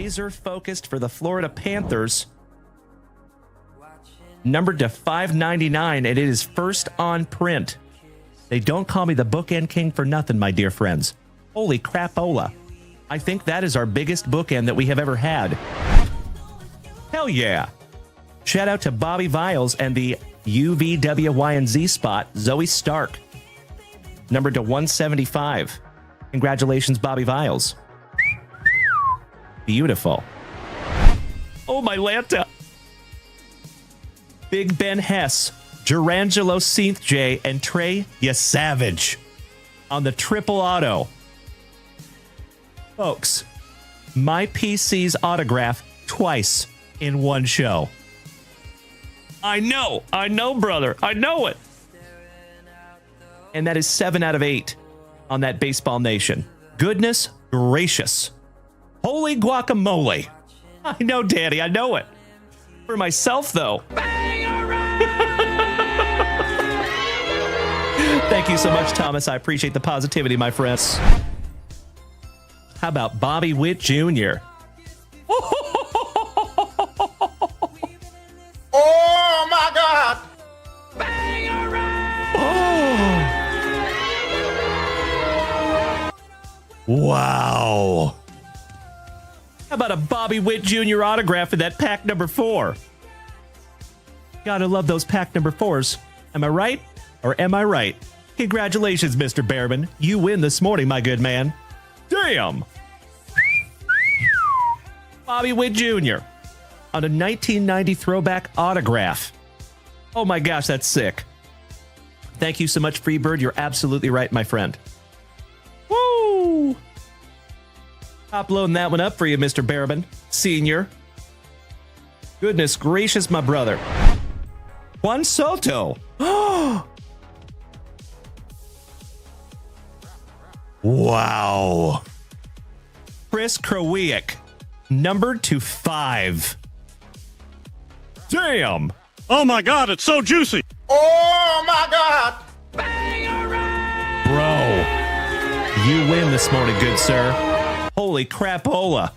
laser focused for the Florida Panthers. Numbered to 599, and it is first on print. They don't call me the bookend king for nothing, my dear friends. Holy crapola. I think that is our biggest bookend that we have ever had. Hell yeah. Shout out to Bobby Viles and the UVWYNZ spot, Zoe Stark. Numbered to 175. Congratulations, Bobby Viles. Beautiful. Oh, my Lanta. Big Ben Hess, Gerangelo Seath J, and Trey Yesavage on the triple auto. Folks, my PC's autograph twice in one show. I know, brother. I know it. And that is 7 out of 8 on that Baseball Nation. Goodness gracious. Holy guacamole. I know, Daddy. I know it. For myself, though. Thank you so much, Thomas. I appreciate the positivity, my friends. How about Bobby Witt Jr.? Oh, my God. Wow. How about a Bobby Witt Jr. autograph in that pack number 4? Gotta love those pack number 4s. Am I right? Or am I right? Congratulations, Mr. Behrman. You win this morning, my good man. Damn! Bobby Witt Jr. on a 1990 throwback autograph. Oh my gosh, that's sick. Thank you so much, Freebird. You're absolutely right, my friend. Woo! Top loading that one up for you, Mr. Behrman, Senior. Goodness gracious, my brother. Juan Soto. Wow. Chris Krowiak, numbered to 5. Damn. Oh my God, it's so juicy. Oh, my God. Bro, you win this morning, good sir. Holy crapola.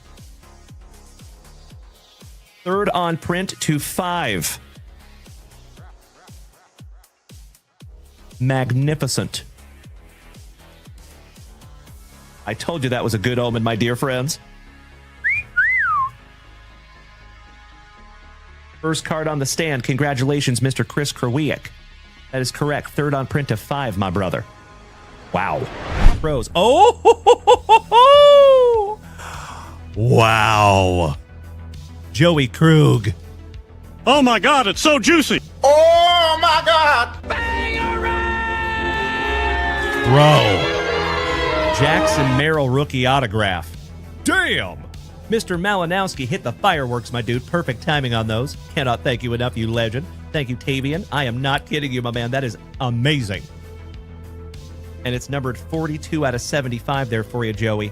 3rd on print to 5. Magnificent. I told you that was a good omen, my dear friends. First card on the stand. Congratulations, Mr. Chris Krowiak. That is correct. 3rd on print to 5, my brother. Wow. Pros. Oh! Wow. Joey Krug. Oh my God, it's so juicy. Oh, my God. Bro. Jackson Merrill rookie autograph. Damn! Mr. Malinowski hit the fireworks, my dude. Perfect timing on those. Cannot thank you enough, you legend. Thank you, Tavian. I am not kidding you, my man. That is amazing. And it's numbered 42 out of 75 there for you, Joey.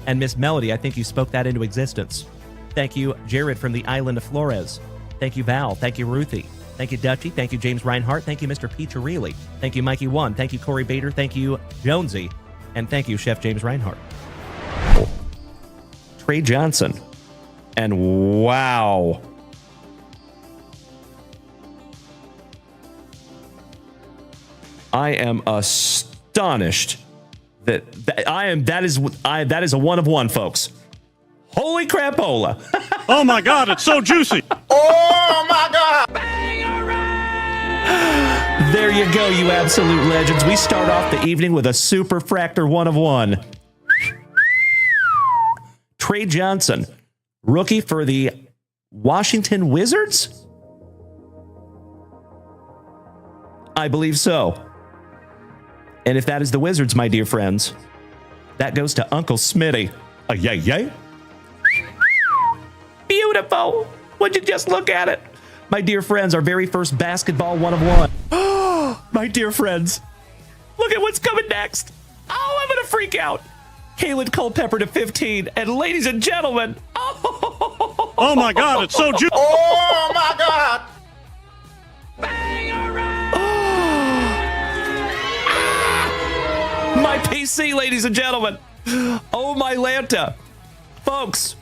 And Miss Melody, I think you spoke that into existence. Thank you, Jared from the island of Flores. Thank you, Val. Thank you, Ruthie. Thank you, Dutchie. Thank you, James Reinhart. Thank you, Mr. Piccirilli. Thank you, Mikey One. Thank you, Corey Bader. Thank you, Jonesy. And thank you, Chef James Reinhart. Trey Johnson. And wow. I am astonished that is a 1 of 1, folks. Holy crapola. Oh my God, it's so juicy. Oh, my God. There you go, you absolute legends. We start off the evening with a super fractor 1 of 1. Trey Johnson, rookie for the Washington Wizards? I believe so. And if that is the Wizards, my dear friends, that goes to Uncle Smitty. Yay, yay. Beautiful. Would you just look at it? My dear friends, our very first basketball 1 of 1. My dear friends, look at what's coming next. Oh, I'm going to freak out. Kalen Culpepper to 15. And ladies and gentlemen, oh my God, it's so juicy. Oh, my God. My PC, ladies and gentlemen. Oh, my Lanta. folks,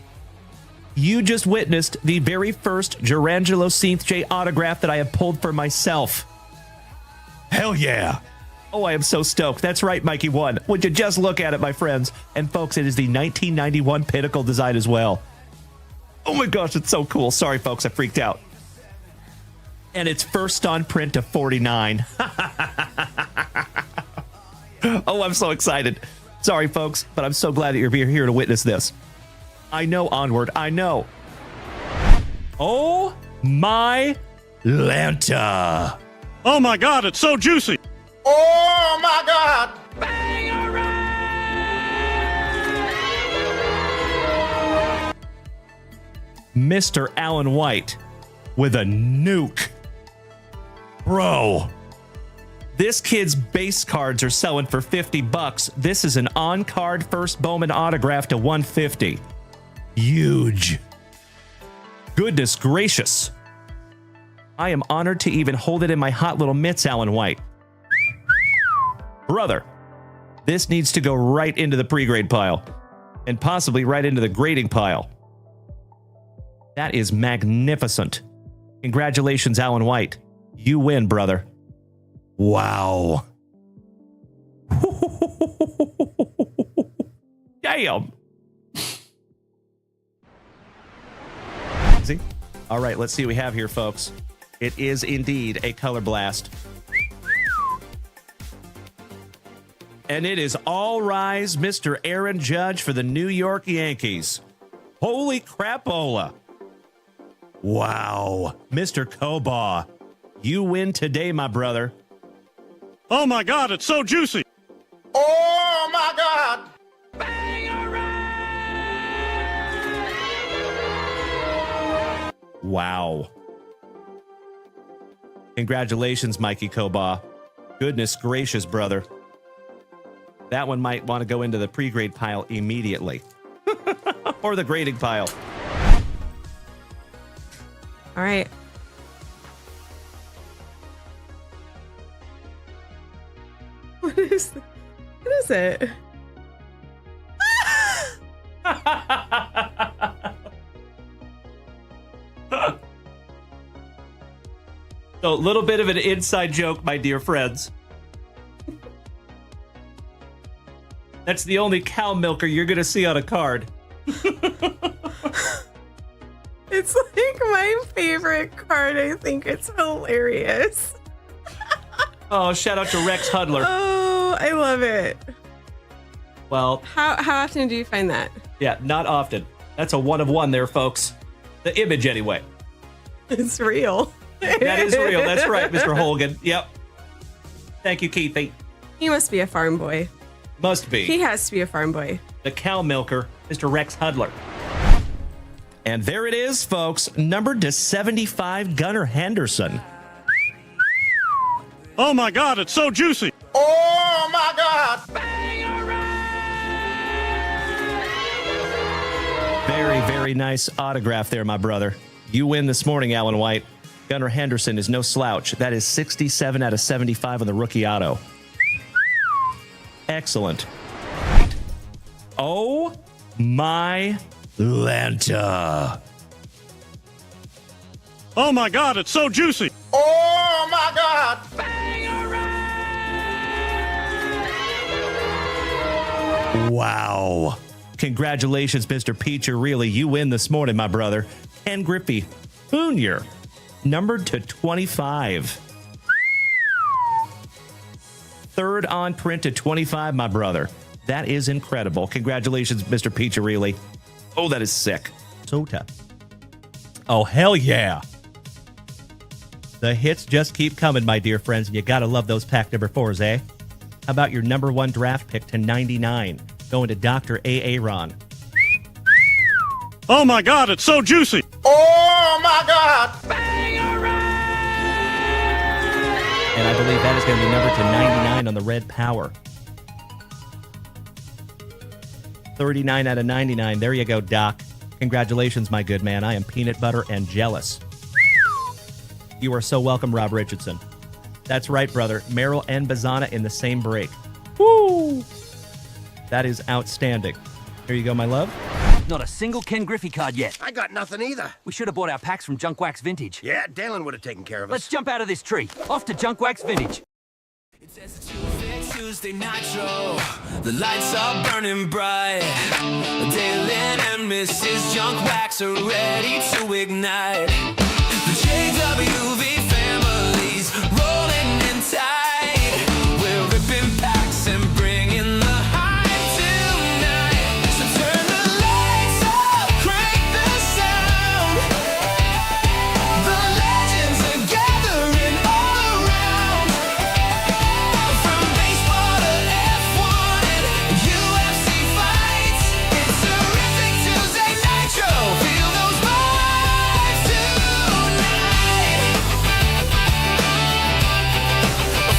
you just witnessed the very first Gerangelo J autograph that I have pulled for myself. Hell yeah. Oh, I am so stoked. That's right, Mikey 1. Would you just look at it, my friends? And folks, it is the 1991 Pinnacle design as well. Oh my gosh, it's so cool. Sorry, folks, I freaked out. And it's first on print to 49. Oh, I'm so excited. Sorry, folks, but I'm so glad that you're here to witness this. I know, Onward, I know. Oh my Lanta. Oh my God, it's so juicy. Oh my God. Mr. Alan White with a nuke. Bro. This kid's base cards are selling for $50. This is an on-card first Bowman autograph to 150. Huge. Goodness gracious. I am honored to even hold it in my hot little mitts, Alan White. Brother, this needs to go right into the pre-grade pile and possibly right into the grading pile. That is magnificent. Congratulations, Alan White. You win, brother. Wow. Damn. See? All right, let's see what we have here, folks. It is indeed a color blast. And it is all rise, Mr. Aaron Judge for the New York Yankees. Holy crapola. Wow. Mr. Kobaugh, you win today, my brother. Oh my God, it's so juicy. Oh my God. Wow. Congratulations, Mikey Kobaugh. Goodness gracious, brother. That one might want to go into the pre-grade pile immediately. Or the grading pile. All right. What is it? So, a little bit of an inside joke, my dear friends. That's the only cow milker you're going to see on a card. It's like my favorite card. I think it's hilarious. Oh, shout out to Rex Hudler. Oh, I love it. Well, How often do you find that? yeah, not often. That's a one of one there, folks. The image, anyway. It's real. That is real. That's right, Mr. Holgan. Yep. Thank you, Keithy. He must be a farm boy. Must be. He has to be a farm boy. The cow milker, Mr. Rex Hudler. And there it is, folks. Numbered to 75, Gunnar Henderson. Oh my God, it's so juicy. Oh my God. Very, very nice autograph there, my brother. You win this morning, Alan White. Gunnar Henderson is no slouch. That is 67 out of 75 on the rookie auto. Excellent. Oh my Lanta. Oh my God, it's so juicy. Oh my God. Wow. Congratulations, Mr. Peacher. Really, you win this morning, my brother. Ken Griffey Jr., numbered to 25. Third on print to 25, my brother. That is incredible. Congratulations, Mr. Peacher. Oh, that is sick. So tough. Oh, hell yeah. The hits just keep coming, my dear friends. You got to love those pack number 4s, eh? How about your number 1 draft pick to 99? Going to Dr. A. Aaron. Oh my God, it's so juicy. Oh my God. And I believe that is going to be numbered to 99 on the red power. 39 out of 99. There you go, Doc. Congratulations, my good man. I am peanut butter and jealous. You are so welcome, Rob Richardson. That's right, brother. Merrill and Bazana in the same break. Woo! That is outstanding. Here you go, my love. Not a single Ken Griffey card yet. I got nothing either. We should have bought our packs from JunkWaxVintage. Yeah, Dalen would have taken care of us. Let's jump out of this tree. Off to JunkWaxVintage. It's Terrific Tuesday Nitro. The lights are burning bright. Dalen and Mrs. Junkwax are ready to ignite. The JWV family's rolling in tight. We're ripping packs and bringing the hype tonight. So turn the lights up, crank the sound. The legends are gathering all around. From baseball to F1 and UFC fights, it's Terrific Tuesday Nitro. Feel those vibes tonight.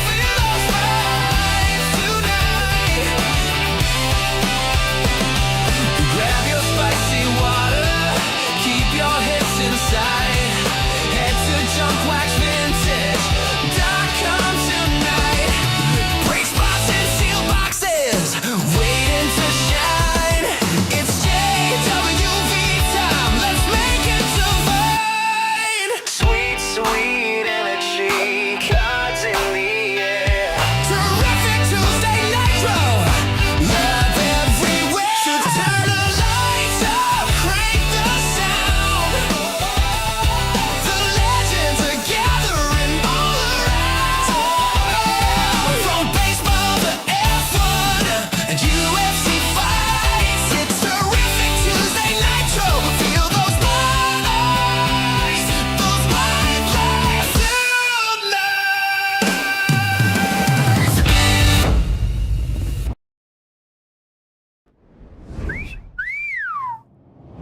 Feel those vibes tonight. Grab your spicy water, keep your hips inside. Head to JunkWaxVintage.com tonight. Break spots and seal boxes, waiting to shine. It's JWV time, let's make it divine. Sweet, sweet energy, cards in the air. Terrific Tuesday Nitro, love everywhere. So turn the lights up, crank the sound. The legends are gathering all around. From baseball to F1 and UFC fights, it's Terrific Tuesday Nitro. Feel those vibes tonight.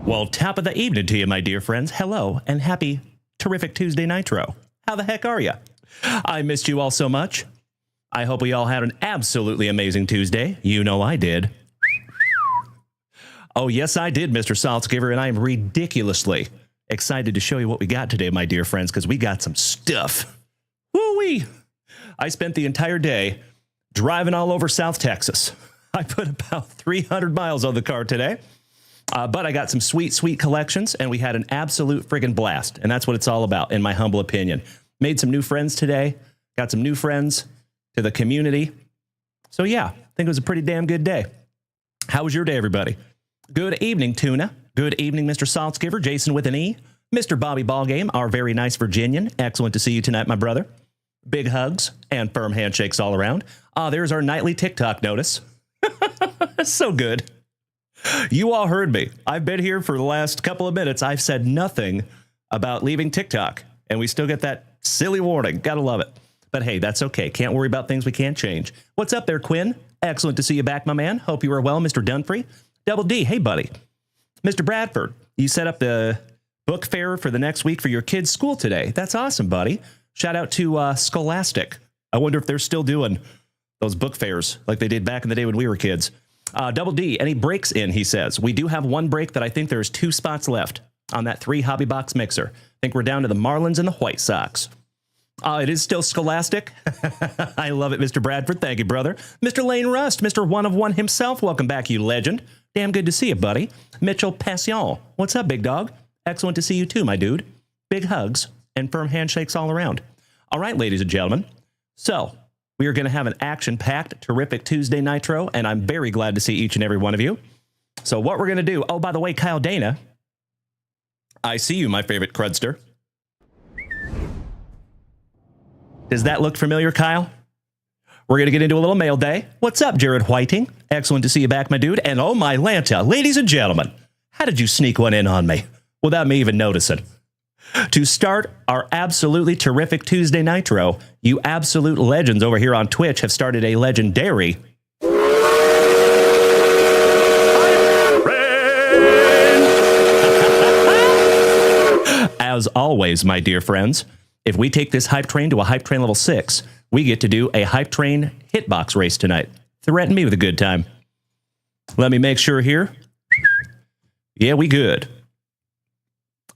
Well, top of the evening to you, my dear friends. Hello, and happy Terrific Tuesday Nitro. How the heck are you? I missed you all so much. I hope we all had an absolutely amazing Tuesday. You know I did. Oh, yes, I did, Mr. Saltzgiver, and I am ridiculously excited to show you what we got today, my dear friends, because we got some stuff. Woo-wee! I spent the entire day driving all over South Texas. I put about 300 miles on the car today. But I got some sweet, sweet collections, and we had an absolute friggin' blast. And that's what it's all about, in my humble opinion. Made some new friends today. Got some new friends to the community. So, yeah, I think it was a pretty damn good day. How was your day, everybody? Good evening, Tuna. Good evening, Mr. Saltzgiver, Jason with an E. Mr. Bobby Ballgame, our very nice Virginian. Excellent to see you tonight, my brother. Big hugs and firm handshakes all around. There's our nightly TikTok notice. So good. You all heard me. I've been here for the last couple of minutes. I've said nothing about leaving TikTok, and we still get that silly warning. Gotta love it. But hey, that's okay. Can't worry about things we can't change. What's up there, Quinn? Excellent to see you back, my man. Hope you are well, Mr. Dunphy. Double D, hey, buddy. Mr. Bradford, you set up the book fair for the next week for your kids' school today. That's awesome, buddy. Shout out to Scholastic. I wonder if they're still doing those book fairs like they did back in the day when we were kids. Double D, any breaks in, he says. We do have one break that I think there's 2 spots left on that 3 hobby box mixer. I think we're down to the Marlins and the White Sox. It is still Scholastic. I love it, Mr. Bradford. Thank you, brother. Mr. Lane Rust, Mr. One of One himself. Welcome back, you legend. Damn good to see you, buddy. Mitchell Passion. What's up, big dog? Excellent to see you too, my dude. Big hugs and firm handshakes all around. All right, ladies and gentlemen. So, we are going to have an action-packed, terrific Tuesday Nitro, and I'm very glad to see each and every one of you. So what we're going to do... Oh, by the way, Kyle Dana, I see you, my favorite crudster. Does that look familiar, Kyle? We're going to get into a little mail day. What's up, Jared Whiting? Excellent to see you back, my dude. And oh, my Lanta, ladies and gentlemen, how did you sneak one in on me without me even noticing? To start our absolutely terrific Tuesday Nitro, you absolute legends over here on Twitch have started a legendary... As always, my dear friends, if we take this hype train to a hype train level 6, we get to do a hype train hitbox race tonight. Threaten me with a good time. Let me make sure here. Yeah, we good.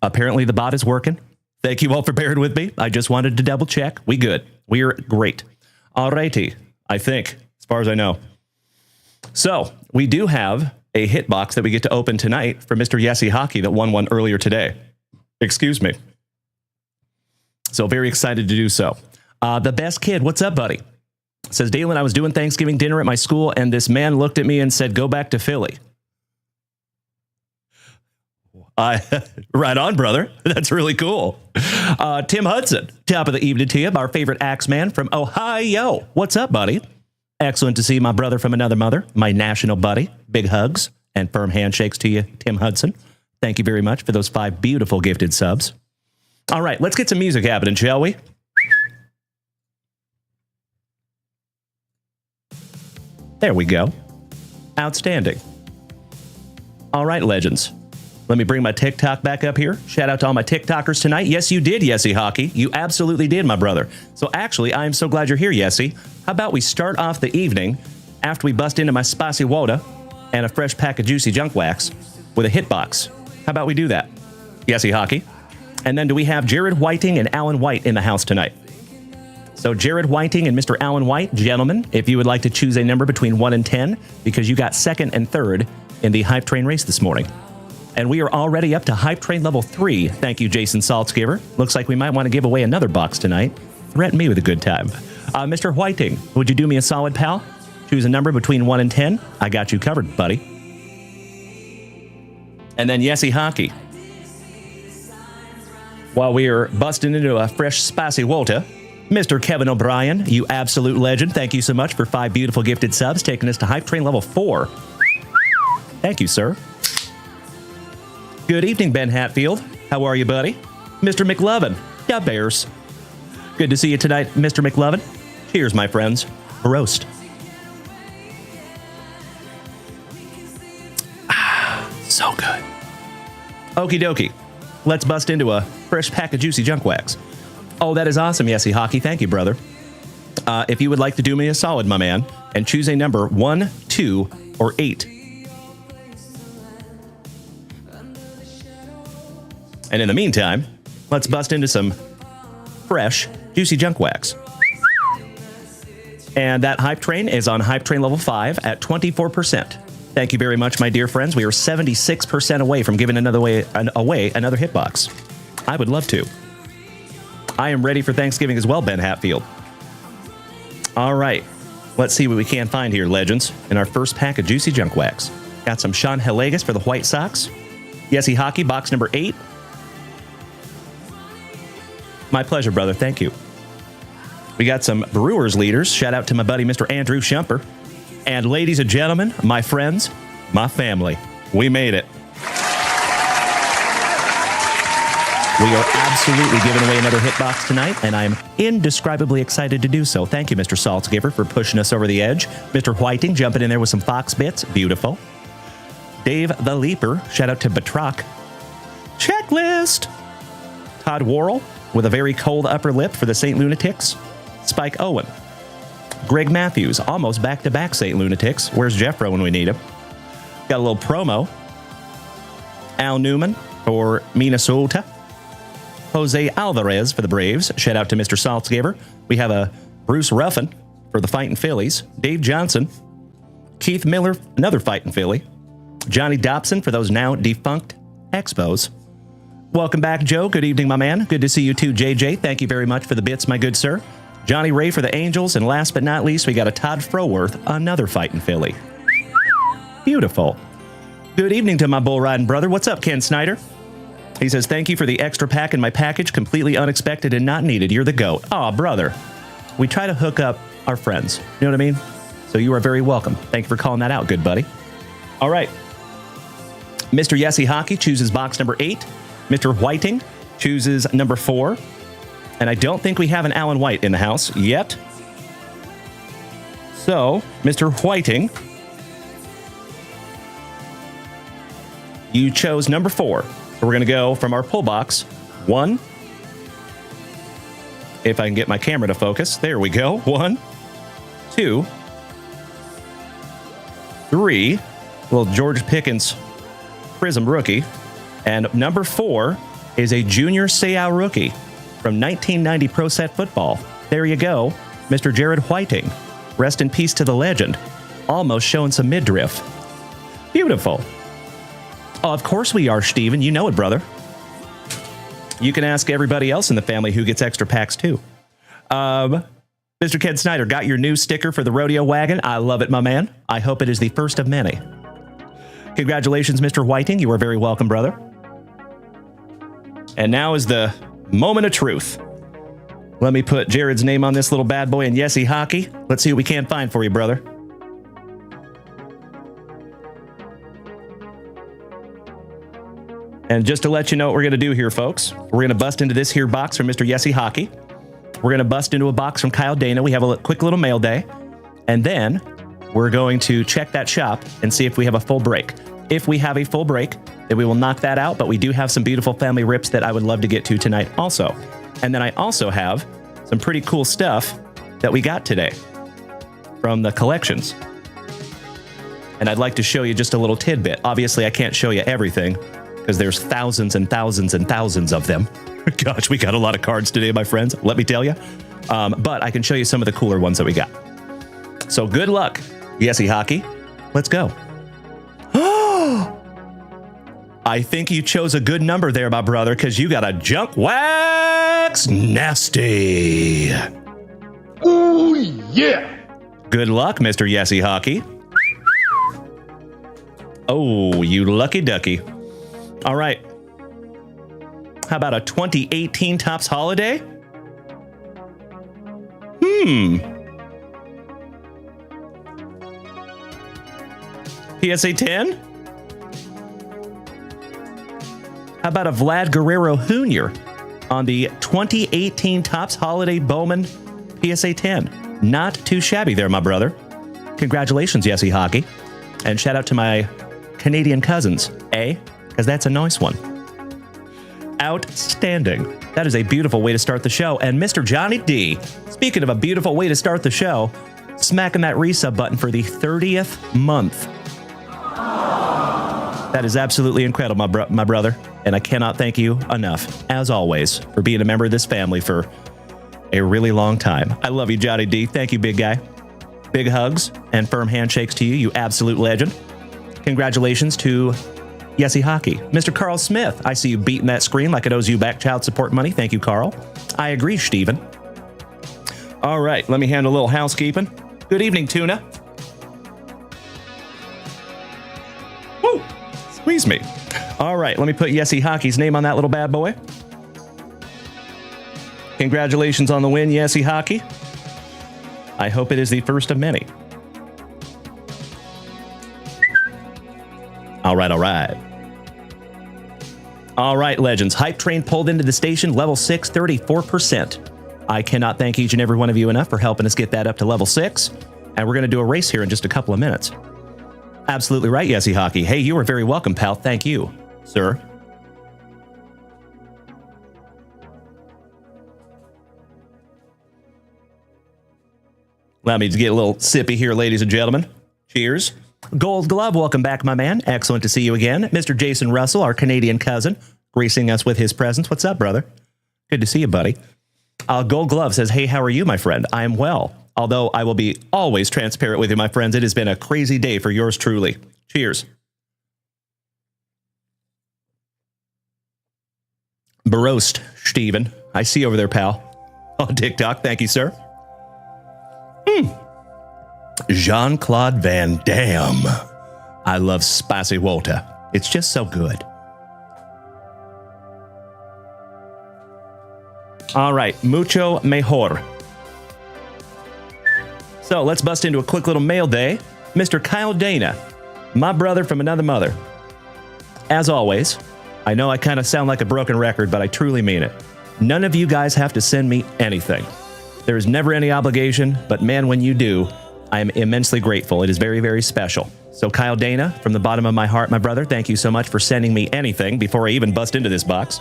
Apparently the bot is working. Thank you all for bearing with me. I just wanted to double check. We good. We're great. Alrighty, I think, as far as I know. So, we do have a hit box that we get to open tonight from Mr. Yessie Hockey that won one earlier today. Excuse me. So very excited to do so. The best kid, what's up, buddy? Says, Dalen, I was doing Thanksgiving dinner at my school, and this man looked at me and said, go back to Philly. Right on, brother. That's really cool. Tim Hudson, top of the evening to you, our favorite Axeman from Ohio. What's up, buddy? Excellent to see my brother from another mother, my national buddy. Big hugs and firm handshakes to you, Tim Hudson. Thank you very much for those 5 beautiful gifted subs. All right, let's get some music happening, shall we? There we go. Outstanding. All right, legends. Let me bring my TikTok back up here. Shout out to all my TikTokers tonight. Yes, you did, Yessie Hockey. You absolutely did, my brother. So actually, I am so glad you're here, Yessie. How about we start off the evening after we bust into my spicy water and a fresh pack of juicy junk wax with a hitbox. How about we do that? Yessie Hockey. And then do we have Jared Whiting and Alan White in the house tonight? So Jared Whiting and Mr. Alan White, gentlemen, if you would like to choose a number between 1 and 10, because you got second and third in the Hype Train race this morning. And we are already up to Hype Train level 3. Thank you, Jason Saltzgiver. Looks like we might want to give away another box tonight. Threaten me with a good time. Mr. Whiting, would you do me a solid, pal? Choose a number between 1 and 10. I got you covered, buddy. And then Yessie Hockey. While we are busting into a fresh spicy water, Mr. Kevin O'Brien, you absolute legend. Thank you so much for 5 beautiful gifted subs, taking us to Hype Train level 4. Thank you, sir. Good evening, Ben Hatfield. How are you, buddy? Mr. McLovin. Yeah, Bears. Good to see you tonight, Mr. McLovin. Cheers, my friends. Roast. So good. Okie dokie. Let's bust into a fresh pack of juicy junk wax. Oh, that is awesome, Yessie Hockey. Thank you, brother. If you would like to do me a solid, my man, and choose a number 1, 2, or 8. And in the meantime, let's bust into some fresh, juicy junk wax. And that Hype Train is on Hype Train level 5 at 24%. Thank you very much, my dear friends. We are 76% away from giving away another hitbox. I would love to. I am ready for Thanksgiving as well, Ben Hatfield. All right. Let's see what we can find here, legends, in our first pack of juicy junk wax. Got some Sean Hillegas for the White Sox. Yessie Hockey, box number 8. My pleasure, brother. Thank you. We got some Brewers leaders. Shout out to my buddy, Mr. Andrew Shumper. And ladies and gentlemen, my friends, my family, we made it. We are absolutely giving away another hitbox tonight, and I'm indescribably excited to do so. Thank you, Mr. Saltzgiver, for pushing us over the edge. Mr. Whiting jumping in there with some Fox bits. Beautiful. Dave the Leaper. Shout out to Batroc. Checklist. Todd Worrell with a very cold upper lip for the St. Lunatics. Spike Owen. Greg Matthews, almost back-to-back St. Lunatics. Where's Jeffro when we need him? Got a little promo. Al Newman for Minnesota. Jose Alvarez for the Braves. Shout out to Mr. Saltzgiver. We have a Bruce Ruffin for the Fightin' Phillies. Dave Johnson. Keith Miller, another Fightin' Philly. Johnny Dobson for those now defunct Expos. Welcome back, Joe. Good evening, my man. Good to see you too, JJ. Thank you very much for the bits, my good sir. Johnny Ray for the Angels. And last but not least, we got a Todd Froworth, another Fightin' Philly. Beautiful. Good evening to my bull riding brother. What's up, Ken Snyder? He says, thank you for the extra pack in my package. Completely unexpected and not needed. You're the GOAT. Aw, brother. We try to hook up our friends. You know what I mean? So you are very welcome. Thank you for calling that out, good buddy. All right. Mr. Yessie Hockey chooses box number 8. Mr. Whiting chooses number 4. And I don't think we have an Alan White in the house yet. So, Mr. Whiting, you chose number 4. So we're going to go from our pull box. 1. If I can get my camera to focus. There we go. 1, 2, 3. Little George Pickens Prizm rookie. And number 4 is a Junior Seau rookie from 1990 Pro Set Football. There you go, Mr. Jared Whiting. Rest in peace to the legend. Almost showing some midriff. Beautiful. Oh, of course we are, Steven. You know it, brother. You can ask everybody else in the family who gets extra packs, too. Mr. Ken Snyder, got your new sticker for the rodeo wagon. I love it, my man. I hope it is the first of many. Congratulations, Mr. Whiting. You are very welcome, brother. And now is the moment of truth. Let me put Jared's name on this little bad boy and Yessie Hockey. Let's see what we can find for you, brother. And just to let you know what we're going to do here, folks, we're going to bust into this here box from Mr. Yessie Hockey. We're going to bust into a box from Kyle Dana. We have a quick little mail day. And then we're going to check that shop and see if we have a full break. If we have a full break, then we will knock that out. But we do have some beautiful family rips that I would love to get to tonight also. And then I also have some pretty cool stuff that we got today from the collections. And I'd like to show you just a little tidbit. Obviously, I can't show you everything because there's thousands and thousands and thousands of them. Gosh, we got a lot of cards today, my friends. Let me tell you. But I can show you some of the cooler ones that we got. So good luck, Yessie Hockey. Let's go. I think you chose a good number there, my brother, because you got a Junk Wax Nasty. Ooh, yeah. Good luck, Mr. Yessie Hockey. Oh, you lucky ducky. All right. How about a 2018 Topps Holiday? PSA 10? How about a Vlad Guerrero Jr. on the 2018 Topps Holiday Bowman PSA 10? Not too shabby there, my brother. Congratulations, Yessie Hockey. And shout out to my Canadian cousins, eh? Because that's a nice one. Outstanding. That is a beautiful way to start the show. And Mr. Johnny D, speaking of a beautiful way to start the show, smacking that resub button for the 30th month. That is absolutely incredible, my brother. And I cannot thank you enough, as always, for being a member of this family for a really long time. I love you, Johnny D. Thank you, big guy. Big hugs and firm handshakes to you, you absolute legend. Congratulations to Yessie Hockey. Mr. Carl Smith, I see you beating that screen like it owes you back child support money. Thank you, Carl. I agree, Steven. All right, let me handle a little housekeeping. Good evening, Tuna. Woo! Squeeze me. All right, let me put Yessie Hockey's name on that little bad boy. Congratulations on the win, Yessie Hockey. I hope it is the first of many. All right, all right. All right, legends. Hype train pulled into the station, level 6, 34%. I cannot thank each and every one of you enough for helping us get that up to level 6. And we're going to do a race here in just a couple of minutes. Absolutely right, Yessie Hockey. Hey, you are very welcome, pal. Thank you, sir. Allow me to get a little sippy here, ladies and gentlemen. Cheers. Gold Glove, welcome back, my man. Excellent to see you again. Mr. Jason Russell, our Canadian cousin, gracing us with his presence. What's up, brother? Good to see you, buddy. Gold Glove says, hey, how are you, my friend? I am well. Although I will be always transparent with you, my friends. It has been a crazy day for yours truly. Cheers. Barost, Steven. I see you over there, pal. On TikTok. Thank you, sir. Jean-Claude Van Damme. I love spicy water. It's just so good. All right, mucho mejor. So let's bust into a quick little mail day. Mr. Kyle Dana, my brother from another mother. As always, I know I kind of sound like a broken record, but I truly mean it. None of you guys have to send me anything. There is never any obligation, but man, when you do, I am immensely grateful. It is very, very special. So Kyle Dana, from the bottom of my heart, my brother, thank you so much for sending me anything before I even bust into this box.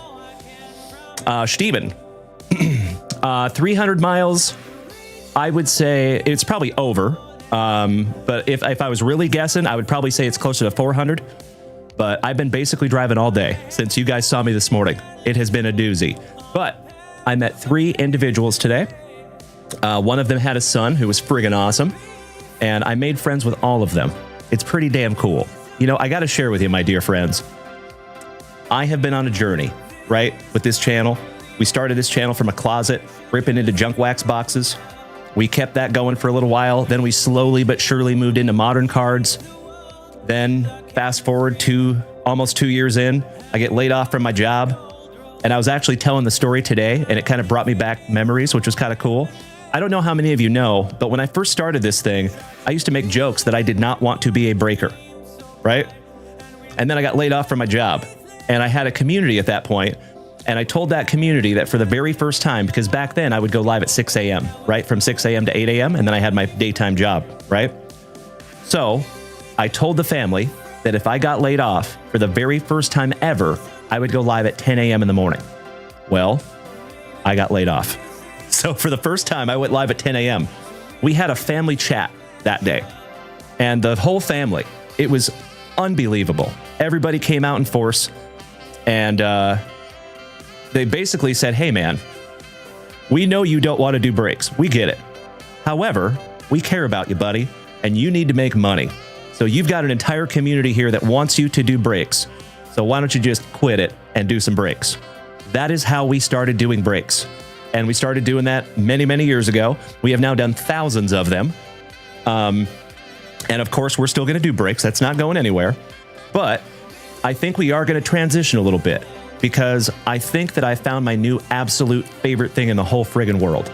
Steven, 300 miles, I would say it's probably over. But if I was really guessing, I would probably say it's closer to 400. But I've been basically driving all day since you guys saw me this morning. It has been a doozy. But I met 3 individuals today. One of them had a son who was friggin' awesome. And I made friends with all of them. It's pretty damn cool. You know, I got to share with you, my dear friends. I have been on a journey, right, with this channel. We started this channel from a closet, ripping into junk wax boxes. We kept that going for a little while. Then we slowly but surely moved into modern cards. Then fast forward to almost 2 years in, I get laid off from my job. And I was actually telling the story today, and it kind of brought me back memories, which was kind of cool. I don't know how many of you know, but when I first started this thing, I used to make jokes that I did not want to be a breaker, right? And then I got laid off from my job, and I had a community at that point, and I told that community that for the very first time, because back then I would go live at 6 a.m., right? From 6 a.m. to 8 a.m., and then I had my daytime job, right? So I told the family that if I got laid off for the very first time ever, I would go live at 10 a.m. in the morning. Well, I got laid off. So for the first time, I went live at 10 a.m. We had a family chat that day, and the whole family, it was unbelievable. Everybody came out in force, and they basically said, hey, man, we know you don't want to do breaks. We get it. However, we care about you, buddy, and you need to make money. So you've got an entire community here that wants you to do breaks. So why don't you just quit it and do some breaks? That is how we started doing breaks. And we started doing that many, many years ago. We have now done thousands of them. And of course, we're still going to do breaks. That's not going anywhere. But I think we are going to transition a little bit, because I think that I found my new absolute favorite thing in the whole friggin' world.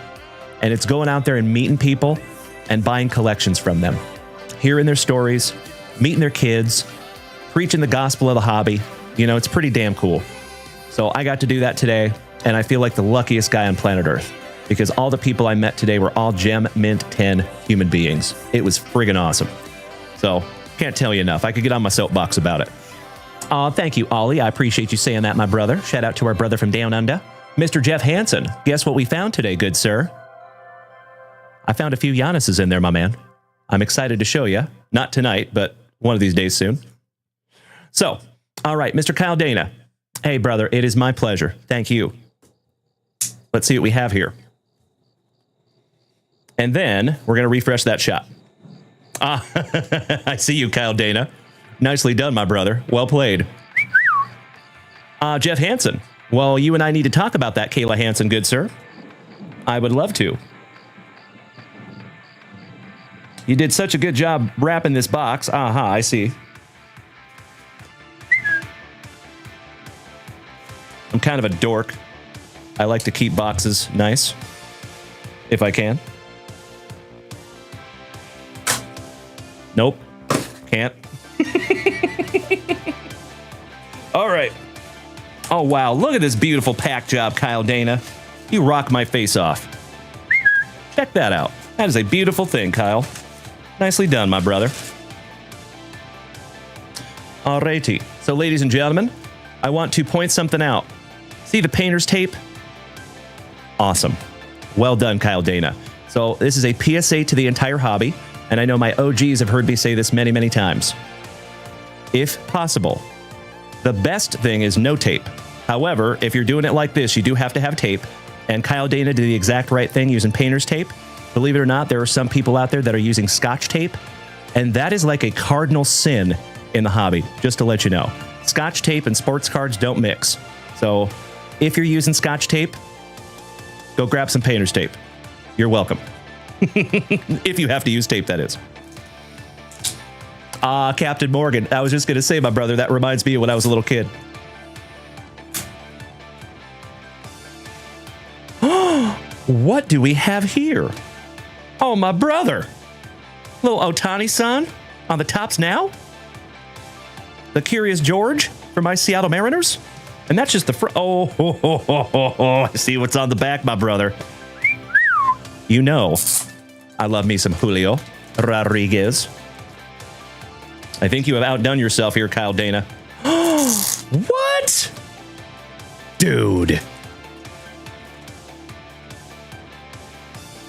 And it's going out there and meeting people and buying collections from them, hearing their stories, meeting their kids, preaching the gospel of the hobby. You know, it's pretty damn cool. So I got to do that today, and I feel like the luckiest guy on planet Earth, because all the people I met today were all Gem Mint 10 human beings. It was friggin' awesome. So can't tell you enough. I could get on my soapbox about it. Thank you, Ollie. I appreciate you saying that, my brother. Shout out to our brother from down under, Mr. Jeff Hansen. Guess what we found today, good sir? I found a few Giannis's in there, my man. I'm excited to show you. Not tonight, but one of these days soon. So, all right, Mr. Kyle Dana. Hey, brother, it is my pleasure. Thank you. Let's see what we have here. And then we're going to refresh that shot. I see you, Kyle Dana. Nicely done, my brother. Well played. Jeff Hansen. Well, you and I need to talk about that, Kayla Hansen, good sir. I would love to. You did such a good job wrapping this box. Aha, I see. I'm kind of a dork. I like to keep boxes nice, if I can. Nope, can't. All right. Oh, wow, look at this beautiful pack job, Kyle Dana. You rock my face off. Check that out. That is a beautiful thing, Kyle. Nicely done, my brother. Alrighty. So, ladies and gentlemen, I want to point something out. See the painter's tape? Awesome. Well done, Kyle Dana. So this is a PSA to the entire hobby, and I know my OGs have heard me say this many, many times. If possible, the best thing is no tape. However, if you're doing it like this, you do have to have tape, and Kyle Dana did the exact right thing using painter's tape. Believe it or not, there are some people out there that are using Scotch tape, and that is like a cardinal sin in the hobby, just to let you know. Scotch tape and sports cards don't mix. So if you're using Scotch tape, go grab some painter's tape. You're welcome. If you have to use tape, that is. Captain Morgan. I was just going to say, my brother, that reminds me of when I was a little kid. What do we have here? Oh, my brother. Little Ohtani-san on the tops now. The Curious George for my Seattle Mariners. And that's just the I see what's on the back, my brother. You know, I love me some Julio Rodriguez. I think you have outdone yourself here, Kyle Dana. What? Dude.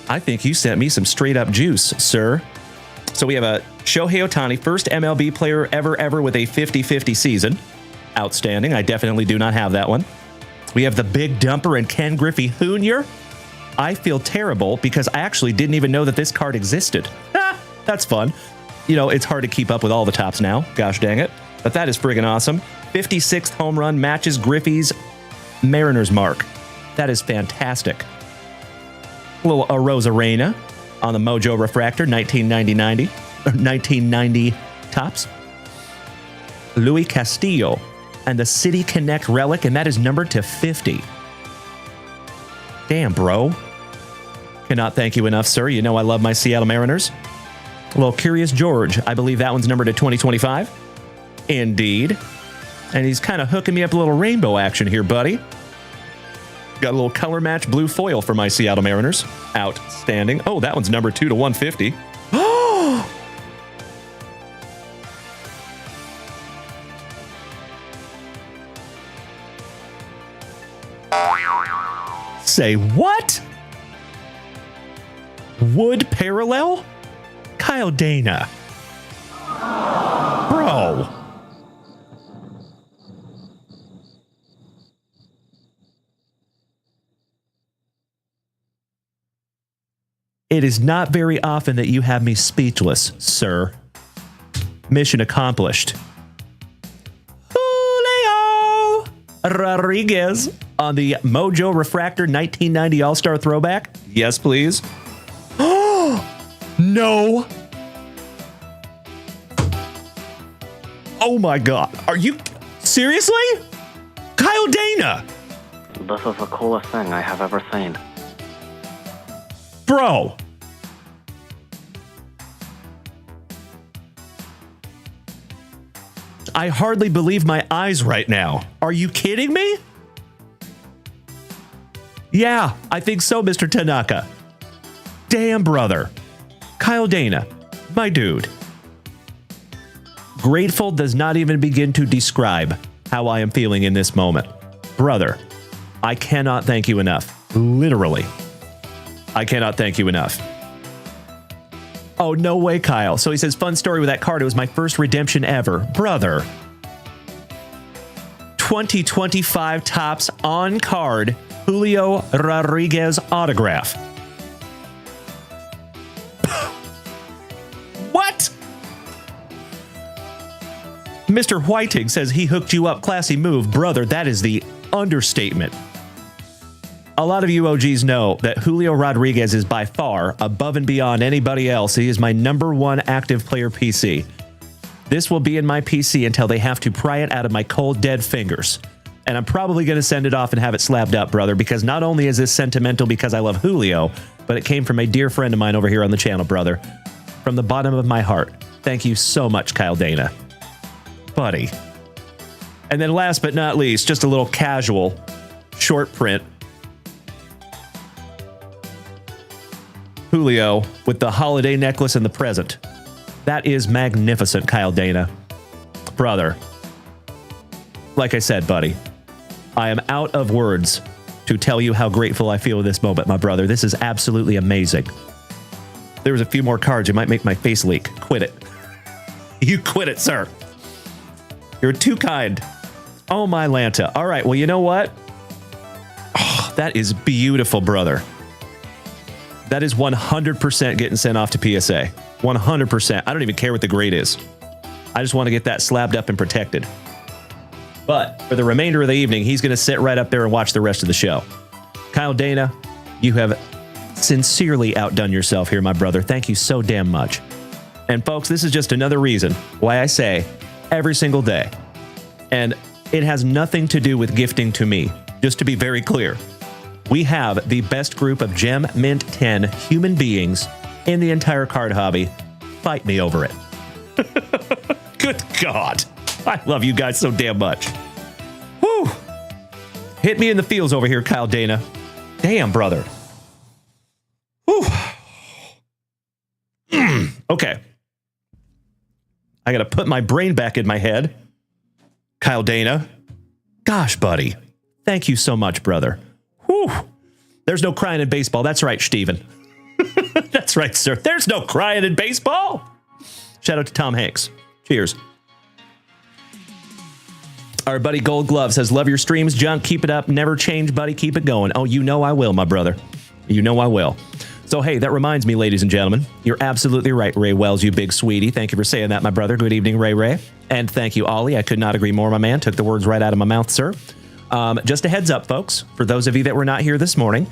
I think you sent me some straight up juice, sir. So we have a Shohei Ohtani, first MLB player ever with a 50-50 season. Outstanding. I definitely do not have that one. We have the Big Dumper and Ken Griffey Jr. I feel terrible because I actually didn't even know that this card existed. That's fun. it's hard to keep up with all the tops now. Gosh dang it. But that is friggin' awesome. 56th home run matches Griffey's Mariners mark. That is fantastic. A little Arozarena on the Mojo Refractor, 1990 tops. Louis Castillo and the City Connect relic, and that is numbered to 50. Damn, bro. Cannot thank you enough, sir. You know I love my Seattle Mariners. A little Curious George. I believe that one's numbered to 2025. Indeed. And he's kind of hooking me up a little rainbow action here, buddy. Got a little color match blue foil for my Seattle Mariners. Outstanding. Oh, that one's number 2 to 150. Say what? Wood parallel? Kyle Dana. Bro. It is not very often that you have me speechless, sir. Mission accomplished. Julio Rodriguez on the Mojo Refractor 1990 All-Star Throwback. Yes, please. No. Oh my God. Are you seriously? Kyle Dana. This is the coolest thing I have ever seen. Bro. I hardly believe my eyes right now. Are you kidding me? Yeah, I think so, Mr. Tanaka. Damn, brother. Kyle Dana, my dude. Grateful does not even begin to describe how I am feeling in this moment. Brother, I cannot thank you enough. Literally. I cannot thank you enough. Oh, no way, Kyle. So he says, fun story with that card. It was my first redemption ever. Brother. 2025 tops on card. Julio Rodriguez autograph. What? Mr. Whiting says he hooked you up. Classy move. Brother, that is the understatement. A lot of you OGs know that Julio Rodriguez is by far above and beyond anybody else. He is my #1 active player PC. This will be in my PC until they have to pry it out of my cold, dead fingers. And I'm probably going to send it off and have it slabbed up, brother, because not only is this sentimental because I love Julio, but it came from a dear friend of mine over here on the channel, brother. From the bottom of my heart. Thank you so much, Kyle Dana. Buddy. And then last but not least, just a little casual short print. Julio with the holiday necklace and the present. That is magnificent, Kyle Dana. Brother. Like I said, buddy, I am out of words to tell you how grateful I feel in this moment, my brother. This is absolutely amazing. There's a few more cards. You might make my face leak. Quit it. You quit it, sir. You're too kind. Oh, my Lanta. All right. Well, you know what? Oh, that is beautiful, brother. That is 100% getting sent off to PSA. 100%. I don't even care what the grade is. I just want to get that slabbed up and protected. But for the remainder of the evening, he's going to sit right up there and watch the rest of the show. Kyle Dana, you have sincerely outdone yourself here, my brother. Thank you so damn much. And folks, this is just another reason why I say every single day. And it has nothing to do with gifting to me. Just to be very clear, we have the best group of Gem Mint 10 human beings in the entire card hobby. Fight me over it. Good God. I love you guys so damn much. Woo! Hit me in the feels over here, Kyle Dana. Damn, brother. Woo! Okay. I gotta put my brain back in my head. Kyle Dana. Gosh, buddy. Thank you so much, brother. Whew. There's no crying in baseball. That's right, Steven. That's right, sir. There's no crying in baseball. Shout out to Tom Hanks. Cheers. Our buddy Gold Glove says, love your streams, Junk. Keep it up. Never change, buddy. Keep it going. Oh, you know I will, my brother. You know I will. So, hey, that reminds me, ladies and gentlemen, you're absolutely right, Ray Wells, you big sweetie. Thank you for saying that, my brother. Good evening, Ray Ray. And thank you, Ollie. I could not agree more, my man. Took the words right out of my mouth, sir. Just a heads up, folks, for those of you that were not here this morning,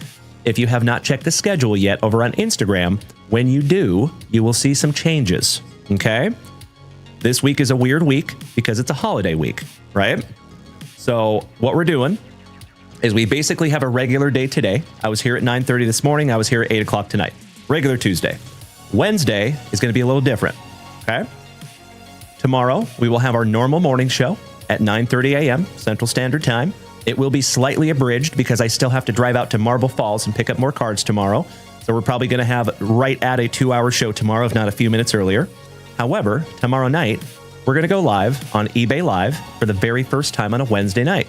if you have not checked the schedule yet over on Instagram, when you do, you will see some changes, okay? This week is a weird week because it's a holiday week, right? So what we're doing is we basically have a regular day today. I was here at 9:30 this morning. I was here at 8 o'clock tonight. Regular Tuesday. Wednesday is going to be a little different, okay? Tomorrow, we will have our normal morning show at 9:30 a.m. Central Standard Time. It will be slightly abridged because I still have to drive out to Marble Falls and pick up more cards tomorrow. So we're probably going to have right at a 2-hour show tomorrow, if not a few minutes earlier. However, tomorrow night, we're going to go live on eBay Live for the very first time on a Wednesday night.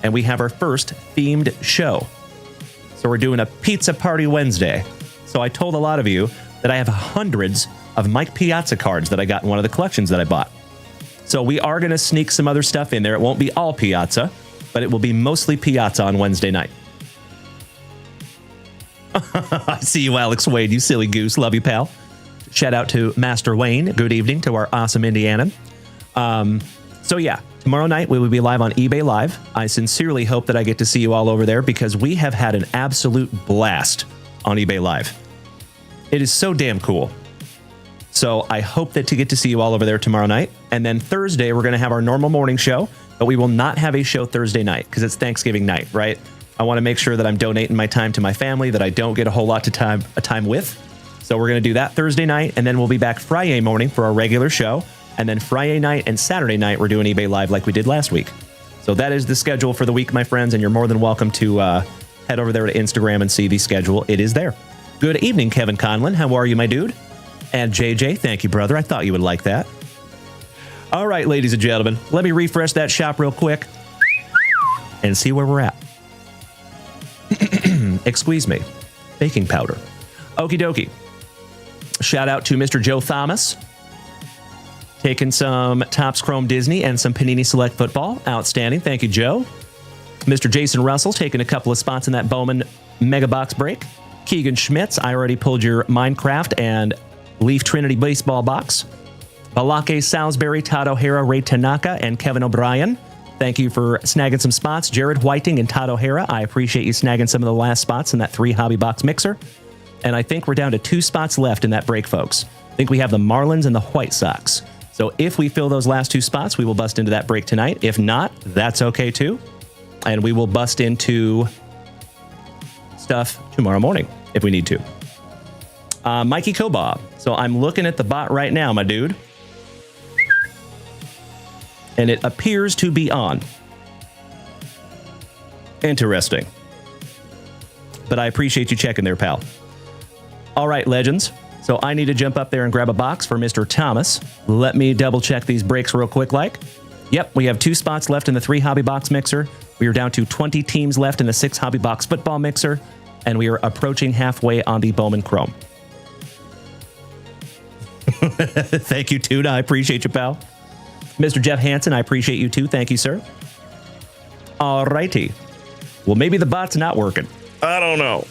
And we have our first themed show. So we're doing a Pizza Party Wednesday. So I told a lot of you that I have hundreds of Mike Piazza cards that I got in one of the collections that I bought. So we are going to sneak some other stuff in there. It won't be all Piazza, but it will be mostly Piazza on Wednesday night. I see you, Alex Wade, you silly goose. Love you, pal. Shout out to Master Wayne. Good evening to our awesome Indianan. So yeah, tomorrow night we will be live on eBay Live. I sincerely hope that I get to see you all over there because we have had an absolute blast on eBay Live. It is so damn cool. So I hope that to get to see you all over there tomorrow night. And then Thursday, we're going to have our normal morning show, but we will not have a show Thursday night because it's Thanksgiving night, right? I want to make sure that I'm donating my time to my family that I don't get a whole lot of time with. So we're going to do that Thursday night, and then we'll be back Friday morning for our regular show. And then Friday night and Saturday night, we're doing eBay Live like we did last week. So that is the schedule for the week, my friends, and you're more than welcome to head over there to Instagram and see the schedule. It is there. Good evening, Kevin Conlon. How are you, my dude? And JJ, thank you, brother. I thought you would like that. All right, ladies and gentlemen, let me refresh that shop real quick and see where we're at. Excuse me. Baking powder. Okie dokie. Shout out to Mr. Joe Thomas. Taking some Topps Chrome Disney and some Panini Select Football. Outstanding. Thank you, Joe. Mr. Jason Russell taking a couple of spots in that Bowman Mega Box break. Keegan Schmitz, I already pulled your Minecraft and Leaf Trinity Baseball box. Balake Salisbury, Todd O'Hara, Ray Tanaka, and Kevin O'Brien. Thank you for snagging some spots. Jared Whiting and Todd O'Hara, I appreciate you snagging some of the last spots in that 3 hobby box mixer. And I think we're down to 2 spots left in that break, folks. I think we have the Marlins and the White Sox. So if we fill those last 2 spots, we will bust into that break tonight. If not, that's okay too. And we will bust into stuff tomorrow morning if we need to. Mikey Kobob. So I'm looking at the bot right now, my dude. And it appears to be on. Interesting. But I appreciate you checking there, pal. All right, legends. So I need to jump up there and grab a box for Mr. Thomas. Let me double check these breaks real quick like. Yep, we have 2 spots left in the 3 hobby box mixer. We are down to 20 teams left in the 6 hobby box football mixer. And we are approaching halfway on the Bowman Chrome. Thank you, Tuna. I appreciate you, pal. Mr. Jeff Hansen, I appreciate you too. Thank you, sir. All righty. Well, maybe the bot's not working. I don't know.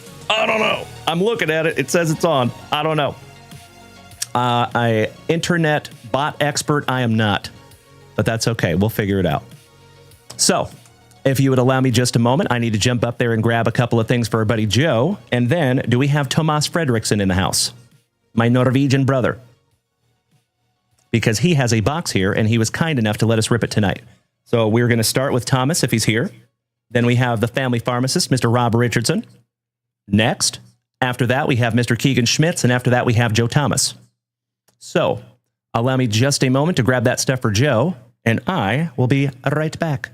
I'm looking at it. It says it's on. I don't know. I internet bot expert, I am not. But that's okay. We'll figure it out. So, if you would allow me just a moment, I need to jump up there and grab a couple of things for our buddy Joe. And then, do we have Tomas Fredriksson in the house? My Norwegian brother. Because he has a box here, and he was kind enough to let us rip it tonight. So we're going to start with Thomas, if he's here. Then we have the family pharmacist, Mr. Rob Richardson. Next. After that, we have Mr. Keegan Schmitz, and after that, we have Joe Thomas. So, allow me just a moment to grab that stuff for Joe, and I will be right back.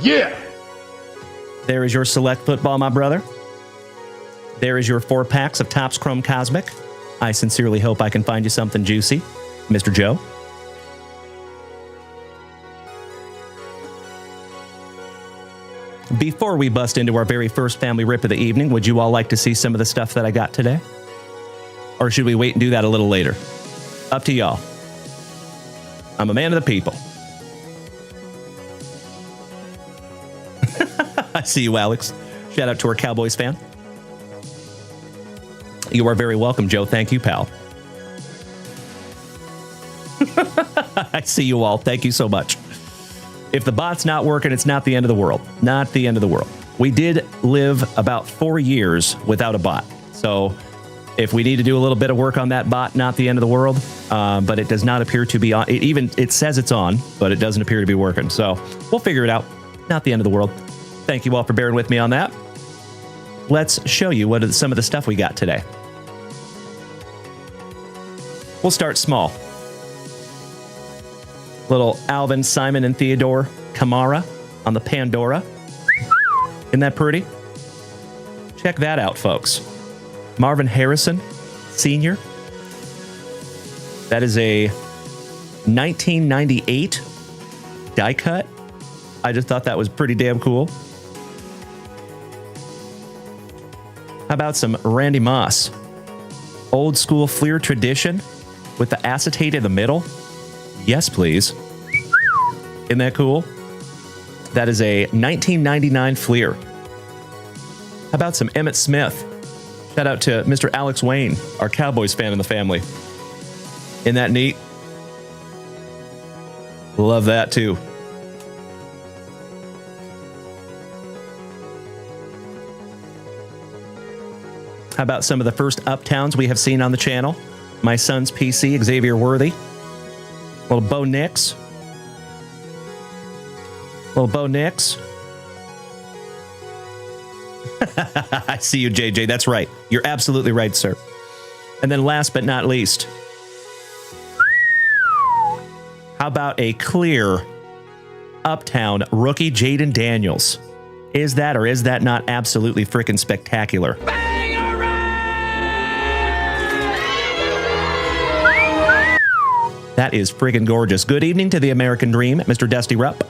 Yeah! There is your Select Football, my brother. There is your 4 packs of Topps Chrome Cosmic. I sincerely hope I can find you something juicy, Mr. Joe. Before we bust into our very first family rip of the evening, would you all like to see some of the stuff that I got today? Or should we wait and do that a little later? Up to y'all. I'm a man of the people. I see you, Alex. Shout out to our Cowboys fan. You are very welcome, Joe. Thank you, pal. I see you all. Thank you so much. If the bot's not working, it's not the end of the world. Not the end of the world. We did live about 4 years without a bot. So if we need to do a little bit of work on that bot, not the end of the world. But it does not appear to be on. It says it's on, but it doesn't appear to be working. So we'll figure it out. Not the end of the world. Thank you all for bearing with me on that. Let's show you what some of the stuff we got today. We'll start small. Little Alvin, Simon, and Theodore Kamara on the Pandora. Isn't that pretty? Check that out, folks. Marvin Harrison, Sr. That is a 1998 die cut. I just thought that was pretty damn cool. How about some Randy Moss? Old school Fleer tradition with the acetate in the middle. Yes, please. Isn't that cool? That is a 1999 Fleer. How about some Emmitt Smith? Shout out to Mr. Alex Wayne, our Cowboys fan in the family. Isn't that neat? Love that too. How about some of the first Uptowns we have seen on the channel? My son's PC, Xavier Worthy. Little Bo Nix. Little Bo Nix. I see you, JJ. That's right. You're absolutely right, sir. And then last but not least, how about a clear Uptown rookie Jaden Daniels? Is that or is that not absolutely freaking spectacular? That is friggin' gorgeous. Good evening to the American Dream, Mr. Dusty Rupp.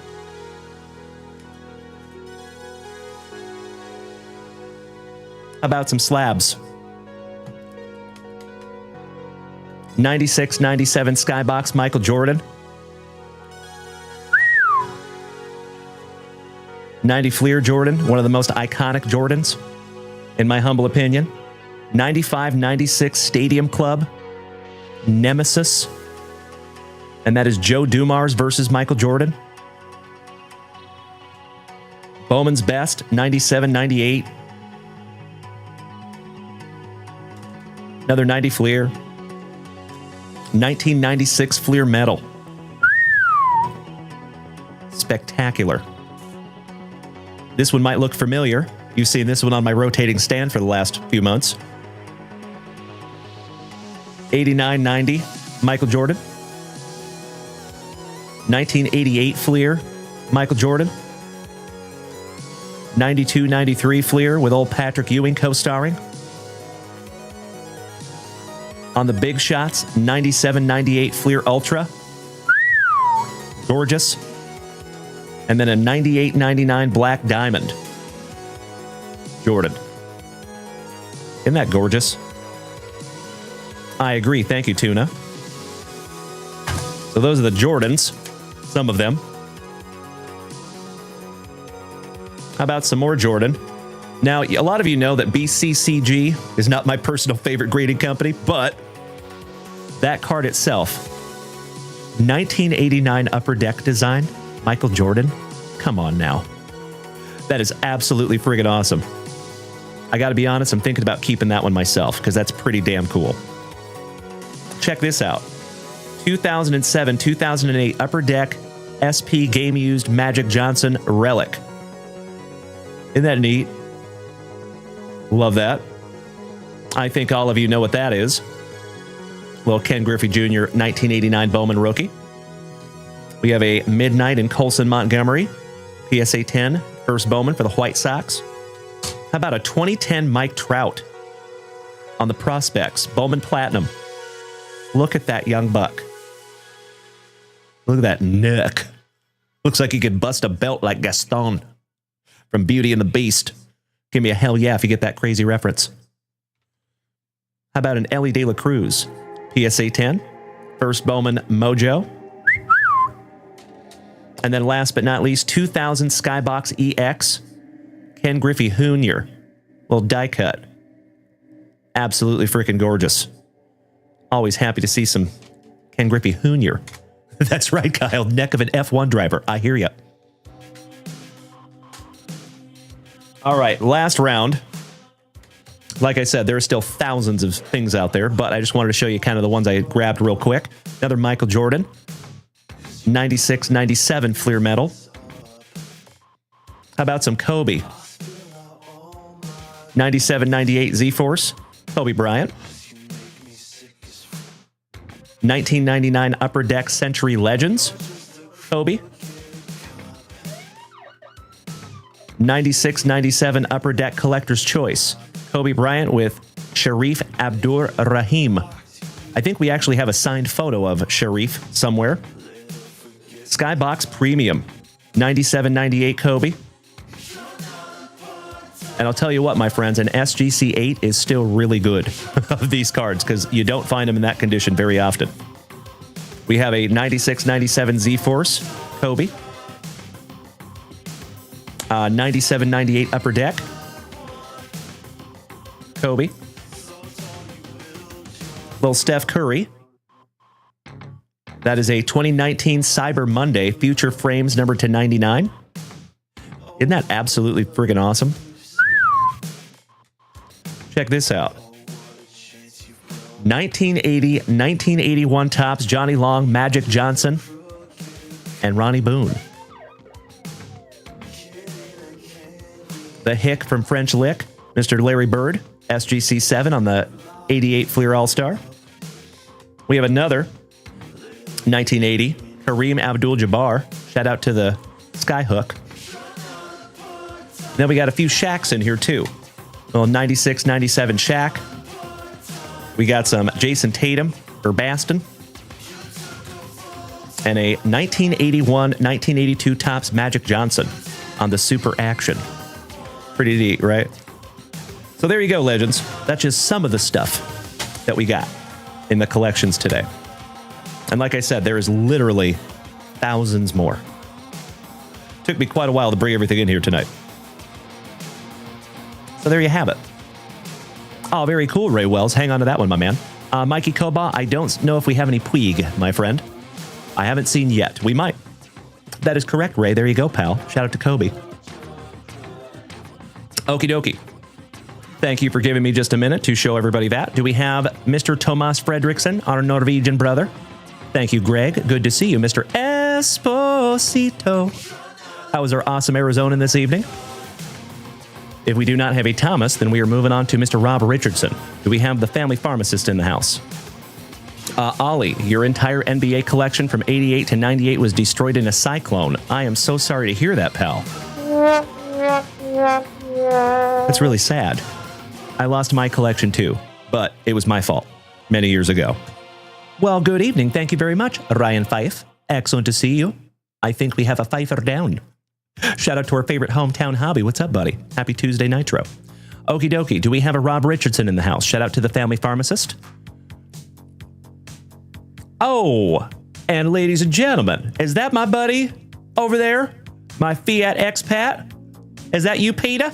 How about some slabs? 96, 97 Skybox Michael Jordan. 90 Fleer Jordan, one of the most iconic Jordans, in my humble opinion. 95, 96 Stadium Club Nemesis. And that is Joe Dumars versus Michael Jordan. Bowman's Best, 97, 98. Another 90 Fleer. 1996 Fleer Metal. Spectacular. This one might look familiar. You've seen this one on my rotating stand for the last few months. 89, 90 Michael Jordan. 1988 Fleer, Michael Jordan. 92, 93 Fleer with old Patrick Ewing co-starring. On the big shots, 97, 98 Fleer Ultra. Gorgeous. And then a 98, 99 Black Diamond. Jordan. Isn't that gorgeous? I agree. Thank you, Tuna. So those are the Jordans. Some of them. How about some more Jordan? Now, a lot of you know that BCCG is not my personal favorite grading company, but that card itself, 1989 Upper Deck design, Michael Jordan. Come on now. That is absolutely friggin' awesome. I gotta be honest, I'm thinking about keeping that one myself because that's pretty damn cool. Check this out. 2007, 2008 Upper Deck SP Game Used Magic Johnson Relic. Isn't that neat? Love that. I think all of you know what that is. Little Ken Griffey Jr. 1989 Bowman rookie. We have a Midnight and Colson Montgomery PSA 10 first Bowman for the White Sox. How about a 2010 Mike Trout on the Prospects Bowman Platinum? Look at that young buck. Look at that neck. Looks like he could bust a belt like Gaston. from Beauty and the Beast. Give me a hell yeah if you get that crazy reference. How about an Ellie De La Cruz? PSA 10. First Bowman Mojo. And then last but not least, 2000 Skybox EX. Ken Griffey Jr. Little die cut. Absolutely freaking gorgeous. Always happy to see some Ken Griffey Jr. That's right, Kyle. Neck of an F1 driver. I hear ya. All right, last round. Like I said, there are still thousands of things out there, but I just wanted to show you kind of the ones I grabbed real quick. Another Michael Jordan. 96-97 Fleer Metal. How about some Kobe? 97-98 Z-Force. Kobe Bryant. 1999 Upper Deck Century Legends. Kobe. 96-97 Upper Deck Collector's Choice. Kobe Bryant with Sharif Abdur-Rahim. I think we actually have a signed photo of Sharif somewhere. Skybox Premium. 97-98 Kobe. And I'll tell you what, my friends, an SGC 8 is still really good of these cards because you don't find them in that condition very often. We have a 96-97 Z-Force Kobe. 97-98 Upper Deck Kobe. Little Steph Curry. That is a 2019 Cyber Monday Future Frames number to 99. Isn't that absolutely friggin' awesome? Check this out. 1980, 1981 Topps Johnny Long, Magic Johnson, and Ronnie Boone. The Hick from French Lick, Mr. Larry Bird, SGC 7 on the 88 Fleer All-Star. We have another 1980 Kareem Abdul-Jabbar. Shout out to the Skyhook. Then we got a few Shaqs in here too. Well, 96-97 Shaq. We got some Jason Tatum for Baston. And a 1981-1982 Topps Magic Johnson on the Super Action. Pretty neat, right? So there you go, legends. That's just some of the stuff that we got in the collections today. And like I said, there is literally thousands more. Took me quite a while to bring everything in here tonight. So there you have it. Oh, very cool, Ray Wells. Hang on to that one, my man. Mikey Koba, I don't know if we have any Puig, my friend. I haven't seen yet. We might. That is correct, Ray. There you go, pal. Shout out to Kobe. Okie dokie. Thank you for giving me just a minute to show everybody that. Do we have Mr. Tomas Fredrickson, our Norwegian brother? Thank you, Greg. Good to see you, Mr. Esposito. How was our awesome Arizonan this evening? If we do not have a Thomas, then we are moving on to Mr. Rob Richardson. Do we have the family pharmacist in the house? Ollie, your entire NBA collection from 88 to 98 was destroyed in a cyclone. I am so sorry to hear that, pal. That's really sad. I lost my collection too, but it was my fault many years ago. Well, good evening. Thank you very much, Ryan Fife. Excellent to see you. I think we have a Pfeiffer down. Shout out to our favorite hometown hobby. What's up, buddy? Happy Tuesday Nitro. Okie dokie. Do we have a Rob Richardson in the house? Shout out to the family pharmacist. Oh, and ladies and gentlemen, is that my buddy over there? My Fiat expat? Is that you, Peter?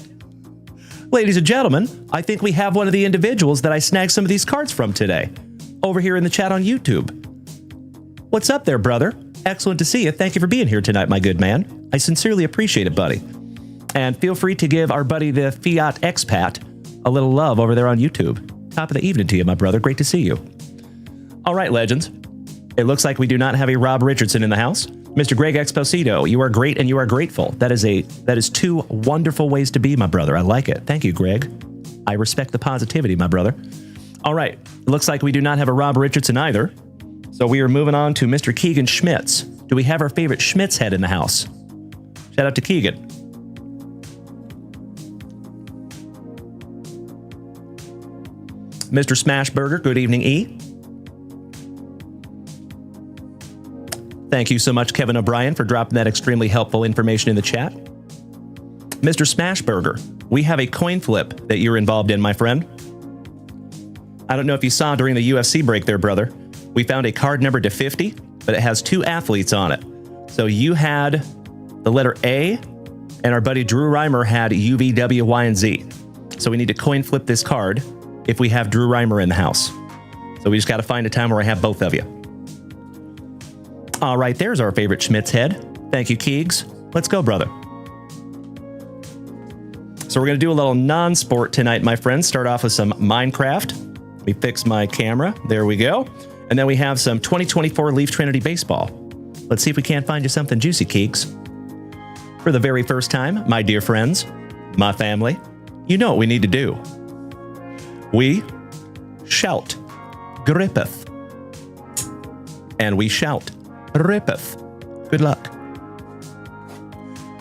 Ladies and gentlemen, I think we have one of the individuals that I snagged some of these cards from today. Over here in the chat on YouTube. What's up there, brother? Excellent to see you. Thank you for being here tonight, my good man. I sincerely appreciate it, buddy. And feel free to give our buddy, the Fiat expat, a little love over there on YouTube. Top of the evening to you, my brother. Great to see you. All right, legends. It looks like we do not have a Rob Richardson in the house. Mr. Greg Exposito, you are great and you are grateful. That is two wonderful ways to be, my brother. I like it. Thank you, Greg. I respect the positivity, my brother. All right. It looks like we do not have a Rob Richardson either. So we are moving on to Mr. Keegan Schmitz. Do we have our favorite Schmitz head in the house? Shout out to Keegan. Mr. Smashburger, good evening, E. Thank you so much, Kevin O'Brien, for dropping that extremely helpful information in the chat. Mr. Smashburger, we have a coin flip that you're involved in, my friend. I don't know if you saw during the UFC break there, brother. We found a card numbered to 50, but it has 2 athletes on it. So you had the letter A, and our buddy Drew Reimer had U, V, W, Y, and Z. So we need to coin flip this card if we have Drew Reimer in the house. So we just got to find a time where I have both of you. All right, there's our favorite Schmitz head. Thank you, Keegs. Let's go, brother. So we're going to do a little non-sport tonight, my friends. Start off with some Minecraft. Let me fix my camera. There we go. And then we have some 2024 Leaf Trinity Baseball. Let's see if we can't find you something juicy, Keegs. For the very first time, my dear friends, my family, you know what we need to do. We shout, grippeth. And we shout, rippeth. Good luck.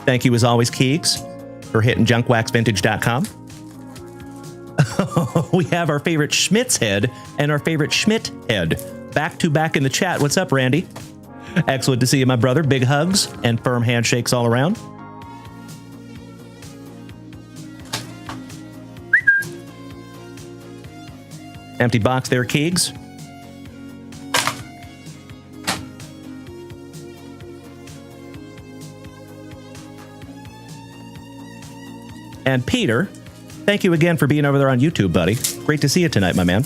Thank you, as always, Keegs, for hitting JunkWaxVintage.com. We have our favorite Schmitz head and our favorite Schmidt head back to back in the chat. What's up, Randy? Excellent to see you, my brother. Big hugs and firm handshakes all around. Empty box there, Keegs. And Peter, thank you again for being over there on YouTube, buddy. Great to see you tonight, my man.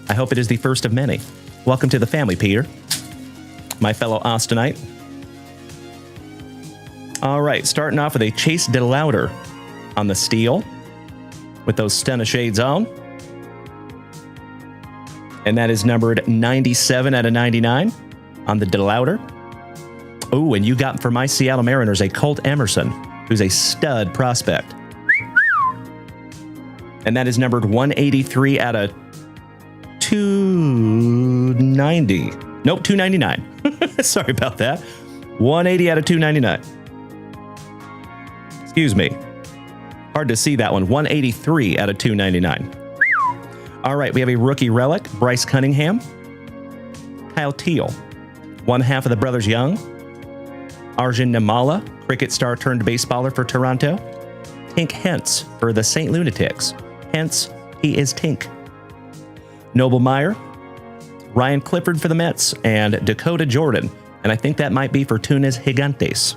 I hope it is the first of many. Welcome to the family, Peter. My fellow Austinite. All right, starting off with a Chase DeLauder on the steel with those stunner shades on. And that is numbered 97 out of 99 on the DeLauder. Oh, and you got for my Seattle Mariners a Colt Emerson, who's a stud prospect. And that is numbered 183 out of 290. Nope, 299. Sorry about that. 180 out of 299. Excuse me. Hard to see that one. 183 out of 299. All right, we have a rookie relic, Bryce Cunningham. Kyle Teal, one half of the Brothers Young. Arjun Nimala, cricket star turned baseballer for Toronto. Tink Hence for the St. Lunatics. Hence, he is Tink. Noble Meyer, Ryan Clifford for the Mets, and Dakota Jordan. And I think that might be for Tunas Gigantes.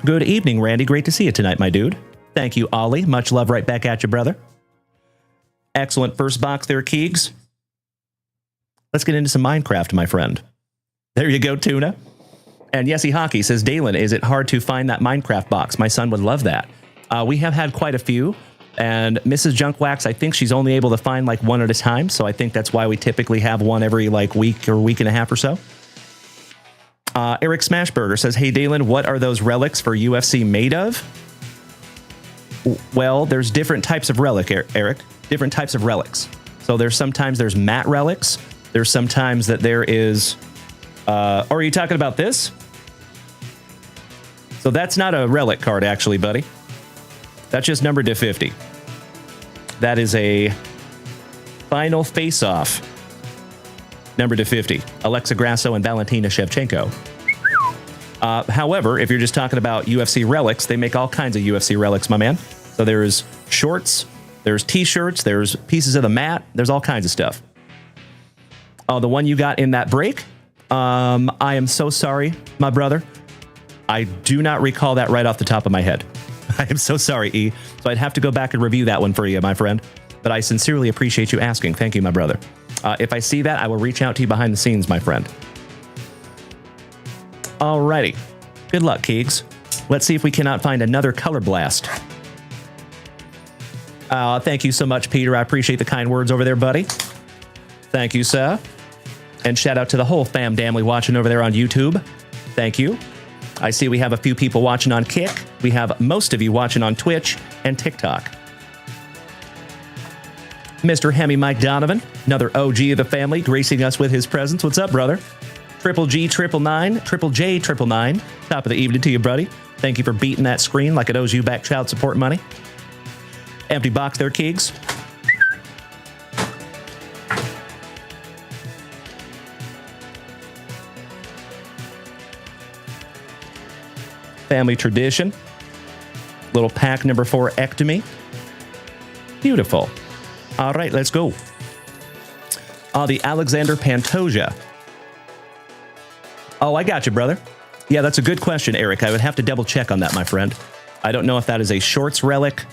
Good evening, Randy. Great to see you tonight, my dude. Thank you, Ollie. Much love right back at you, brother. Excellent first box there, Keegs. Let's get into some Minecraft, my friend. There you go, Tuna. And Yesy Hockey says, Dalen, is it hard to find that Minecraft box? My son would love that. We have had quite a few. And Mrs. Junkwax, I think she's only able to find like one at a time. So I think that's why we typically have one every like week or week and a half or so. Eric Smashburger says, hey, Dalen, what are those relics for UFC made of? Well, there's different types of relic, Eric. Different types of relics. So sometimes there's matte relics. There's sometimes that there is... or are you talking about this? So that's not a relic card, actually, buddy. That's just numbered to 50. That is a final face-off. Numbered to 50. Alexa Grasso and Valentina Shevchenko. However, if you're just talking about UFC relics, they make all kinds of UFC relics, my man. So there's shorts, there's t-shirts, there's pieces of the mat, there's all kinds of stuff. Oh, the one you got in that break? I am so sorry, my brother. I do not recall that right off the top of my head. I am so sorry, E. So I'd have to go back and review that one for you, my friend. But I sincerely appreciate you asking. Thank you, my brother. If I see that, I will reach out to you behind the scenes, my friend. Alrighty. Good luck, Keegs. Let's see if we cannot find another Color Blast. Thank you so much, Peter. I appreciate the kind words over there, buddy. Thank you, sir. And shout out to the whole fam damly watching over there on YouTube. Thank you. I see we have a few people watching on Kick. We have most of you watching on Twitch and TikTok. Mr. Hemi Mike Donovan, another OG of the family, gracing us with his presence. What's up, brother? Triple G 999, Triple J 999. Top of the evening to you, buddy. Thank you for beating that screen like it owes you back child support money. Empty box there, Keegs. Family tradition. Little pack number 4 ectomy. Beautiful. All right, let's go. The Alexander Pantoja. Oh, I got you, brother. Yeah, that's a good question, Eric. I would have to double check on that, my friend. I don't know if that is a shorts relic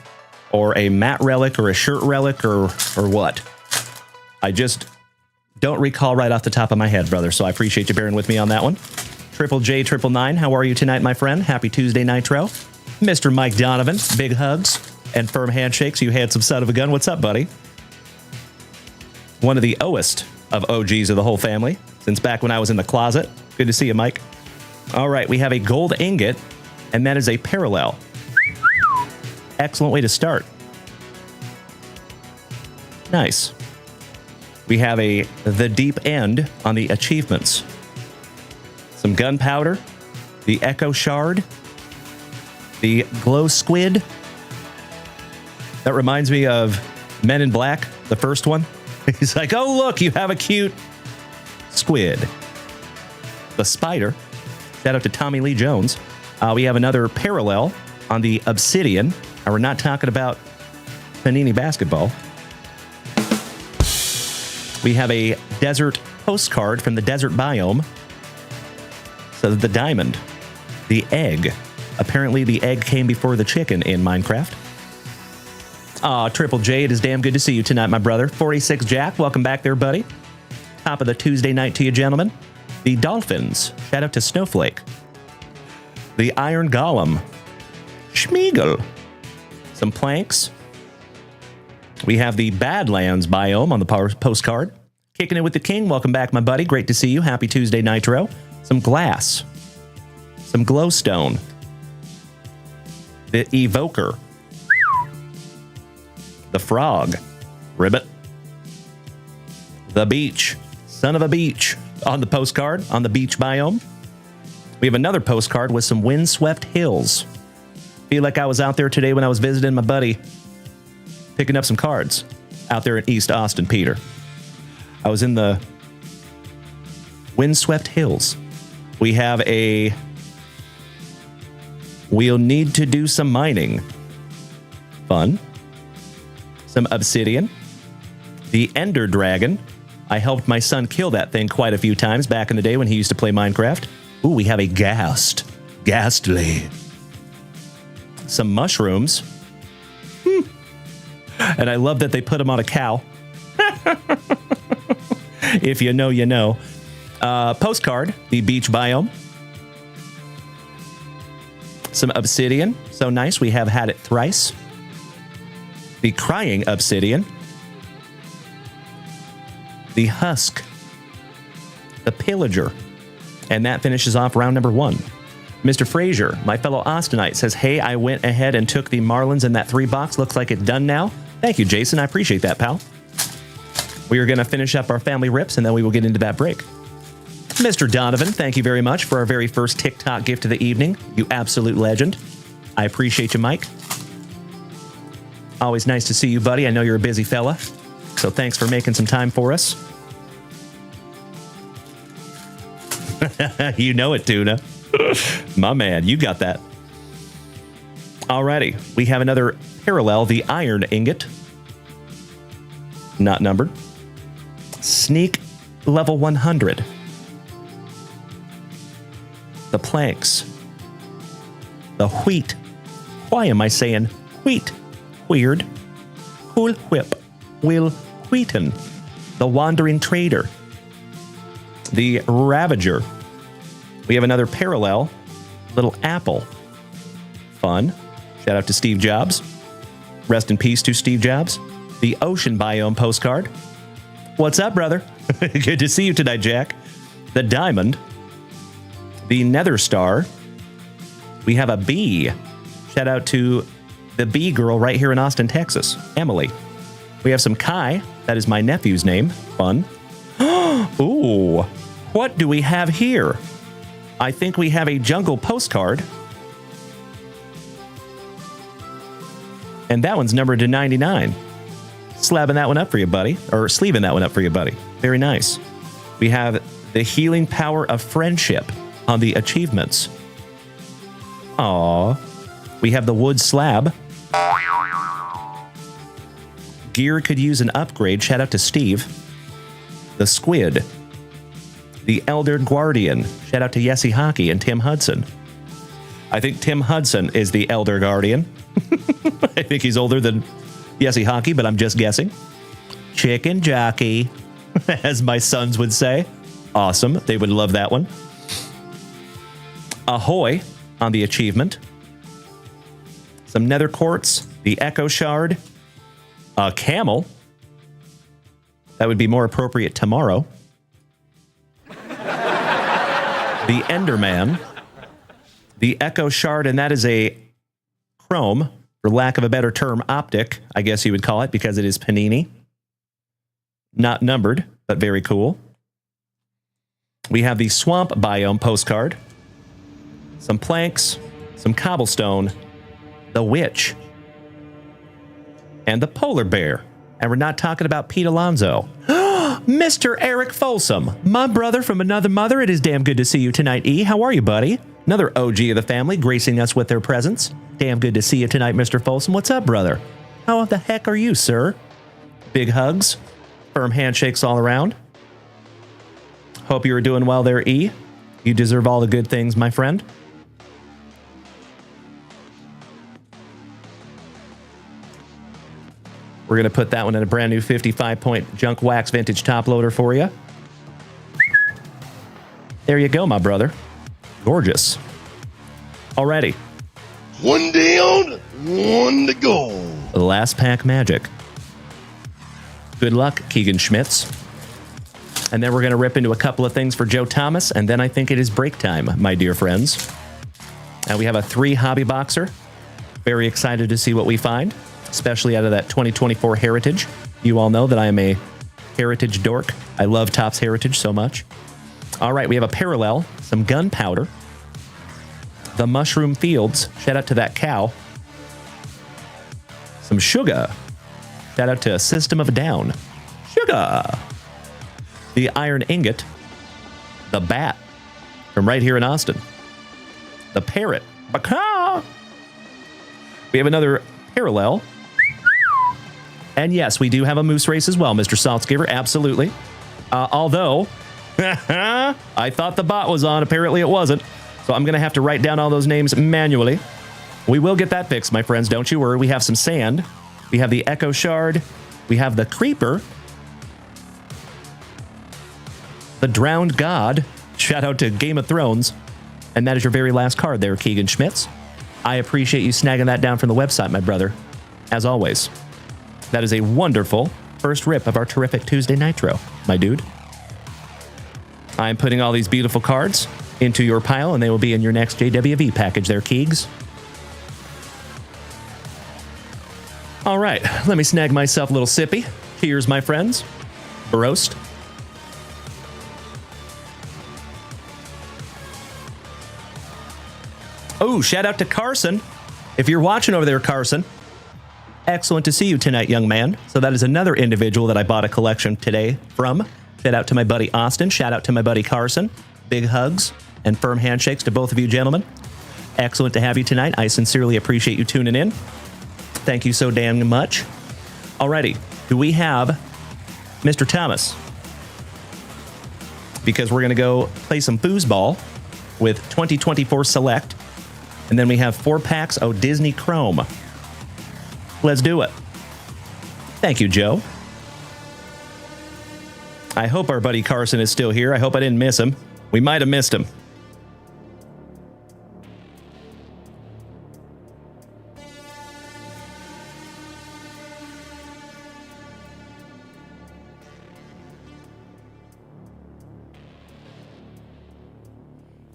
or a matte relic or a shirt relic or what. I just don't recall right off the top of my head, brother, so I appreciate you bearing with me on that one. Triple J 999, how are you tonight, my friend? Happy Tuesday Nitro. Mr. Mike Donovan, big hugs and firm handshakes. You handsome son of a gun. What's up, buddy? One of the oest of OGs of the whole family, since back when I was in the closet. Good to see you, Mike. All right, we have a gold ingot, and that is a parallel. Excellent way to start. Nice. We have the deep end on the achievements. Some gunpowder, the echo shard, the glow squid. That reminds me of Men in Black, the first one. He's like, oh, look, you have a cute squid. The spider. Shout out to Tommy Lee Jones. We have another parallel on the obsidian. And we're not talking about Panini basketball. We have a desert postcard from the desert biome. So the diamond, the egg. Apparently the egg came before the chicken in Minecraft. Triple J, it is damn good to see you tonight, my brother. 46 Jack, welcome back there, buddy. Top of the Tuesday night to you, gentlemen. The Dolphins, shout out to Snowflake. The Iron Golem, Schmeagol. Some planks. We have the Badlands biome on the postcard. Kicking it with the King, welcome back, my buddy. Great to see you. Happy Tuesday Nitro. Some glass. Some glowstone. The Evoker. The Frog. Ribbit. The Beach. Son of a beach. On the postcard, on the beach biome. We have another postcard with some windswept hills. Feel like I was out there today when I was visiting my buddy, picking up some cards out there in East Austin, Peter. I was in the windswept hills. We have we'll need to do some mining. Fun. Some obsidian. The Ender Dragon. I helped my son kill that thing quite a few times back in the day when he used to play Minecraft. Ooh, we have a ghast. Ghastly. Some mushrooms. And I love that they put them on a cow. If you know, you know. Postcard, the beach biome. Some obsidian. So nice. We have had it thrice. The crying obsidian. The husk. The pillager. And that finishes off round number 1. Mr. Frazier, my fellow Austinite, says, hey, I went ahead and took the Marlins in that 3-box. Looks like it's done now. Thank you, Jason. I appreciate that, pal. We are going to finish up our family rips, and then we will get into that break. Mr. Donovan, thank you very much for our very first TikTok gift of the evening. You absolute legend. I appreciate you, Mike. Always nice to see you, buddy. I know you're a busy fella, so thanks for making some time for us. You know it, Tuna. My man, you got that. Alrighty, we have another parallel, the iron ingot. Not numbered. Sneak level 100. The planks. The wheat. Why am I saying wheat? Weird. Cool whip. Will Wheaton. The wandering trader. The Ravager. We have another parallel, little apple. Fun. Shout out to Steve Jobs. Rest in peace to Steve Jobs. The ocean biome postcard. What's up, brother? Good to see you tonight, Jack. The diamond. The nether star. We have a bee. Shout out to the bee girl right here in Austin, Texas, Emily. We have some Kai. That is my nephew's name. Fun. Ooh. What do we have here? I think we have a jungle postcard. And that one's numbered to 99. Slabbing that one up for you, buddy. Or sleeving that one up for you, buddy. Very nice. We have the healing power of friendship on the achievements. Aww. We have the wood slab. Gear could use an upgrade. Shout out to Steve. The squid. The Elder Guardian. Shout out to Yessie Hockey and Tim Hudson. I think Tim Hudson is the Elder Guardian. I think he's older than Yessie Hockey, but I'm just guessing. Chicken Jockey, as my sons would say. Awesome. They would love that one. Ahoy on the achievement. Some nether quartz. The Echo Shard. A camel. That would be more appropriate tomorrow. The Enderman. The Echo Shard, and that is a chrome, for lack of a better term, optic, I guess you would call it, because it is Panini. Not numbered, but very cool. We have the Swamp Biome postcard. Some planks, some cobblestone, the Witch, and the Polar Bear. And we're not talking about Pete Alonso. Mr. Eric Folsom, my brother from another mother. It is damn good to see you tonight, E. How are you, buddy? Another OG of the family gracing us with their presence. Damn good to see you tonight, Mr. Folsom. What's up, brother? How the heck are you, sir? Big hugs. Firm handshakes all around. Hope you are doing well there, E. You deserve all the good things, my friend. We're going to put that one in a brand new 55-point Junk Wax Vintage top loader for you. There you go, my brother. Gorgeous. Alrighty. One down, one to go. Last pack magic. Good luck, Keegan Schmitz. And then we're going to rip into a couple of things for Joe Thomas, and then I think it is break time, my dear friends. And we have a 3 hobby boxer. Very excited to see what we find, especially out of that 2024 Heritage. You all know that I am a Heritage dork. I love Topps Heritage so much. All right, we have a parallel, some gunpowder, the Mushroom Fields. Shout out to that cow. Some sugar. Shout out to System of a Down. Sugar. The Iron Ingot. The Bat from right here in Austin. The Parrot. Baka. We have another parallel. And yes, we do have a moose race as well, Mr. Saltzgiver. Absolutely. Although, I thought the bot was on. Apparently it wasn't. So I'm going to have to write down all those names manually. We will get that fixed, my friends. Don't you worry. We have some sand. We have the Echo Shard. We have the Creeper. The Drowned God. Shout out to Game of Thrones. And that is your very last card there, Keegan Schmitz. I appreciate you snagging that down from the website, my brother. As always. That is a wonderful first rip of our Terrific Tuesday Nitro, my dude. I'm putting all these beautiful cards into your pile, and they will be in your next JWV package there, Keegs. All right, let me snag myself a little sippy. Cheers, my friends. Roast. Oh, shout out to Carson. If you're watching over there, Carson, excellent to see you tonight, young man. So that is another individual that I bought a collection today from. Shout out to my buddy Austin. Shout out to my buddy Carson. Big hugs and firm handshakes to both of you gentlemen. Excellent to have you tonight. I sincerely appreciate you tuning in. Thank you so damn much. Alrighty, do we have Mr. Thomas? Because we're going to go play some foosball with 2024 Select. And then we have 4 packs of Disney Chrome. Let's do it. Thank you, Joe. I hope our buddy Carson is still here. I hope I didn't miss him. We might have missed him.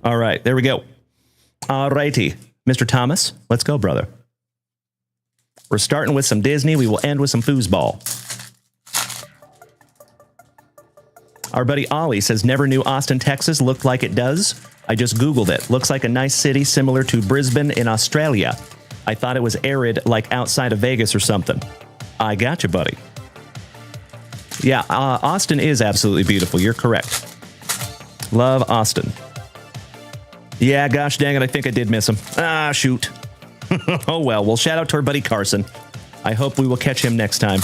All right, there we go. All righty. Mr. Thomas, let's go, brother. We're starting with some Disney. We will end with some foosball. Our buddy Ollie says, never knew Austin, Texas looked like it does. I just Googled it. Looks like a nice city similar to Brisbane in Australia. I thought it was arid like outside of Vegas or something. I got you, buddy. Yeah, Austin is absolutely beautiful. You're correct. Love Austin. Yeah, gosh dang it, I think I did miss him. Ah, shoot. Oh, well, shout out to our buddy Carson. I hope we will catch him next time.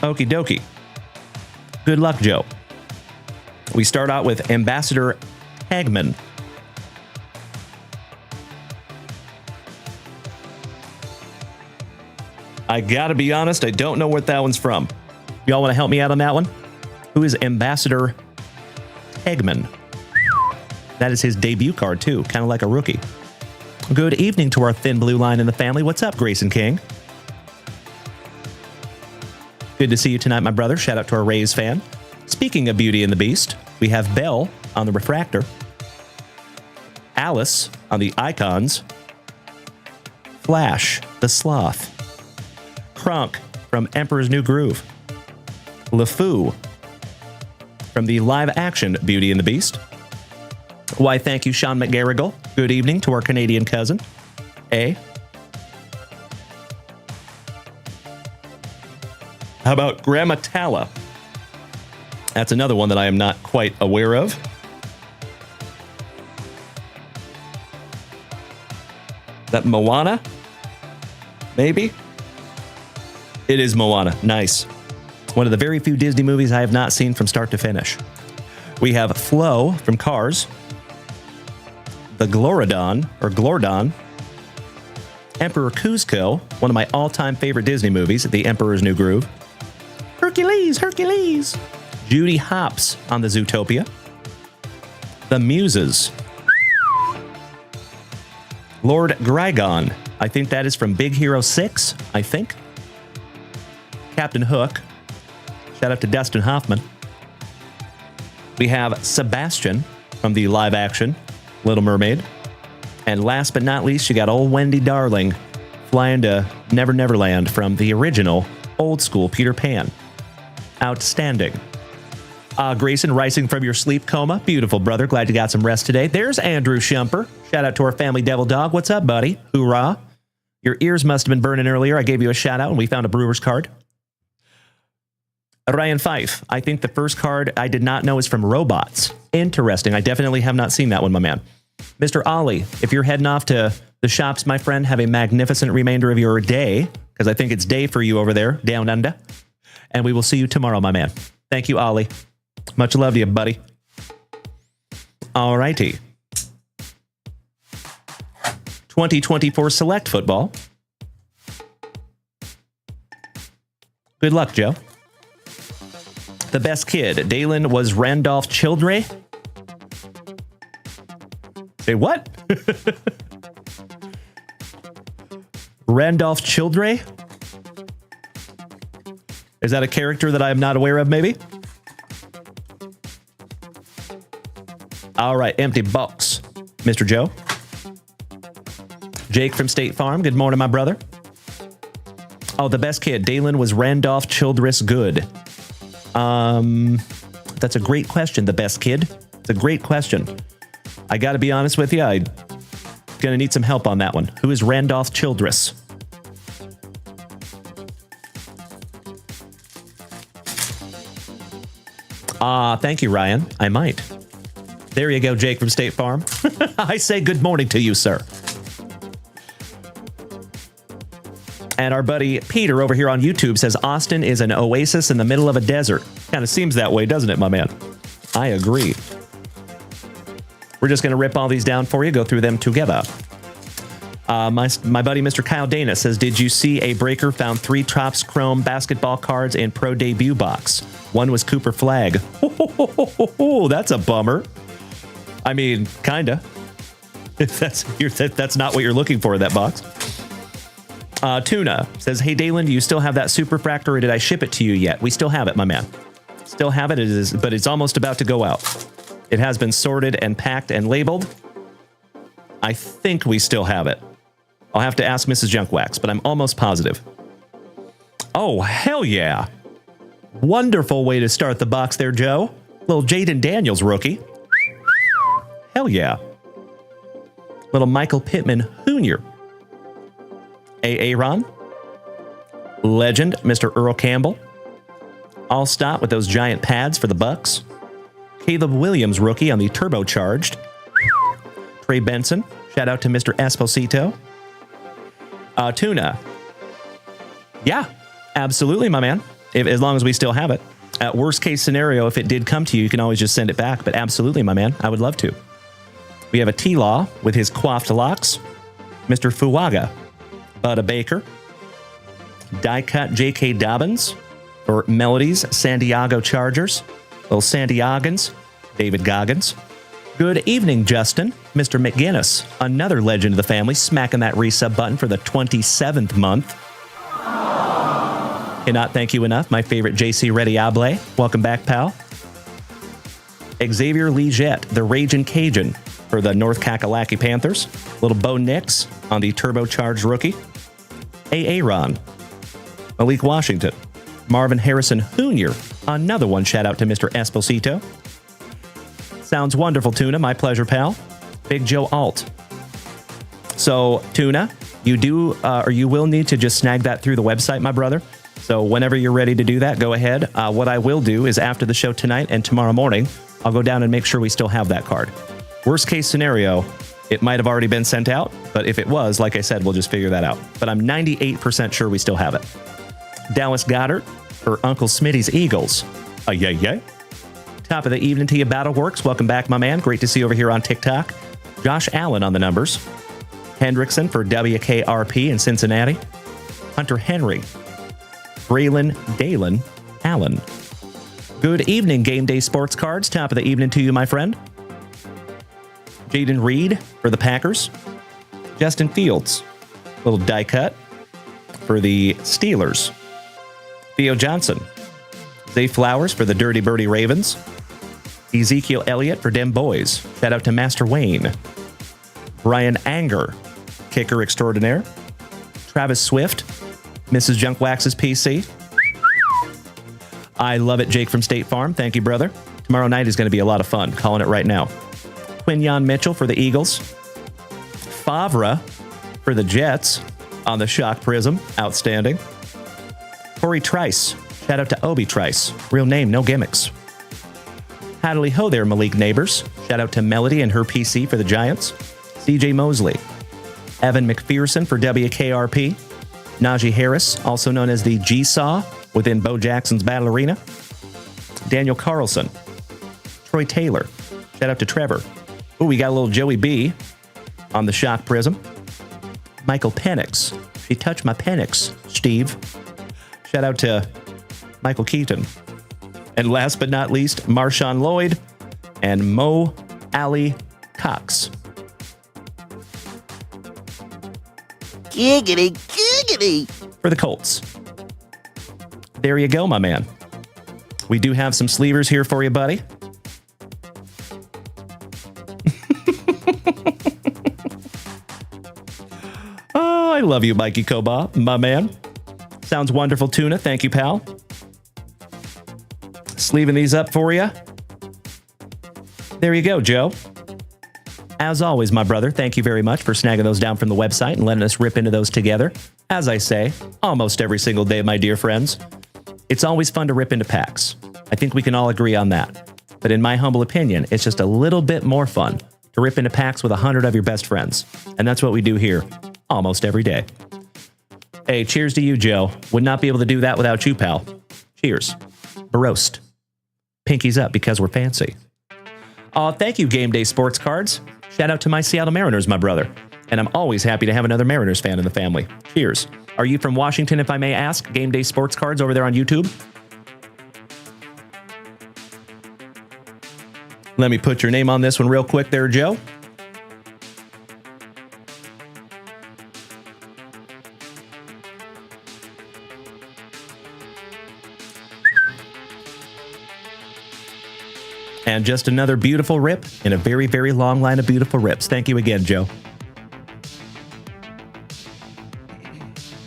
Okie dokie. Good luck, Joe. We start out with Ambassador Hagman. I gotta be honest, I don't know what that one's from. Y'all want to help me out on that one? Who is Ambassador Hagman? That is his debut card, too, kind of like a rookie. Good evening to our thin blue line in the family. What's up, Grayson King? Good to see you tonight, my brother. Shout out to our Rays fan. Speaking of Beauty and the Beast, we have Belle on the Refractor, Alice on the Icons, Flash, the Sloth, Kronk from Emperor's New Groove, LeFou from the live-action Beauty and the Beast. Why, thank you, Sean McGarrigle. Good evening to our Canadian cousin, A. How about Grandma Tala? That's another one that I am not quite aware of. That Moana? Maybe? It is Moana. Nice. One of the very few Disney movies I have not seen from start to finish. We have Flo from Cars, the Glordon, Emperor Kuzco, one of my all-time favorite Disney movies, The Emperor's New Groove, Hercules, Judy Hopps on the Zootopia, The Muses, Lord Grygon, I think that is from Big Hero 6, I think, Captain Hook, shout out to Dustin Hoffman. We have Sebastian from the live-action Little Mermaid. And last but not least, you got old Wendy Darling flying to Never Neverland from the original old-school Peter Pan. Outstanding. Grayson, rising from your sleep coma. Beautiful, brother. Glad you got some rest today. There's Andrew Shumper. Shout out to our family devil dog. What's up, buddy? Hoorah. Your ears must have been burning earlier. I gave you a shout-out, and we found a Brewers card. Ryan Fife, I think the first card I did not know is from Robots. Interesting. I definitely have not seen that one, my man. Mr. Ollie, if you're heading off to the shops, my friend, have a magnificent remainder of your day, because I think it's day for you over there, down under. And we will see you tomorrow, my man. Thank you, Ollie. Much love to you, buddy. All righty. 2024 Select Football. Good luck, Joe. The best kid. Dalen was Randolph Childre. Say what? Randolph Childre? Is that a character that I am not aware of, maybe? All right, empty box. Mr. Joe. Jake from State Farm. Good morning, my brother. Oh, the best kid. Dalen was Randolph Childress Good. That's a great question, the best kid. It's a great question. I got to be honest with you, I'm going to need some help on that one. Who is Randolph Childress? Thank you, Ryan. I might. There you go, Jake from State Farm. I say good morning to you, sir. And our buddy Peter over here on YouTube says Austin is an oasis in the middle of a desert. Kind of seems that way, doesn't it, my man? I agree. We're just going to rip all these down for you, go through them together. My buddy Mr. Kyle Dana says, did you see a breaker found 3 Topps Chrome basketball cards in Pro Debut box? One was Cooper Flag. That's a bummer. I mean, kinda. That's not what you're looking for in that box. Tuna says, hey, Dalen, do you still have that Superfractor, or did I ship it to you yet? We still have it, my man. Still have it, but it's almost about to go out. It has been sorted and packed and labeled. I think we still have it. I'll have to ask Mrs. Junkwax, but I'm almost positive. Oh, hell yeah. Wonderful way to start the box there, Joe. Little Jaden Daniels rookie. Hell yeah. Little Michael Pittman Jr. Aaron. Legend, Mr. Earl Campbell. All stop with those giant pads for the Bucks. Caleb Williams rookie on the turbocharged. Trey Benson. Shout out to Mr. Esposito. Tuna. Yeah, absolutely, my man. As long as we still have it. Worst case scenario, if it did come to you, you can always just send it back. But absolutely, my man, I would love to. We have a T-Law with his coiffed locks. Mr. Fuaga. Butta Baker. Die cut J.K. Dobbins for Melodies, San Diego Chargers. Little San Diegans. David Goggins. Good evening, Justin. Mr. McGinnis, another legend of the family, smacking that resub button for the 27th month. Cannot thank you enough, my favorite JC Rediable. Welcome back, pal. Xavier Legette, the Ragin' Cajun for the North Kakalaki Panthers. Little Bo Nix on the turbocharged rookie. Aaron. Malik Washington. Marvin Harrison Jr. Another one, shout out to Mr. Esposito. Sounds wonderful, Tuna. My pleasure, pal. Big Joe Alt. So, Tuna, you will need to just snag that through the website, my brother. So whenever you're ready to do that, go ahead. What I will do is after the show tonight and tomorrow morning, I'll go down and make sure we still have that card. Worst case scenario, it might have already been sent out, but if it was, like I said, we'll just figure that out. But I'm 98% sure we still have it. Dallas Goddard for Uncle Smitty's Eagles. Yay. Top of the evening to you, Battleworks. Welcome back, my man. Great to see you over here on TikTok. Josh Allen on the numbers. Hendrickson for WKRP in Cincinnati. Hunter Henry. Braylon Dalen Allen. Good evening, Game Day Sports Cards. Top of the evening to you, my friend. Jaden Reed for the Packers. Justin Fields. Little die cut for the Steelers. Theo Johnson. Zay Flowers for the Dirty Birdie Ravens. Ezekiel Elliott for Dem Boys. Shout out to Master Wayne. Brian Anger, kicker extraordinaire. Travis Swift, Mrs. Junkwax's PC. I love it, Jake from State Farm. Thank you, brother. Tomorrow night is going to be a lot of fun. Calling it right now. Quinyon Mitchell for the Eagles. Favre for the Jets on the Shock Prizm. Outstanding. Corey Trice. Shout out to Obi Trice. Real name, no gimmicks. Howdy ho there, Malik Neighbors. Shout out to Melody and her PC for the Giants. CJ Mosley. Evan McPherson for WKRP. Najee Harris, also known as the G-Saw within Bo Jackson's Battle Arena. Daniel Carlson. Troy Taylor. Shout out to Trevor. Ooh, we got a little Joey B on the Shock Prizm. Michael Penix. She touched my Penix, Steve. Shout out to Michael Keaton. And last but not least, Marshawn Lloyd and Mo Ali Cox. Giggity, giggity. For the Colts. There you go, my man. We do have some sleevers here for you, buddy. Oh, I love you, Mikey Koba, my man. Sounds wonderful, Tuna. Thank you, pal. Sleeving these up for you. There you go, Joe. As always, my brother, thank you very much for snagging those down from the website and letting us rip into those together. As I say, almost every single day, my dear friends. It's always fun to rip into packs. I think we can all agree on that. But in my humble opinion, it's just a little bit more fun to rip into packs with 100 of your best friends. And that's what we do here almost every day. Hey, cheers to you, Joe. Would not be able to do that without you, pal. Cheers. Baroast. Pinkies up because we're fancy. Thank you, Game Day Sports Cards. Shout out to my Seattle Mariners, my brother. And I'm always happy to have another Mariners fan in the family. Cheers. Are you from Washington, if I may ask? Game Day Sports Cards over there on YouTube? Let me put your name on this one real quick there, Joe. And just another beautiful rip in a very, very long line of beautiful rips. Thank you again, Joe.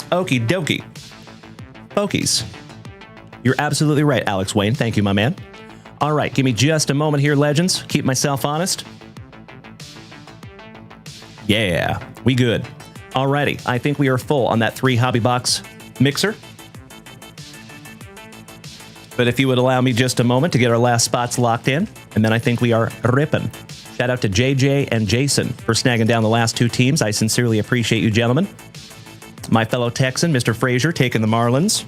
Okie dokie. Pokies. You're absolutely right, Alex Wayne. Thank you, my man. All right, give me just a moment here, legends. Keep myself honest. Yeah, we good. Alrighty, I think we are full on that 3 hobby box mixer. But if you would allow me just a moment to get our last spots locked in, and then I think we are ripping. Shout Shout out to JJ and Jason for snagging down the last two teams. I sincerely appreciate you, gentlemen. My fellow Texan, Mr. Frazier, taking the Marlins.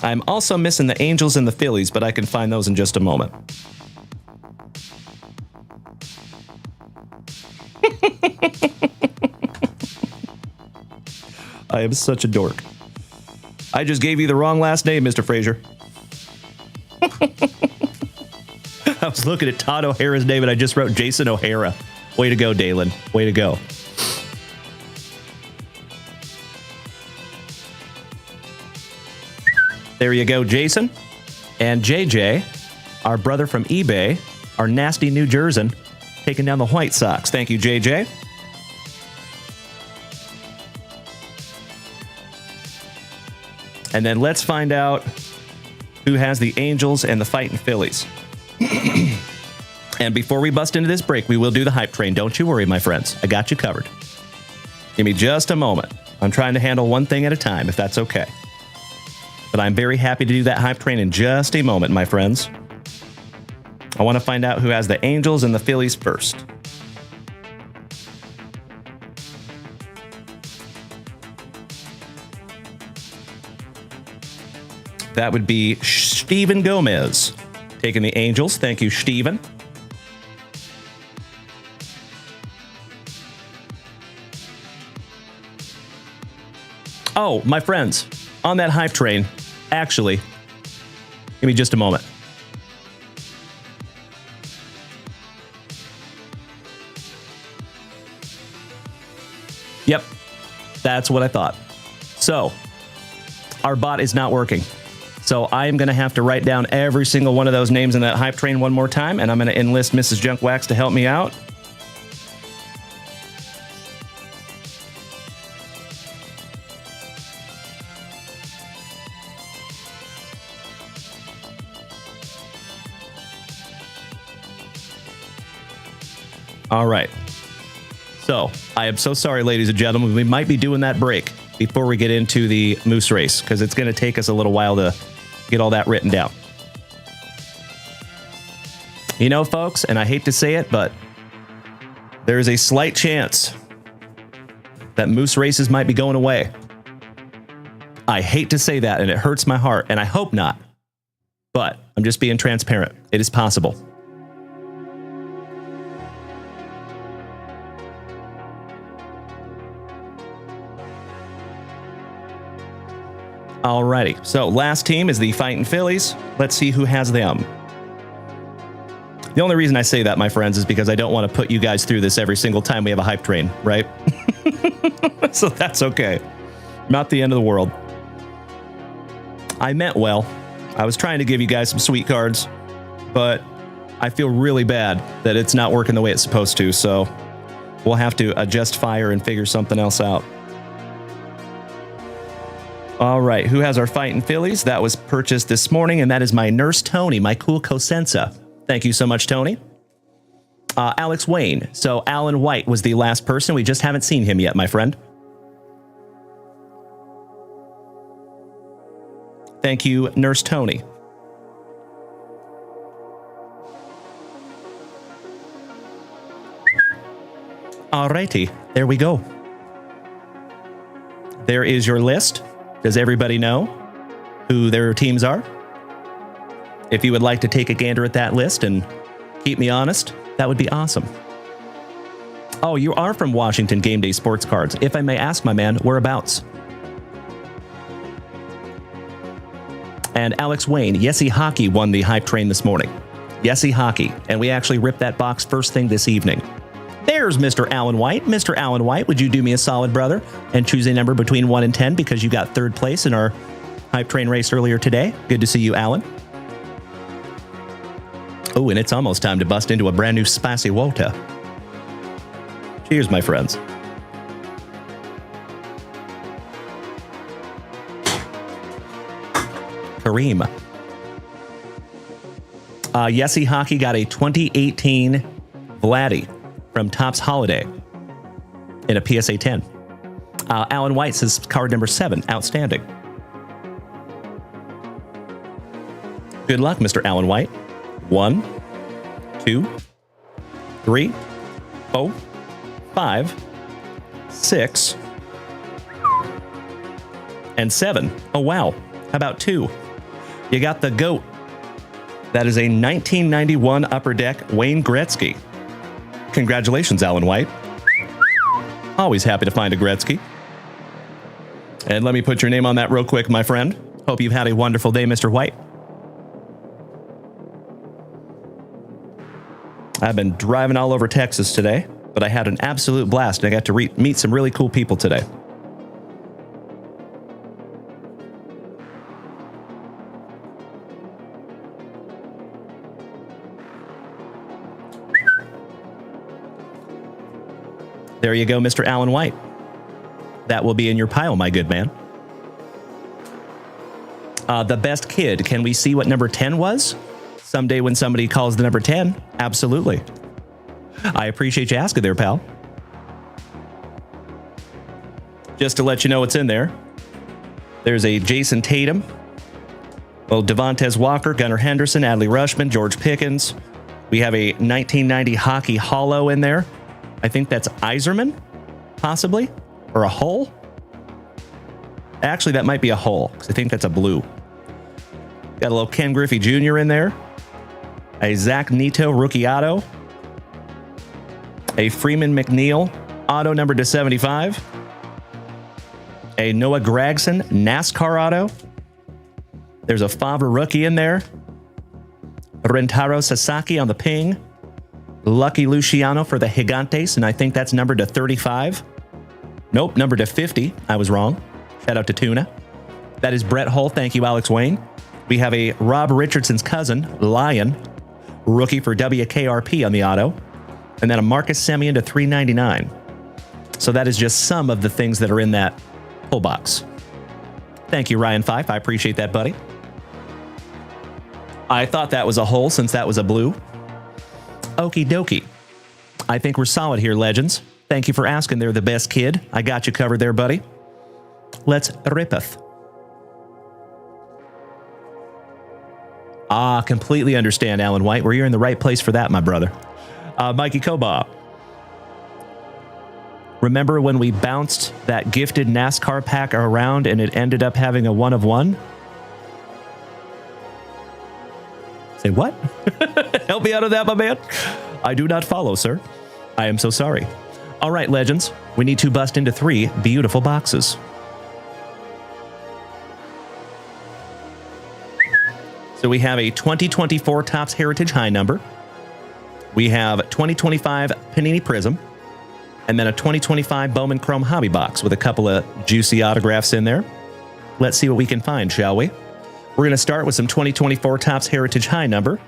I'm also missing the Angels and the Phillies, but I can find those in just a moment. I am such a dork. I just gave you the wrong last name, Mr. Frazier. I was looking at Todd O'Hara's name and I just wrote Jason O'Hara. Way to go, Dalen. Way to go. There you go, Jason. And JJ, our brother from eBay, our nasty New Jerseyan, taking down the White Sox. Thank you, JJ. And then let's find out who has the Angels and the Fighting Phillies. And before we bust into this break, we will do the hype train. Don't you worry, my friends. I got you covered. Give me just a moment. I'm trying to handle one thing at a time, if that's okay. But I'm very happy to do that hype train in just a moment, my friends. I want to find out who has the Angels and the Phillies first. That would be Steven Gomez taking the Angels. Thank you, Steven. Oh, my friends, on that hype train, actually, give me just a moment. Yep, that's what I thought. So, our bot is not working. So I am going to have to write down every single one of those names in that hype train one more time, and I'm going to enlist Mrs. JunkWax to help me out. All right. So, I am so sorry, ladies and gentlemen. We might be doing that break before we get into the Moose Race, because it's going to take us a little while to get all that written down. You know, folks, and I hate to say it, but there is a slight chance that Moose Races might be going away. I hate to say that, and it hurts my heart, and I hope not. But I'm just being transparent. It is possible. Alrighty, so last team is the Fightin' Phillies. Let's see who has them. The only reason I say that, my friends, is because I don't want to put you guys through this every single time we have a hype train, right? So that's okay. Not the end of the world. I meant well. I was trying to give you guys some sweet cards, but I feel really bad that it's not working the way it's supposed to, so we'll have to adjust fire and figure something else out. All right, who has our Fightin' Phillies? That was purchased this morning, and that is my Nurse Tony, my cool Cosenza. Thank you so much, Tony. Alex Wayne. So Alan White was the last person. We just haven't seen him yet, my friend. Thank you, Nurse Tony. All righty, there we go. There is your list. Does everybody know who their teams are? If you would like to take a gander at that list and keep me honest, that would be awesome. Oh, you are from Washington Game Day Sports Cards. If I may ask, my man, whereabouts? And Alex Wayne, Yesy Hockey won the hype train this morning. Yesy Hockey. And we actually ripped that box first thing this evening. There's Mr. Alan White. Mr. Alan White, would you do me a solid, brother, and choose a number between 1 and 10 because you got third place in our hype train race earlier today? Good to see you, Alan. Oh, and it's almost time to bust into a brand new Spicy Water. Cheers, my friends. Kareem. Yesy Hockey got a 2018 Vladdy from Topps Holiday in a PSA 10. Alan White says card number 7, outstanding. Good luck, Mr. Alan White. 1, 2, 3, 4, 5, 6, and 7. Oh, wow. How about 2? You got the GOAT. That is a 1991 Upper Deck Wayne Gretzky. Congratulations, Alan White. Always happy to find a Gretzky. And let me put your name on that real quick, my friend. Hope you've had a wonderful day, Mr. White. I've been driving all over Texas today, but I had an absolute blast, and I got to meet some really cool people today. There you go, Mr. Alan White. That will be in your pile, my good man. The best kid. Can we see what number 10 was? Someday when somebody calls the number 10. Absolutely. I appreciate you asking there, pal. Just to let you know what's in there. There's a Jason Tatum. Well, Devontae Walker, Gunnar Henderson, Adley Rutschman, George Pickens. We have a 1990 hockey holo in there. I think that's Iserman, possibly, or a Hull. Actually, that might be a Hull, because I think that's a blue. Got a little Ken Griffey Jr. in there. A Zach Neto rookie auto. A Freeman McNeil auto number to 75. A Noah Gragson NASCAR auto. There's a Favre rookie in there. Rentaro Sasaki on the ping. Lucky Luciano for the Gigantes, and I think that's numbered to 35. Nope, numbered to 50. I was wrong. Shout out to Tuna. That is Brett Hull. Thank you, Alex Wayne. We have a Rob Richardson's cousin, Lion, rookie for WKRP on the auto, and then a Marcus Semien to 399. So that is just some of the things that are in that pull box. Thank you, Ryan Fife. I appreciate that, buddy. I thought that was a Hull since that was a blue. Okie dokie. I think we're solid here, legends. Thank you for asking. They're the best kid. I got you covered there, buddy. Let's rippeth. Completely understand, Alan White. Where you're in the right place for that, my brother. Mikey Koba. Remember when we bounced that gifted NASCAR pack around and it ended up having a 1 of 1? Say what? Help me out of that, my man. I do not follow, sir. I am so sorry. All right, legends. We need to bust into 3 beautiful boxes. So we have a 2024 Topps Heritage High number. We have 2025 Panini Prizm. And then a 2025 Bowman Chrome Hobby Box with a couple of juicy autographs in there. Let's see what we can find, shall we? We're going to start with some 2024 Topps Heritage High number.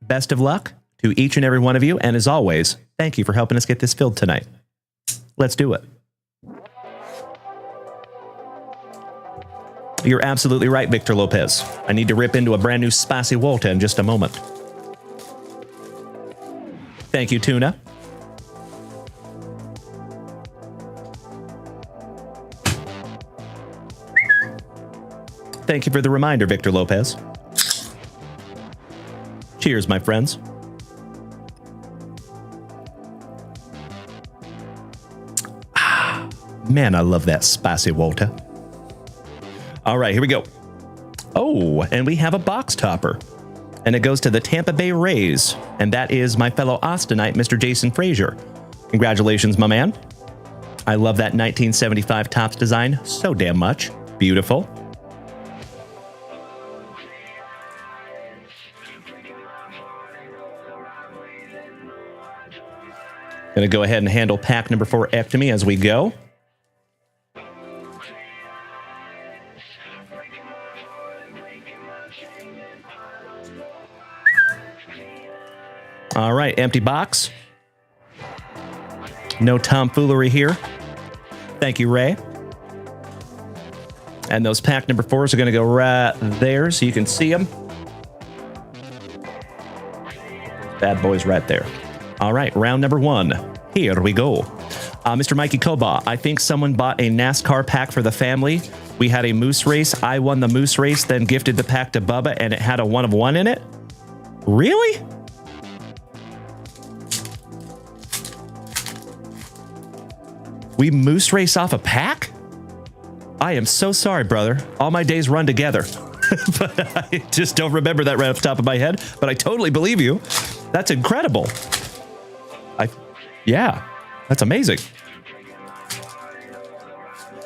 Best of luck to each and every one of you. And as always, thank you for helping us get this filled tonight. Let's do it. You're absolutely right, Victor Lopez. I need to rip into a brand new Spicy Volta in just a moment. Thank you, Tuna. Thank you for the reminder, Victor Lopez. Cheers, my friends. Man, I love that Spicy Volta. All right, here we go. Oh, and we have a box topper. And it goes to the Tampa Bay Rays. And that is my fellow Austinite, Mr. Jason Frazier. Congratulations, my man. I love that 1975 Topps design so damn much. Beautiful. Going to go ahead and handle pack number 4 ectomy as we go. All right, empty box. No tomfoolery here. Thank you, Ray. And those pack number 4s are going to go right there so you can see them. Bad boys right there. All right, round number 1. Here we go. Mr. Mikey Koba, I think someone bought a NASCAR pack for the family. We had a moose race. I won the moose race, then gifted the pack to Bubba, and it had a 1 of 1 in it. Really? We moose race off a pack? I am so sorry, brother. All my days run together. But I just don't remember that right off the top of my head. But I totally believe you. That's incredible. Yeah, that's amazing.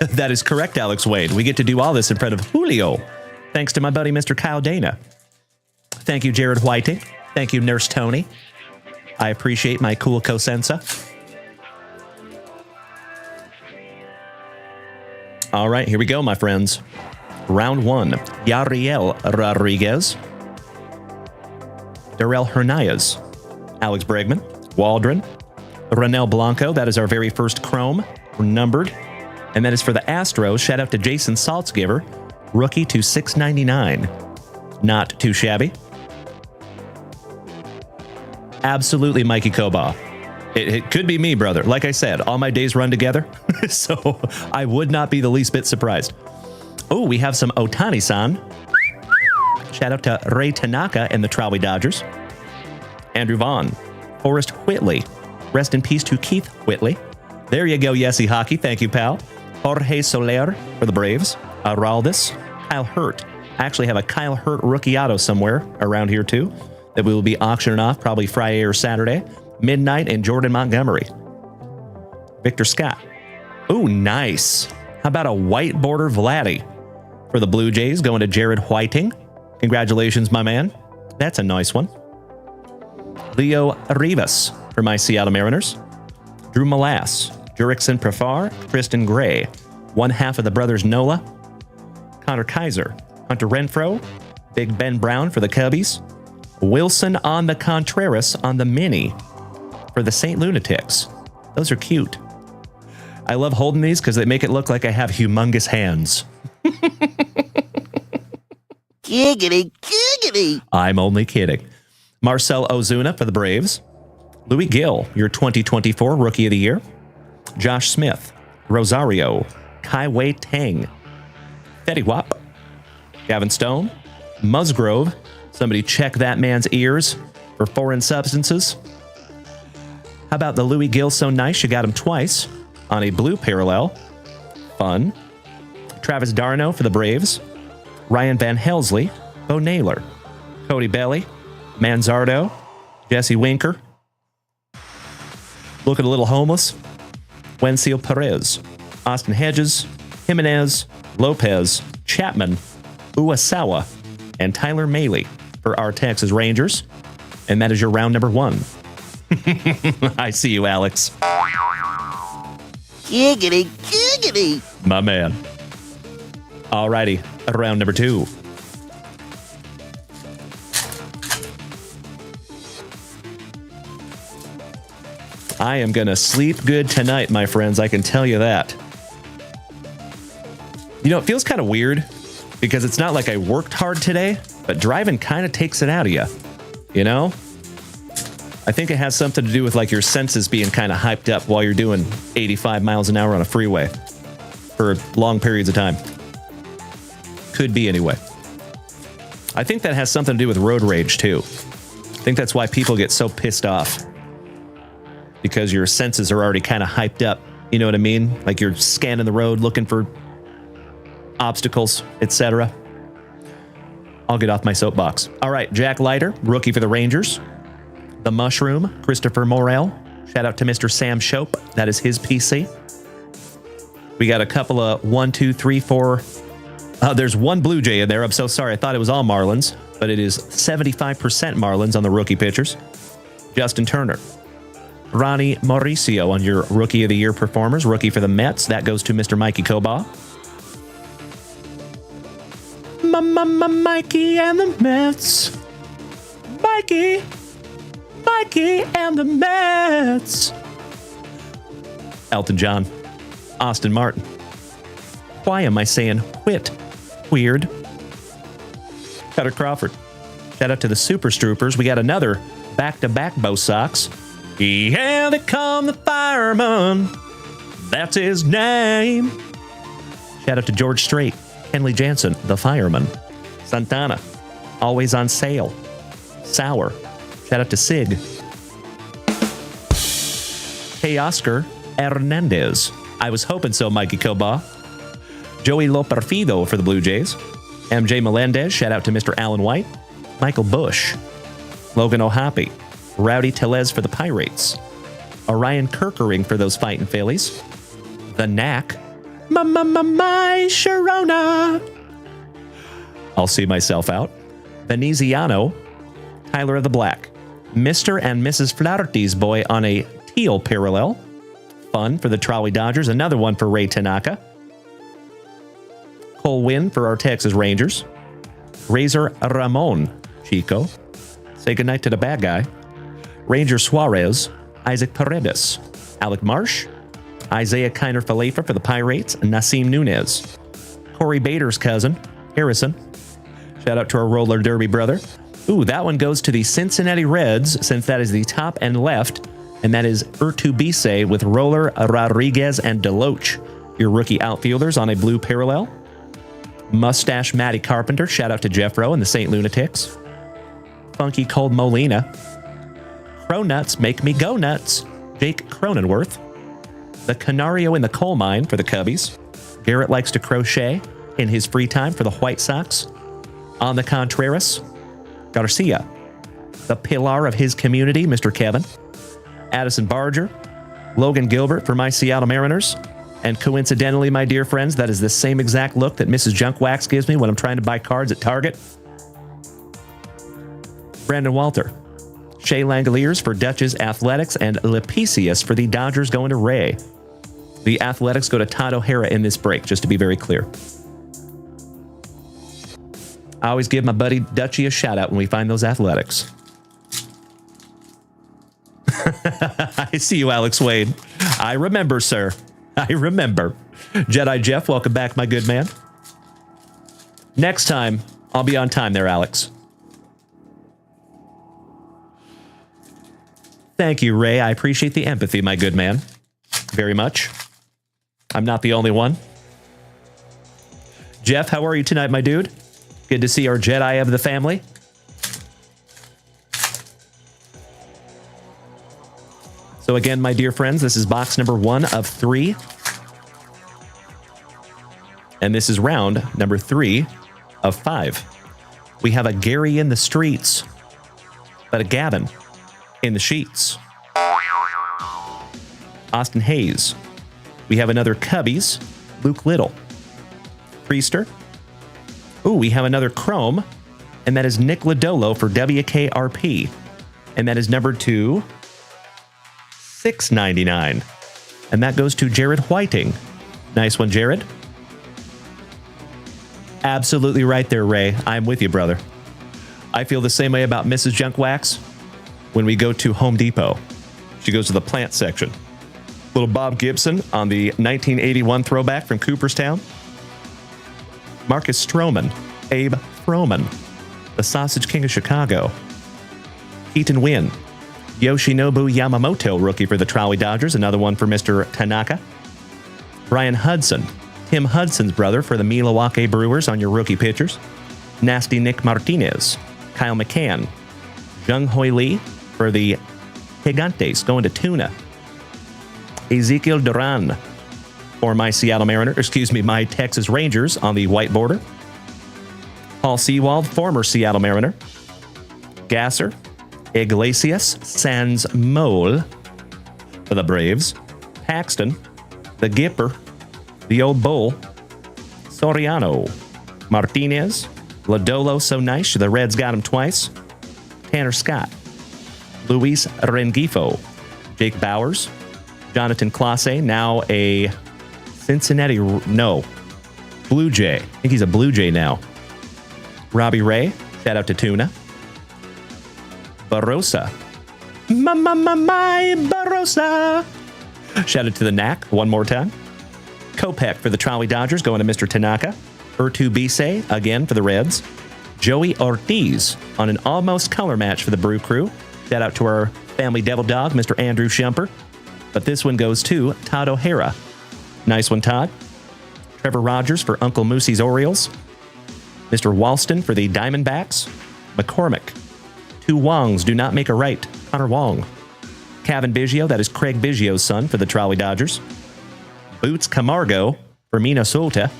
That is correct, Alex Wade. We get to do all this in front of Julio. Thanks to my buddy, Mr. Kyle Dana. Thank you, Jared Whiting. Thank you, Nurse Tony. I appreciate my cool cosenza. All right, here we go, my friends. Round 1. Yariel Rodriguez. Darrell Hernandez. Alex Bregman. Waldron. Ronel Blanco. That is our very first Chrome. We're numbered. And that is for the Astros. Shout out to Jason Saltzgiver. Rookie to $6.99. Not too shabby. Absolutely Mikey Koba. It could be me, brother. Like I said, all my days run together. So I would not be the least bit surprised. Oh, we have some Otani-san. Shout out to Ray Tanaka and the Trolley Dodgers. Andrew Vaughn. Forrest Whitley. Rest in peace to Keith Whitley. There you go, Yesy Hockey. Thank you, pal. Jorge Soler for the Braves. Araldis. Kyle Hurt. I actually have a Kyle Hurt rookie auto somewhere around here, too, that we will be auctioning off probably Friday or Saturday. Midnight and Jordan Montgomery. Victor Scott. Ooh, nice. How about a white border Vladdy for the Blue Jays going to Jared Whiting? Congratulations, my man. That's a nice one. Leo Rivas for my Seattle Mariners. Drew Molass. Jurickson Profar. Tristan Gray. One half of the brothers Nola. Connor Kaiser. Hunter Renfroe. Big Ben Brown for the Cubbies. Wilson on the Contreras on the mini for the St. Lunatics. Those are cute. I love holding these because they make it look like I have humongous hands. Giggity, giggity. I'm only kidding. Marcel Ozuna for the Braves. Louis Gill, your 2024 Rookie of the Year. Josh Smith. Rosario. Kai Wei Tang. Fetty Wap. Gavin Stone. Musgrove. Somebody check that man's ears for foreign substances. How about the Louis Gill so nice you got him twice on a blue parallel? Fun. Travis Darno for the Braves. Ryan Van Helsley. Bo Naylor. Cody Belly. Manzardo. Jesse Winker. Looking a little homeless. Wencio Perez. Austin Hedges. Jimenez. Lopez. Chapman. Uwasawa. And Tyler Mahle for our Texas Rangers. And that is your round number 1. I see you, Alex. Giggity, giggity. My man. Alrighty, round number 2. I am gonna sleep good tonight, my friends. I can tell you that. You know, it feels kind of weird because it's not like I worked hard today, but driving kind of takes it out of you, you know? I think it has something to do with like your senses being kind of hyped up while you're doing 85 miles an hour on a freeway for long periods of time. Could be anyway. I think that has something to do with road rage too. I think that's why people get so pissed off, because your senses are already kind of hyped up. You know what I mean? Like you're scanning the road looking for obstacles, etc. I'll get off my soapbox. All right, Jack Leiter, rookie for the Rangers. The Mushroom, Christopher Morel. Shout out to Mr. Sam Shope. That is his PC. We got a couple of 1, 2, 3, 4. There's one Blue Jay in there. I'm so sorry. I thought it was all Marlins, but it is 75% Marlins on the rookie pitchers. Justin Turner. Ronnie Mauricio on your Rookie of the Year performers. Rookie for the Mets. That goes to Mr. Mikey Koba. Mikey and the Mets. Mikey and the Mets. Elton John. Austin Martin. Why am I saying whit? Weird. Cutter Crawford. Shout out to the Super Stroopers. We got another back-to-back Bo Sox. Here they come, the firemen. That's his name. Shout out to George Strait, Kenley Jansen, the fireman. Santana, always on sale. Sour, shout out to Sig. Hey Oscar Hernandez. I was hoping so, Mikey Koba. Joey Loperfido for the Blue Jays. MJ Melendez, shout out to Mr. Alan White. Michael Bush. Logan O'Hoppe. Rowdy Tellez for the Pirates. Orion Kirkering for those fighting Phillies. The Knack. My Sharona. I'll see myself out. Veneziano. Tyler of the Black. Mr. and Mrs. Flaherty's boy on a teal parallel. Fun for the Trolley Dodgers. Another one for Ray Tanaka. Cole Wynn for our Texas Rangers. Razor Ramon. Chico. Say goodnight to the bad guy. Ranger Suarez. Isaac Paredes. Alec Marsh. Isaiah Kiner Falefa for the Pirates. Nasim Nunez. Corey Bader's cousin. Harrison. Shout out to our roller derby brother. Ooh, that one goes to the Cincinnati Reds, since that is the top and left, and that is Urtubise with Roller, Rodriguez, and Deloach, your rookie outfielders on a blue parallel. Mustache Matty Carpenter, shout out to Jeff Rowe and the St. Lunatics. Funky Cold Molina. Cronuts make me go nuts, Jake Cronenworth. The Canario in the coal mine for the Cubbies. Garrett likes to crochet in his free time for the White Sox. On the Contreras, Garcia. The pillar of his community, Mr. Kevin. Addison Barger. Logan Gilbert for my Seattle Mariners. And coincidentally, my dear friends, that is the same exact look that Mrs. Junkwax gives me when I'm trying to buy cards at Target. Brandon Walter. Shea Langoliers for Dutch's Athletics, and Lepicius for the Dodgers going to Ray. The Athletics go to Todd O'Hara in this break, just to be very clear. I always give my buddy Dutchy a shout out when we find those Athletics. I see you, Alex Wade. I remember, sir. I remember. Jedi Jeff, welcome back, my good man. Next time, I'll be on time there, Alex. Thank you, Ray. I appreciate the empathy, my good man. Very much. I'm not the only one. Jeff, how are you tonight, my dude? Good to see our Jedi of the family. So again, my dear friends, this is box number 1 of 3. And this is round number 3 of 5. We have a Gary in the streets, but a Gavin in the sheets. Austin Hayes. We have another Cubbies, Luke Little. Priester. Ooh, we have another Chrome, and that is Nick Lodolo for WKRP. And that is number 2, $6.99. And that goes to Jared Whiting. Nice one, Jared. Absolutely right there, Ray. I'm with you, brother. I feel the same way about Mrs. Junkwax when we go to Home Depot. She goes to the plant section. Little Bob Gibson on the 1981 throwback from Cooperstown. Marcus Stroman, Abe Froman, the Sausage King of Chicago. Keaton Wynn, Yoshinobu Yamamoto, rookie for the Trolley Dodgers, another one for Mr. Tanaka. Brian Hudson, Tim Hudson's brother for the Milwaukee Brewers on your rookie pitchers. Nasty Nick Martinez, Kyle McCann, Jung Hoi Lee for the Gigantes going to Tuna. Ezekiel Duran for my Seattle Mariners, my Texas Rangers on the white border. Paul Sewald, former Seattle Mariner. Gasser, Iglesias, Sans Mole for the Braves. Paxton, the Gipper, the Old Bull, Soriano, Martinez, Lodolo, so nice, the Reds got him twice. Tanner Scott, Luis Rengifo, Jake Bowers, Jonathan Clase, now a Blue Jay. I think he's a Blue Jay now. Robbie Ray, shout out to Tuna. Barossa. My Barossa. Shout out to the Knack one more time. Kopech for the Trolley Dodgers going to Mr. Tanaka. Urtubise again for the Reds. Joey Ortiz on an almost color match for the Brew Crew. Shout out to our family devil dog, Mr. Andrew Shumper. But this one goes to Todd O'Hara Nice one, Todd. Trevor Rogers for Uncle Moosey's Orioles. Mr. Walston for the Diamondbacks. McCormick. Two Wongs do not make a right. Connor Wong. Kevin Biggio, that is Craig Biggio's son, for the Trolley Dodgers. Boots Camargo for Minnesota.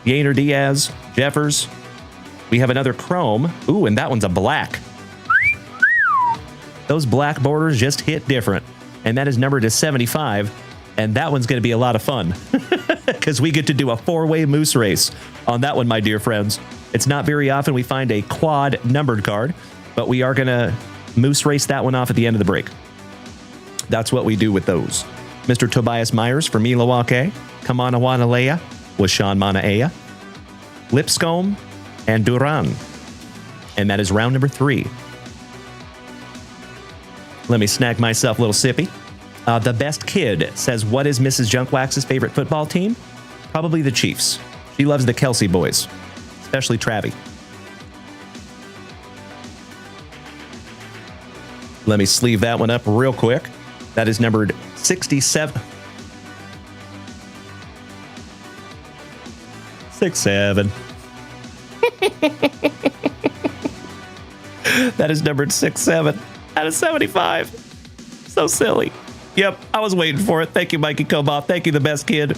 Yainer Diaz, Jeffers. We have another chrome. Ooh, and that one's a black. Those black borders just hit different. And that is numbered to 75. And that one's going to be a lot of fun because we get to do a 4-way moose race on that one, my dear friends. It's not very often we find a quad numbered card, but we are going to moose race that one off at the end of the break. That's what we do with those. Mr. Tobias Myers for Milwaukee. Kamanawanalea was Sean Manaea. Lipscomb and Duran. And that is round number 3. Let me snag myself a little sippy. The Best Kid says, what is Mrs. Junkwax's favorite football team? Probably the Chiefs. She loves the Kelsey boys, especially Travie. Let me sleeve that one up real quick. That is numbered 67. 67. That is numbered 67 out of 75. So silly. Yep, I was waiting for it. Thank you, Mikey Koboff. Thank you, the Best Kid.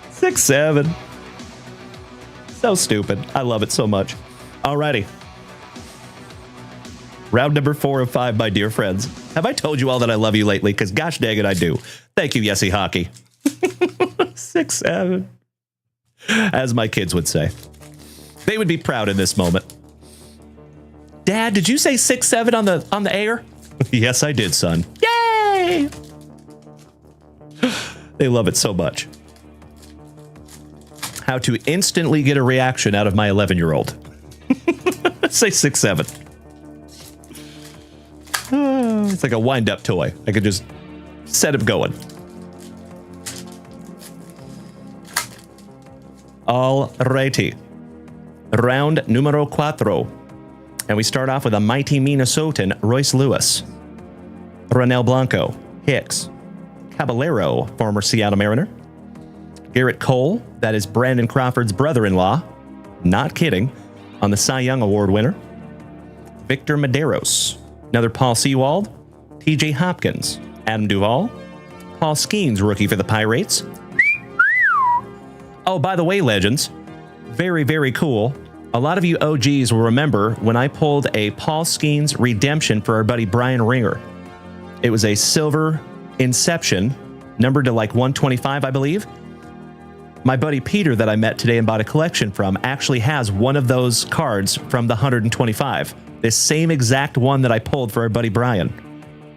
6-7. So stupid. I love it so much. Alrighty. Round number 4 of 5, my dear friends. Have I told you all that I love you lately? Because gosh dang it, I do. Thank you, Yessie Hockey. 6-7. As my kids would say. They would be proud in this moment. Dad, did you say 6-7 on the air? Yes, I did, son. Yay! They love it so much. How to instantly get a reaction out of my 11-year-old. Say 6-7. It's like a wind-up toy. I could just set him going. All righty. Round numero 4. And we start off with a mighty Minnesotan, Royce Lewis. Ronel Blanco, Hicks. Caballero, former Seattle Mariner. Garrett Cole, that is Brandon Crawford's brother-in-law. Not kidding. On the Cy Young Award winner. Victor Medeiros. Another Paul Sewald. TJ Hopkins. Adam Duvall. Paul Skeens, rookie for the Pirates. Oh, by the way, legends. Very, very cool. A lot of you OGs will remember when I pulled a Paul Skeens redemption for our buddy Brian Ringer. It was a silver Inception, numbered to like 125, I believe. My buddy Peter that I met today and bought a collection from actually has one of those cards from the 125. This same exact one that I pulled for our buddy Brian.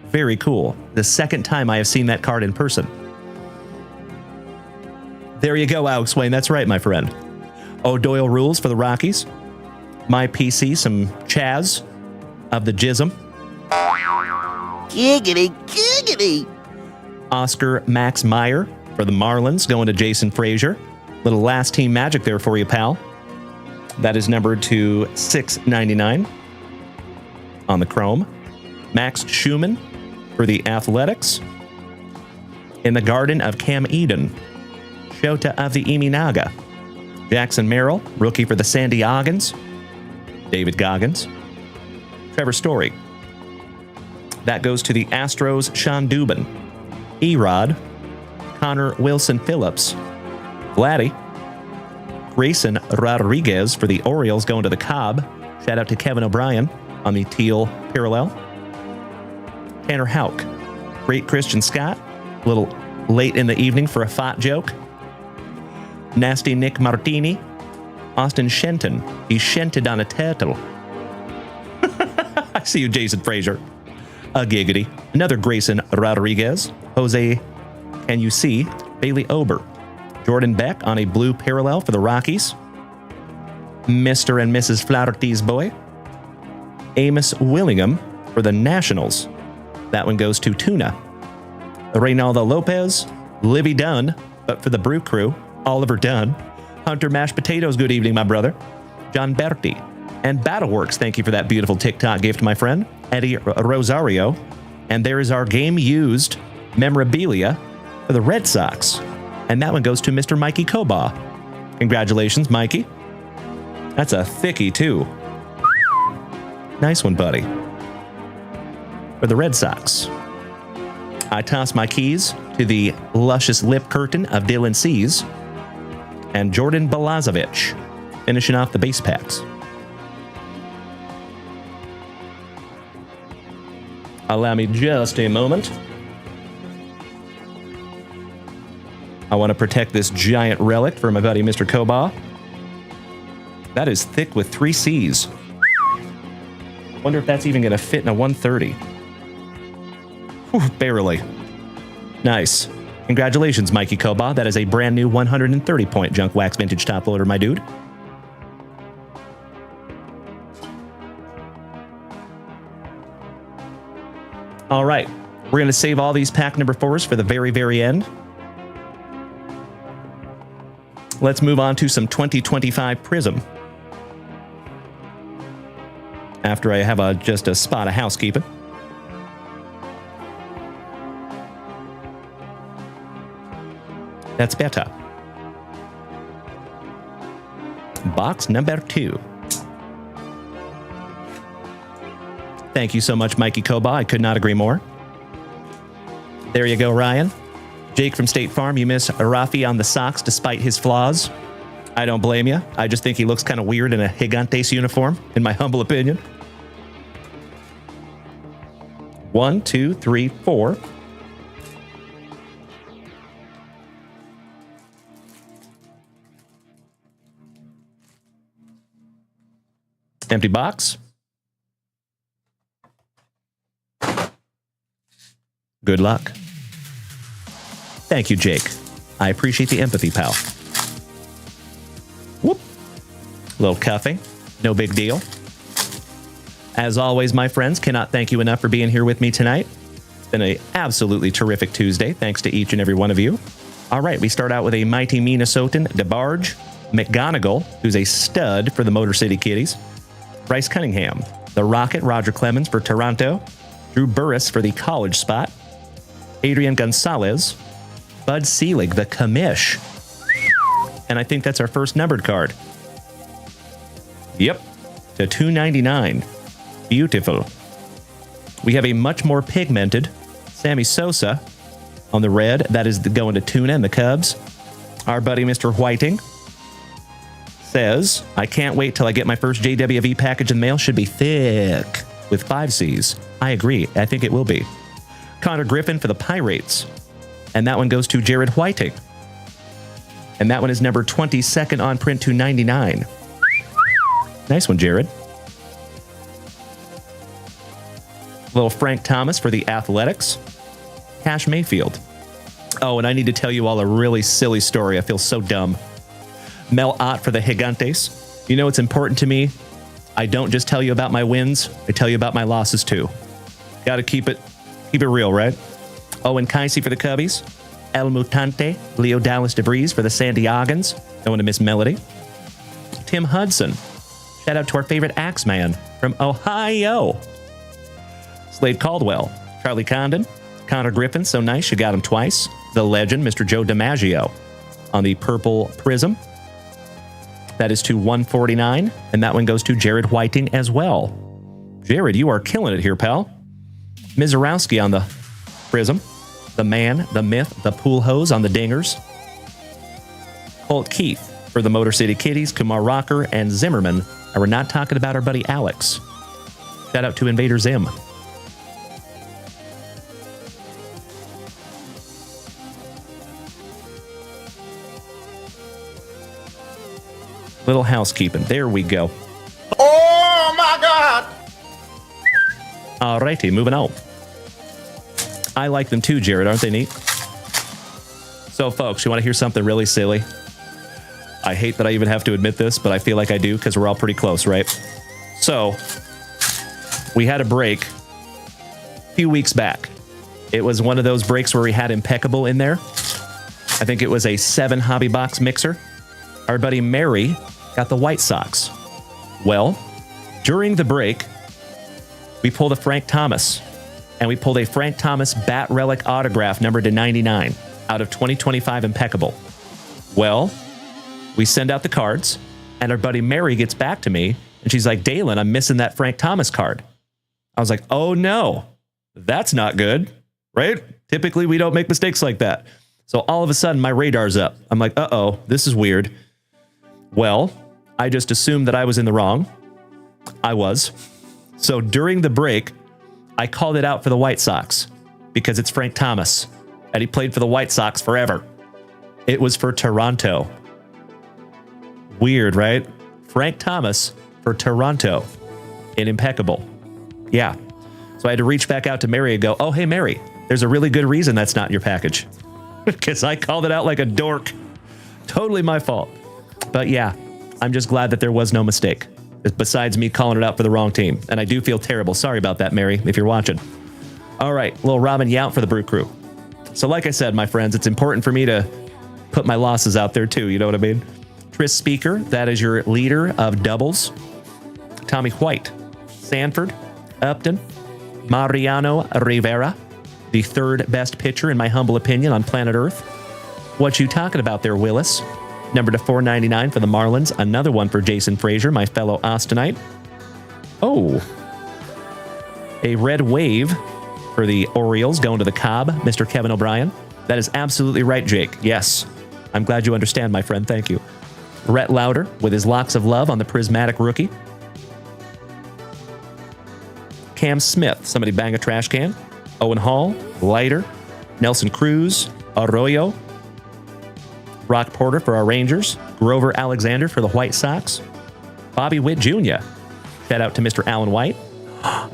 Very cool. The second time I have seen that card in person. There you go, Alex Wayne. That's right, my friend. O'Doyle rules for the Rockies. My PC, some Chaz of the Jism. Giggity, giggity. Oscar Max Meyer for the Marlins, going to Jason Frazier. Little last team magic there for you, pal. That is numbered to 699 on the Chrome. Max Schumann for the Athletics. In the Garden of Cam Eden, Shota of the Iminaga. Jackson Merrill, rookie for the San Diegans. David Goggins. Trevor Story. That goes to the Astros, Sean Dubin. Erod. Connor Wilson Phillips. Vladdy. Grayson Rodriguez for the Orioles, going to the Cobb. Shout out to Kevin O'Brien on the teal parallel. Tanner Houck. Great Christian Scott. A little late in the evening for a fat joke. Nasty Nick Martini. Austin Shenton. He shented on a turtle. I see you, Jason Frazier. A giggity. Another Grayson Rodriguez. Jose, can you see? Bailey Ober. Jordan Beck on a blue parallel for the Rockies. Mr. and Mrs. Flaherty's boy. Amos Willingham for the Nationals. That one goes to Tuna. Reynaldo Lopez. Livy Dunn, but for the Brew Crew. Oliver Dunn. Hunter Mashed Potatoes, good evening, my brother. John Berti. And Battleworks, thank you for that beautiful TikTok gift, my friend. Eddie Rosario. And there is our game-used memorabilia for the Red Sox. And that one goes to Mr. Mikey Koba. Congratulations, Mikey. That's a thickie, too. Nice one, buddy. For the Red Sox. I toss my keys to the luscious lip curtain of Dylan Cease and Jordan Balazovic, finishing off the base packs. Allow me just a moment. I want to protect this giant relic for my buddy Mr. Koba. That is thick with 3 C's. Wonder if that's even going to fit in a 130. Whew, barely. Nice. Congratulations, Mikey Koba. That is a brand new 130-point Junk Wax Vintage top loader, my dude. All right. We're going to save all these pack number 4s for the very, very end. Let's move on to some 2025 Prizm. After I have just a spot of housekeeping. That's better. Box number 2. Thank you so much, Mikey Koba. I could not agree more. There you go, Ryan. Jake from State Farm, you miss Rafi on the Sox despite his flaws. I don't blame you. I just think he looks kind of weird in a Gigantes uniform, in my humble opinion. 1, 2, 3, 4. Empty box. Good luck. Thank you, Jake. I appreciate the empathy, pal. Whoop. Little cuffing. No big deal. As always, my friends, cannot thank you enough for being here with me tonight. It's been an absolutely terrific Tuesday. Thanks to each and every one of you. All right, we start out with a mighty Minnesotan, DeBarge, McGonigal, who's a stud for the Motor City Kitties, Bryce Cunningham, the Rocket, Roger Clemens for Toronto, Drew Burris for the college spot, Adrian Gonzalez, Bud Selig, the commish, and I think that's our first numbered card. Yep, to 299. Beautiful. We have a much more pigmented Sammy Sosa on the red. That is going to Tuna and the Cubs. Our buddy Mr. Whiting says, I can't wait till I get my first JWV package in the mail. Should be thick with 5 C's. I agree. I think it will be. Connor Griffin for the Pirates. And that one goes to Jared Whiting. And that one is number 22nd on print to 99. Nice one, Jared. Little Frank Thomas for the Athletics. Cash Mayfield. Oh, and I need to tell you all a really silly story. I feel so dumb. Mel Ott for the Gigantes. You know what's important to me? I don't just tell you about my wins. I tell you about my losses too. Got to keep it real, right? Owen Kaisi for the Cubbies. El Mutante, Leo Dallas DeVries for the San Diegans. Don't want to miss Melody. Tim Hudson. Shout out to our favorite Axeman from Ohio. Slade Caldwell. Charlie Condon. Connor Griffin, so nice, you got him twice. The legend, Mr. Joe DiMaggio on the purple Prizm. That is to 149, and that one goes to Jared Whiting as well. Jared, you are killing it here, pal. Mizorowski on the Prizm. The man, the myth, the pool hose on the dingers. Colt Keith for the Motor City Kitties, Kumar Rocker, and Zimmerman. And we're not talking about our buddy Alex. Shout out to Invader Zim. Little housekeeping. There we go. Oh my God! Alrighty, moving on. I like them too, Jared. Aren't they neat? So, folks, you want to hear something really silly? I hate that I even have to admit this, but I feel like I do because we're all pretty close, right? So, we had a break a few weeks back. It was one of those breaks where we had Impeccable in there. I think it was a 7 hobby box mixer. Our buddy Mary got the White Sox. Well, during the break, we pulled a Frank Thomas. and we pulled a Frank Thomas Bat Relic autograph numbered to 99 out of 2025 Impeccable. Well, we send out the cards, and our buddy Mary gets back to me, and she's like, Dalen, I'm missing that Frank Thomas card. I was like, oh no, that's not good, right? Typically, we don't make mistakes like that. So all of a sudden, my radar's up. I'm like, uh-oh, this is weird. Well, I just assumed that I was in the wrong. I was. So during the break, I called it out for the White Sox because it's Frank Thomas, and he played for the White Sox forever. It was for Toronto. Weird, right? Frank Thomas for Toronto in Impeccable. Yeah. So I had to reach back out to Mary and go, oh, hey, Mary, there's a really good reason that's not in your package. Because I called it out like a dork. Totally my fault. But yeah, I'm just glad that there was no mistake, besides me calling it out for the wrong team. And I do feel terrible. Sorry about that, Mary, if you're watching. All right, little Robin Yount for the Brew Crew. So like I said, my friends, it's important for me to put my losses out there too, you know what I mean? Tris Speaker, that is your leader of doubles. Tommy White, Sanford, Upton, Mariano Rivera, the third best pitcher in my humble opinion on planet Earth. What you talking about there, Willis? Number to 499 for the Marlins. Another one for Jason Frazier, my fellow Austinite. Oh, a red wave for the Orioles going to the Cobb, Mr. Kevin O'Brien. That is absolutely right, Jake. Yes. I'm glad you understand, my friend. Thank you. Rhett Lauder with his locks of love on the prismatic rookie. Cam Smith, somebody bang a trash can. Owen Hall, Leiter, Nelson Cruz, Arroyo, Brock Porter for our Rangers, Grover Alexander for the White Sox, Bobby Witt Jr. Shout out to Mr. Alan White.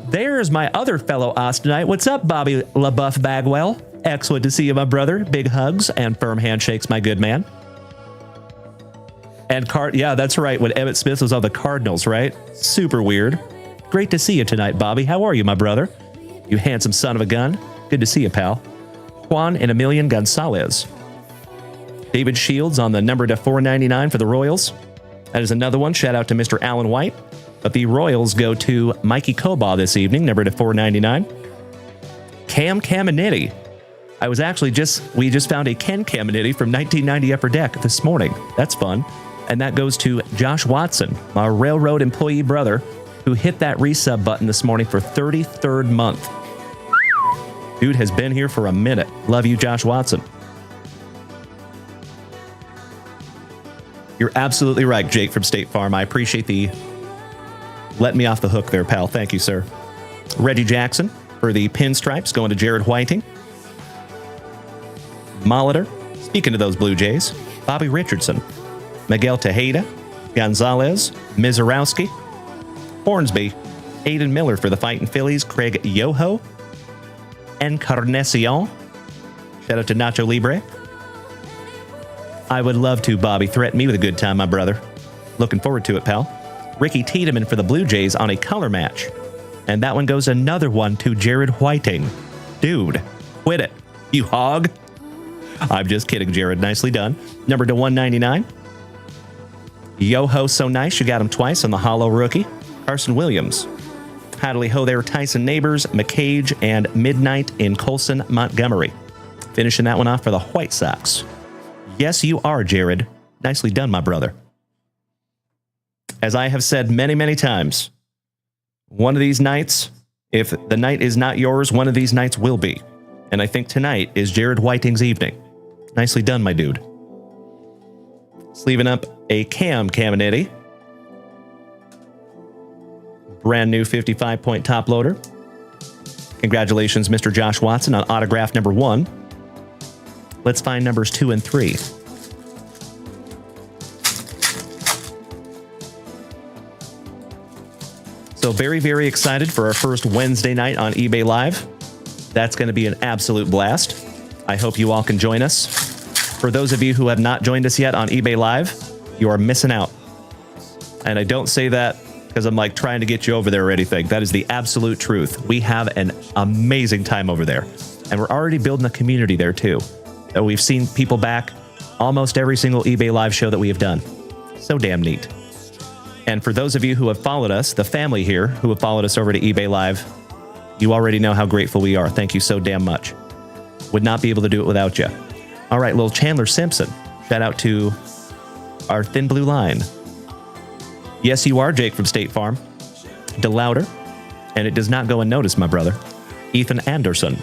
There's my other fellow Austinite. What's up, Bobby LaBeouf Bagwell? Excellent to see you, my brother. Big hugs and firm handshakes, my good man. And yeah, that's right. When Emmitt Smith was on the Cardinals, right? Super weird. Great to see you tonight, Bobby. How are you, my brother? You handsome son of a gun. Good to see you, pal. Juan and Emilian Gonzalez. David Shields on the number to 499 for the Royals. That is another one. Shout out to Mr. Alan White. But the Royals go to Mikey Koba this evening, number to 499. Cam Caminetti. We just found a Ken Caminetti from 1990 Upper Deck this morning. That's fun. And that goes to Josh Watson, my railroad employee brother, who hit that resub button this morning for 33rd month. Dude has been here for a minute. Love you, Josh Watson. You're absolutely right, Jake from State Farm. I appreciate the letting me off the hook there, pal. Thank you, sir. Reggie Jackson for the pinstripes going to Jared Whiting. Molitor, speaking of those Blue Jays, Bobby Richardson, Miguel Tejeda, Gonzalez, Mizorowski, Hornsby, Aiden Miller for the Fighting Phillies, Craig Yoho, Encarnacion. Shout out to Nacho Libre. I would love to, Bobby. Threaten me with a good time, my brother. Looking forward to it, pal. Ricky Tiedemann for the Blue Jays on a color match. And that one goes another one to Jared Whiting. Dude, quit it, you hog. I'm just kidding, Jared. Nicely done. Number to 199. Yo-ho, so nice. You got him twice on the hollow rookie. Carson Williams. Howdly ho there, Tyson Neighbors, McCage, and Midnight in Colson, Montgomery. Finishing that one off for the White Sox. Yes, you are, Jared. Nicely done, my brother. As I have said many, many times, one of these nights, if the night is not yours, one of these nights will be. And I think tonight is Jared Whiting's evening. Nicely done, my dude. Sleeving up a Cam Caminetti. Brand new 55-point top loader. Congratulations, Mr. Josh Watson, on autograph number 1. Let's find numbers 2 and 3. So very, very excited for our first Wednesday night on eBay Live. That's going to be an absolute blast. I hope you all can join us. For those of you who have not joined us yet on eBay Live, you are missing out. And I don't say that because I'm like trying to get you over there or anything. That is the absolute truth. We have an amazing time over there. And we're already building a community there too. We've seen people back almost every single eBay Live show that we have done. So damn neat. And for those of you who have followed us, the family here who have followed us over to eBay Live, You already know how grateful we are. Thank you so damn much. Would not be able to do it without you. All right, little Chandler Simpson. Shout out to our thin blue line. Yes, you are, Jake from State Farm. DeLauder. And it does not go unnoticed, my brother. Ethan Anderson.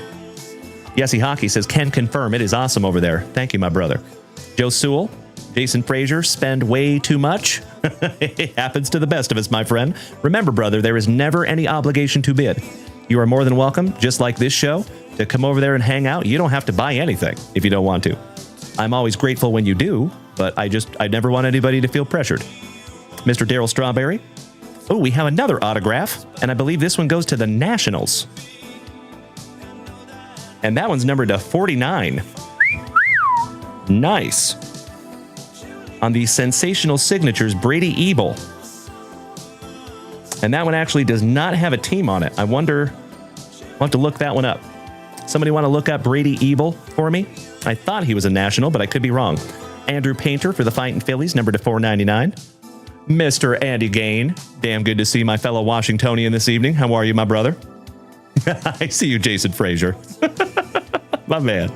Yesy Hockey says, can confirm it is awesome over there. Thank you, my brother. Joe Sewell. Jason Frazier, spend way too much. It happens to the best of us, my friend. Remember, brother, there is never any obligation to bid. You are more than welcome, just like this show, to come over there and hang out. You don't have to buy anything if you don't want to. I'm always grateful when you do, but I never want anybody to feel pressured. Mr. Daryl Strawberry. Oh, we have another autograph, and I believe this one goes to the Nationals. And that one's numbered to 49. Nice. On the sensational signatures, Brady Ebel. And that one actually does not have a team on it. I wonder, I'll have to look that one up. Somebody want to look up Brady Ebel for me? I thought he was a National, but I could be wrong. Andrew Painter for the Fightin' Phillies, number to 499. Mr. Andy Gain. Damn good to see my fellow Washingtonian this evening. How are you, my brother? I see you, Jason Frazier. My man.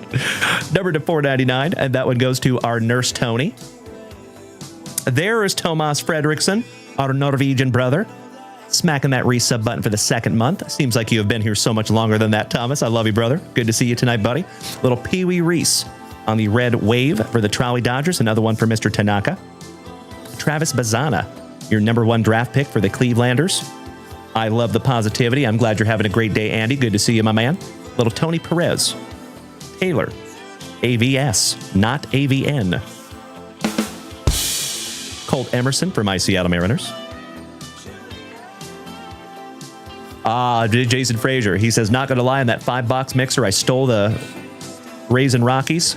Number to 499, and that one goes to our nurse Tony. There is Tomas Fredriksson, our Norwegian brother, smacking that resub button for the second month. Seems like you have been here so much longer than that, Thomas. I love you, brother. Good to see you tonight, buddy. Little Pee Wee Reese on the red wave for the Trolley Dodgers. Another one for Mr. Tanaka. Travis Bazana, your number one draft pick for the Clevelanders. I love the positivity. I'm glad you're having a great day, Andy. Good to see you, my man. Little Tony Perez. Taylor. AVS, not AVN. Colt Emerson for my Seattle Mariners. Jason Frazier. He says, not going to lie, on that 5-box mixer, I stole the Rays and Rockies.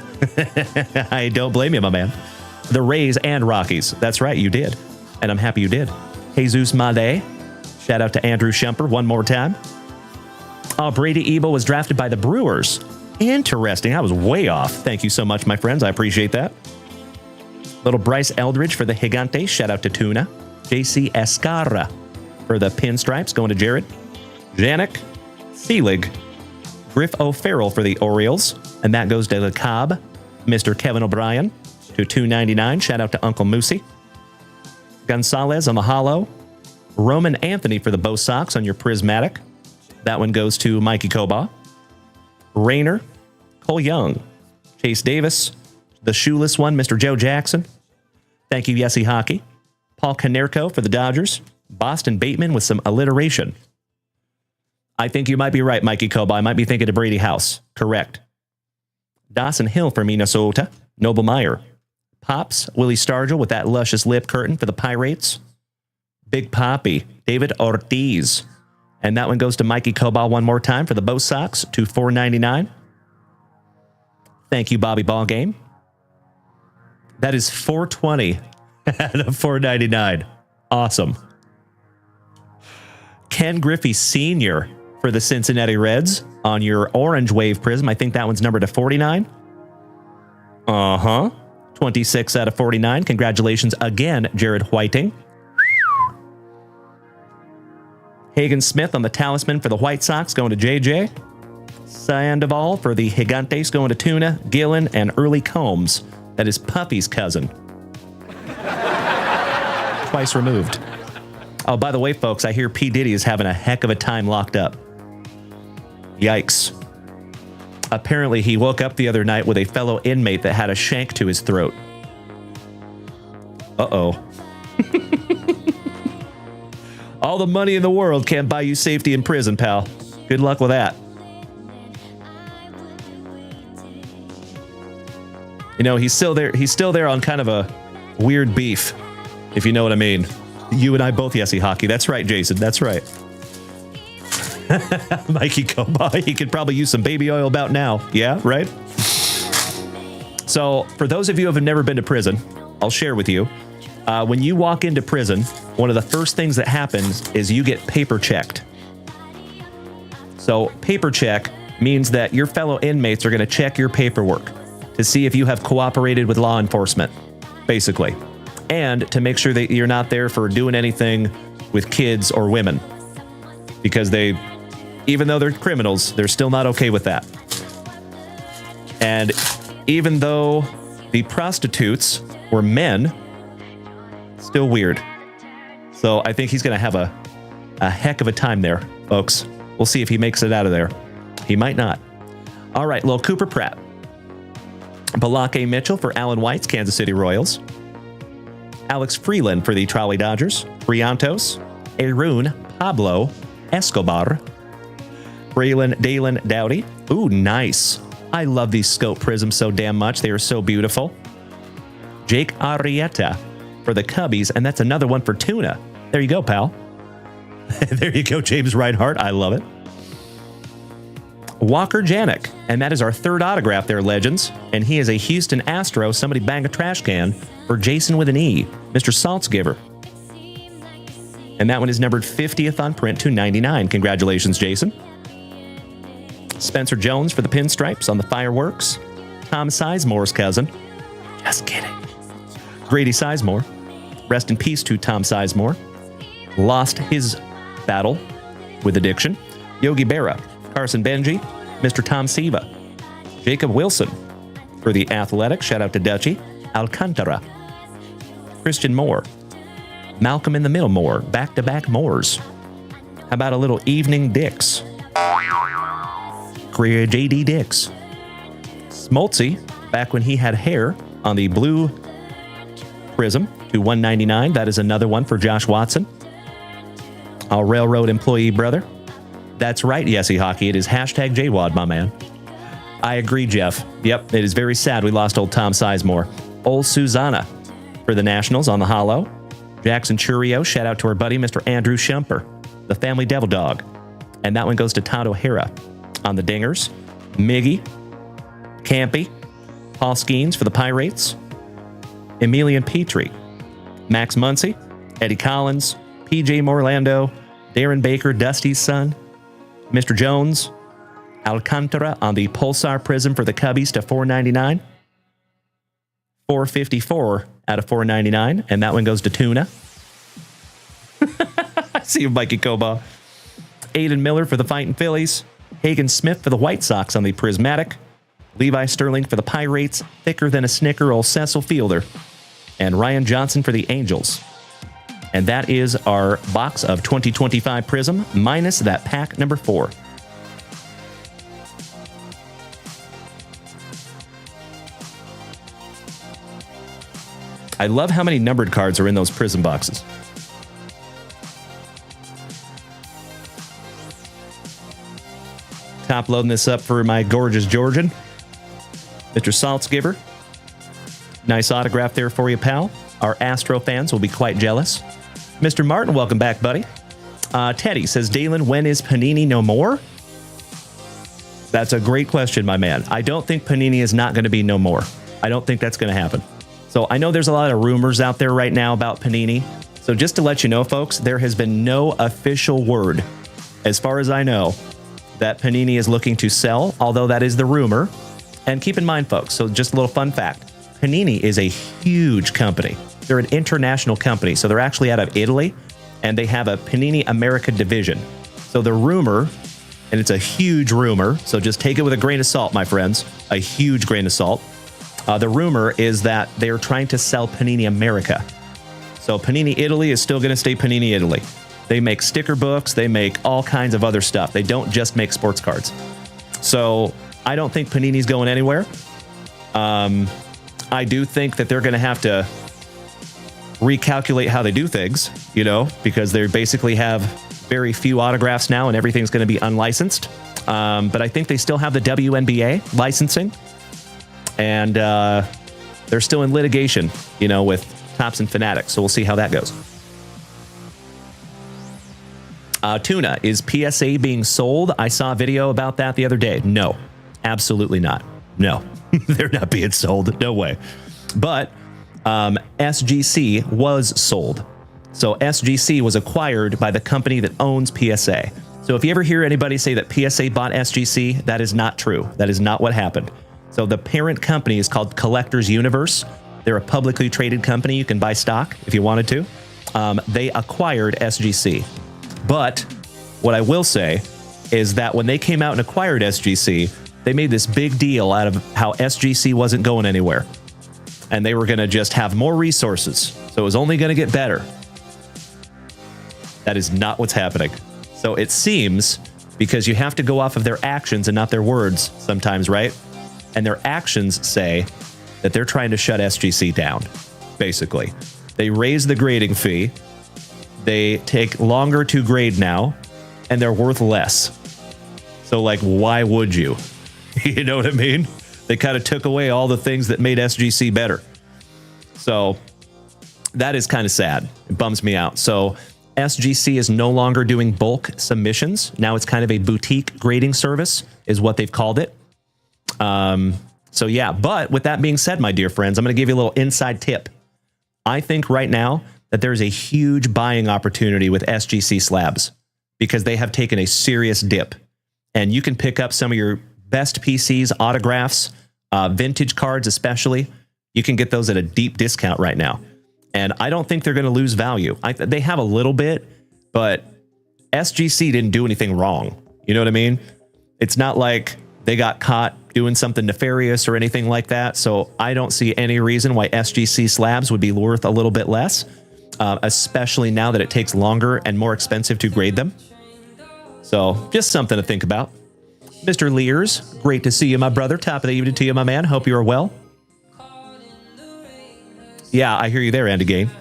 I don't blame you, my man. The Rays and Rockies. That's right, you did. And I'm happy you did. Jesus Made. Shout out to Andrew Shumper one more time. Brady Ebel was drafted by the Brewers. Interesting. I was way off. Thank you so much, my friends. I appreciate that. Little Bryce Eldridge for the Gigantes. Shout out to Tuna. JC Escarra for the Pinstripes. Going to Jared. Janik Selig. Griff O'Farrell for the Orioles. And that goes to the Cobb. Mr. Kevin O'Brien to $2.99. Shout out to Uncle Moosey. Gonzalez on the Hollow. Roman Anthony for the Bo Sox on your Prismatic. That one goes to Mikey Koba. Rayner. Cole Young. Chase Davis. The shoeless one, Mr. Joe Jackson. Thank you, Yesy Hockey. Paul Konerko for the Dodgers. Boston Bateman with some alliteration. I think you might be right, Mikey Koba. I might be thinking of Brady House. Correct. Dawson Hill for Minnesota. Noble Meyer. Pops, Willie Stargell with that luscious lip curtain for the Pirates. Big Poppy, David Ortiz. And that one goes to Mikey Koba one more time for the Bo Sox to $4.99. Thank you, Bobby Ballgame. That is $4.20 out of $4.99. Awesome. Ken Griffey Sr. for the Cincinnati Reds on your orange wave prism. I think that one's numbered to 49. 26 out of 49. Congratulations again, Jared Whiting. Hagen Smith on the Talisman for the White Sox going to JJ. Sandoval for the Gigantes going to Tuna, Gillen, and Early Combs. That is Puffy's cousin. Twice removed. Oh, by the way, folks, I hear P. Diddy is having a heck of a time locked up. Yikes. Apparently, he woke up the other night with a fellow inmate that had a shank to his throat. Uh-oh. All the money in the world can't buy you safety in prison, pal. Good luck with that. You know, he's still there. He's still there on kind of a weird beef, if you know what I mean. You and I both, Yesy Hockey. That's right, Jason. That's right. Mikey Koba, he could probably use some baby oil about now. Yeah, right? So, for those of you who have never been to prison, I'll share with you. When you walk into prison, one of the first things that happens is you get paper checked. So, paper check means that your fellow inmates are going to check your paperwork to see if you have cooperated with law enforcement, basically. And to make sure that you're not there for doing anything with kids or women. Because they Even though they're criminals, they're still not okay with that. And even though the prostitutes were men, still weird. So I think he's going to have a heck of a time there, folks. We'll see if he makes it out of there. He might not. All right, little Cooper Pratt. Balake Mitchell for Alan White's Kansas City Royals. Alex Freeland for the Trolley Dodgers. Briantos. Arun Pablo Escobar. Braylon Dalen Dowdy. Ooh, nice. I love these scope prisms so damn much. They are so beautiful. Jake Arrieta for the Cubbies, and that's another one for Tuna. There you go, pal. There you go, James Reinhart. I love it. Walker Janik, and that is our third autograph there, Legends. And he is a Houston Astro. Somebody bang a trash can for Jason with an E, Mr. Saltzgiver. And that one is numbered 50th on print to 99. Congratulations, Jason. Spencer Jones for the Pinstripes on the Fireworks. Tom Sizemore's cousin. Just kidding. Grady Sizemore. Rest in peace to Tom Sizemore. Lost his battle with addiction. Yogi Berra. Carson Benji. Mr. Tom Siva. Jacob Wilson for the Athletics. Shout out to Dutchie. Alcantara. Christian Moore. Malcolm in the Middle Moore. Back-to-back Moores. How about a little Evening Dix? Career J.D. Dix. Smoltzy, back when he had hair on the blue Prizm to 199. That is another one for Josh Watson. Our railroad employee brother. That's right, Yesy Hockey. It is hashtag JWAD, my man. I agree, Jeff. Yep, it is very sad we lost old Tom Sizemore. Old Susanna for the Nationals on the holo. Jackson Churio, shout out to our buddy, Mr. Andrew Shumper, the Family Devil Dog. And that one goes to Todd O'Hara on the Dingers. Miggy, Campy, Paul Skeens for the Pirates. Emilian Petrie, Max Muncy, Eddie Collins, PJ Morlando, Darren Baker, Dusty's son, Mr. Jones, Alcantara on the Pulsar Prism for the Cubbies to 499. 454 out of 499, and that one goes to Tuna. I see you, Mikey Koba. Aiden Miller for the Fightin' Phillies. Hagen Smith for the White Sox on the Prismatic. Levi Sterling for the Pirates. Thicker than a Snicker, old Cecil Fielder. And Ryan Johnson for the Angels. And that is our box of 2025 Prizm, minus that pack number 4. I love how many numbered cards are in those Prizm boxes. Top loading this up for my gorgeous Georgian, Mr. Saltzgiver. Nice autograph there for you, pal. Our Astro fans will be quite jealous. Mr. Martin, welcome back, buddy. Teddy says, Dalen, when is Panini no more? That's a great question, my man. I don't think Panini is not going to be no more. I don't think that's going to happen. So I know there's a lot of rumors out there right now about Panini. So just to let you know, folks, there has been no official word, as far as I know, that Panini is looking to sell, although that is the rumor. And keep in mind, folks, so just a little fun fact. Panini is a huge company. They're an international company, so they're actually out of Italy, and they have a Panini America division. So the rumor, and it's a huge rumor, so just take it with a grain of salt, my friends, a huge grain of salt. The rumor is that they're trying to sell Panini America. So Panini Italy is still going to stay Panini Italy. They make sticker books, they make all kinds of other stuff. They don't just make sports cards. So I don't think Panini's going anywhere. I do think that they're going to have to recalculate how they do things, you know, because they basically have very few autographs now and everything's going to be unlicensed. But I think they still have the WNBA licensing. And they're still in litigation, you know, with Topps and Fanatics. So we'll see how that goes. Tuna, is PSA being sold? I saw a video about that the other day. No, absolutely not. No, they're not being sold. No way. But SGC was sold. So SGC was acquired by the company that owns PSA. So if you ever hear anybody say that PSA bought SGC, that is not true. That is not what happened. So the parent company is called Collectors Universe. They're a publicly traded company. You can buy stock if you wanted to. They acquired SGC. But what I will say is that when they came out and acquired SGC, they made this big deal out of how SGC wasn't going anywhere. And they were going to just have more resources. So it was only going to get better. That is not what's happening. So it seems, because you have to go off of their actions and not their words sometimes, right? And their actions say that they're trying to shut SGC down, basically. They raise the grading fee. They take longer to grade now, and they're worth less. So, like, why would you? You know what I mean? They kind of took away all the things that made SGC better. So that is kind of sad. It bums me out. So SGC is no longer doing bulk submissions. Now it's kind of a boutique grading service is what they've called it. So yeah, but with that being said, my dear friends, I'm going to give you a little inside tip. I think right now that there's a huge buying opportunity with SGC slabs because they have taken a serious dip. And you can pick up some of your best PCs, autographs, vintage cards especially. You can get those at a deep discount right now. And I don't think they're going to lose value. They have a little bit, but SGC didn't do anything wrong. You know what I mean? It's not like they got caught doing something nefarious or anything like that. So I don't see any reason why SGC slabs would be worth a little bit less, especially now that it takes longer and more expensive to grade them. So just something to think about. Mr. Lears, great to see you, my brother. Top of the evening to you, my man. Hope you are well. Yeah, I hear you there, Andy Game.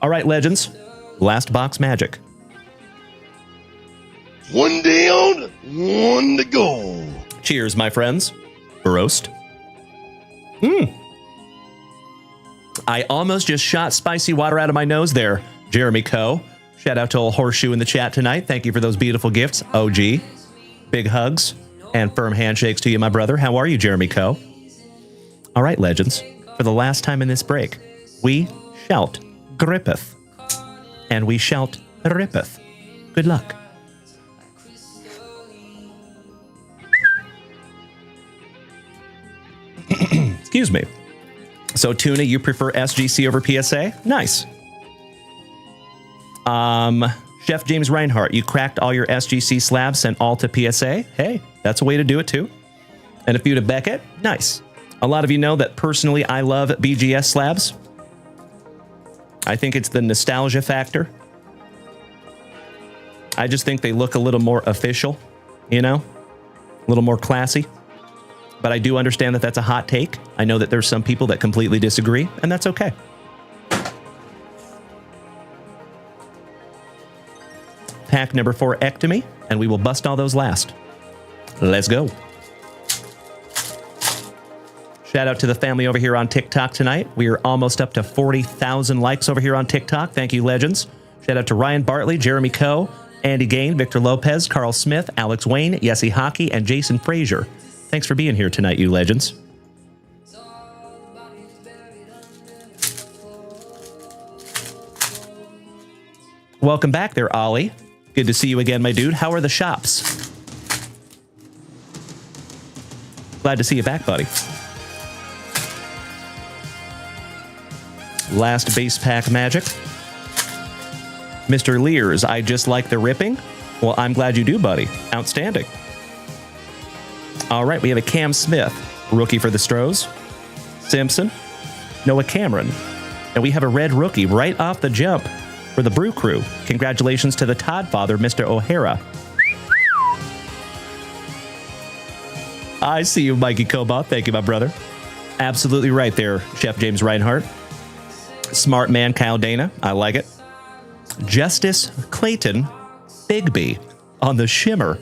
All right, legends. Last box magic. One down, one to go. Cheers, my friends. Roast. I almost just shot spicy water out of my nose there, Jeremy Coe. Shout out to old Horseshoe in the chat tonight. Thank you for those beautiful gifts, OG. Big hugs and firm handshakes to you, my brother. How are you, Jeremy Coe? All right, legends. For the last time in this break, we shout grippeth, and we shout rippeth. Good luck. Excuse me. So, Tuna, you prefer SGC over PSA? Nice. Chef James Reinhart, you cracked all your SGC slabs, sent all to PSA. Hey, that's a way to do it, too. And a few to Beckett. Nice. A lot of you know that personally I love BGS slabs. I think it's the nostalgia factor. I just think they look a little more official, you know, a little more classy. But I do understand that that's a hot take. I know that there's some people that completely disagree, and that's okay. Pack number 4, Ectomy, and we will bust all those last. Let's go. Shout out to the family over here on TikTok tonight. We are almost up to 40,000 likes over here on TikTok. Thank you, legends. Shout out to Ryan Bartley, Jeremy Coe, Andy Gain, Victor Lopez, Carl Smith, Alex Wayne, Yessie Hockey, and Jason Frazier. Thanks for being here tonight, you legends. Welcome back there, Ollie. Good to see you again, my dude. How are the shops? Glad to see you back, buddy. Last base pack magic. Mr. Lears, I just like the ripping. Well, I'm glad you do, buddy. Outstanding. All right, we have a Cam Smith, rookie for the Stros. Simpson, Noah Cameron. And we have a red rookie right off the jump for the Brew Crew. Congratulations to the Todd father, Mr. O'Hara. I see you, Mikey Cobot. Thank you, my brother. Absolutely right there, Chef James Reinhart. Smart man, Kyle Dana. I like it. Justice Clayton Bigby on the Shimmer.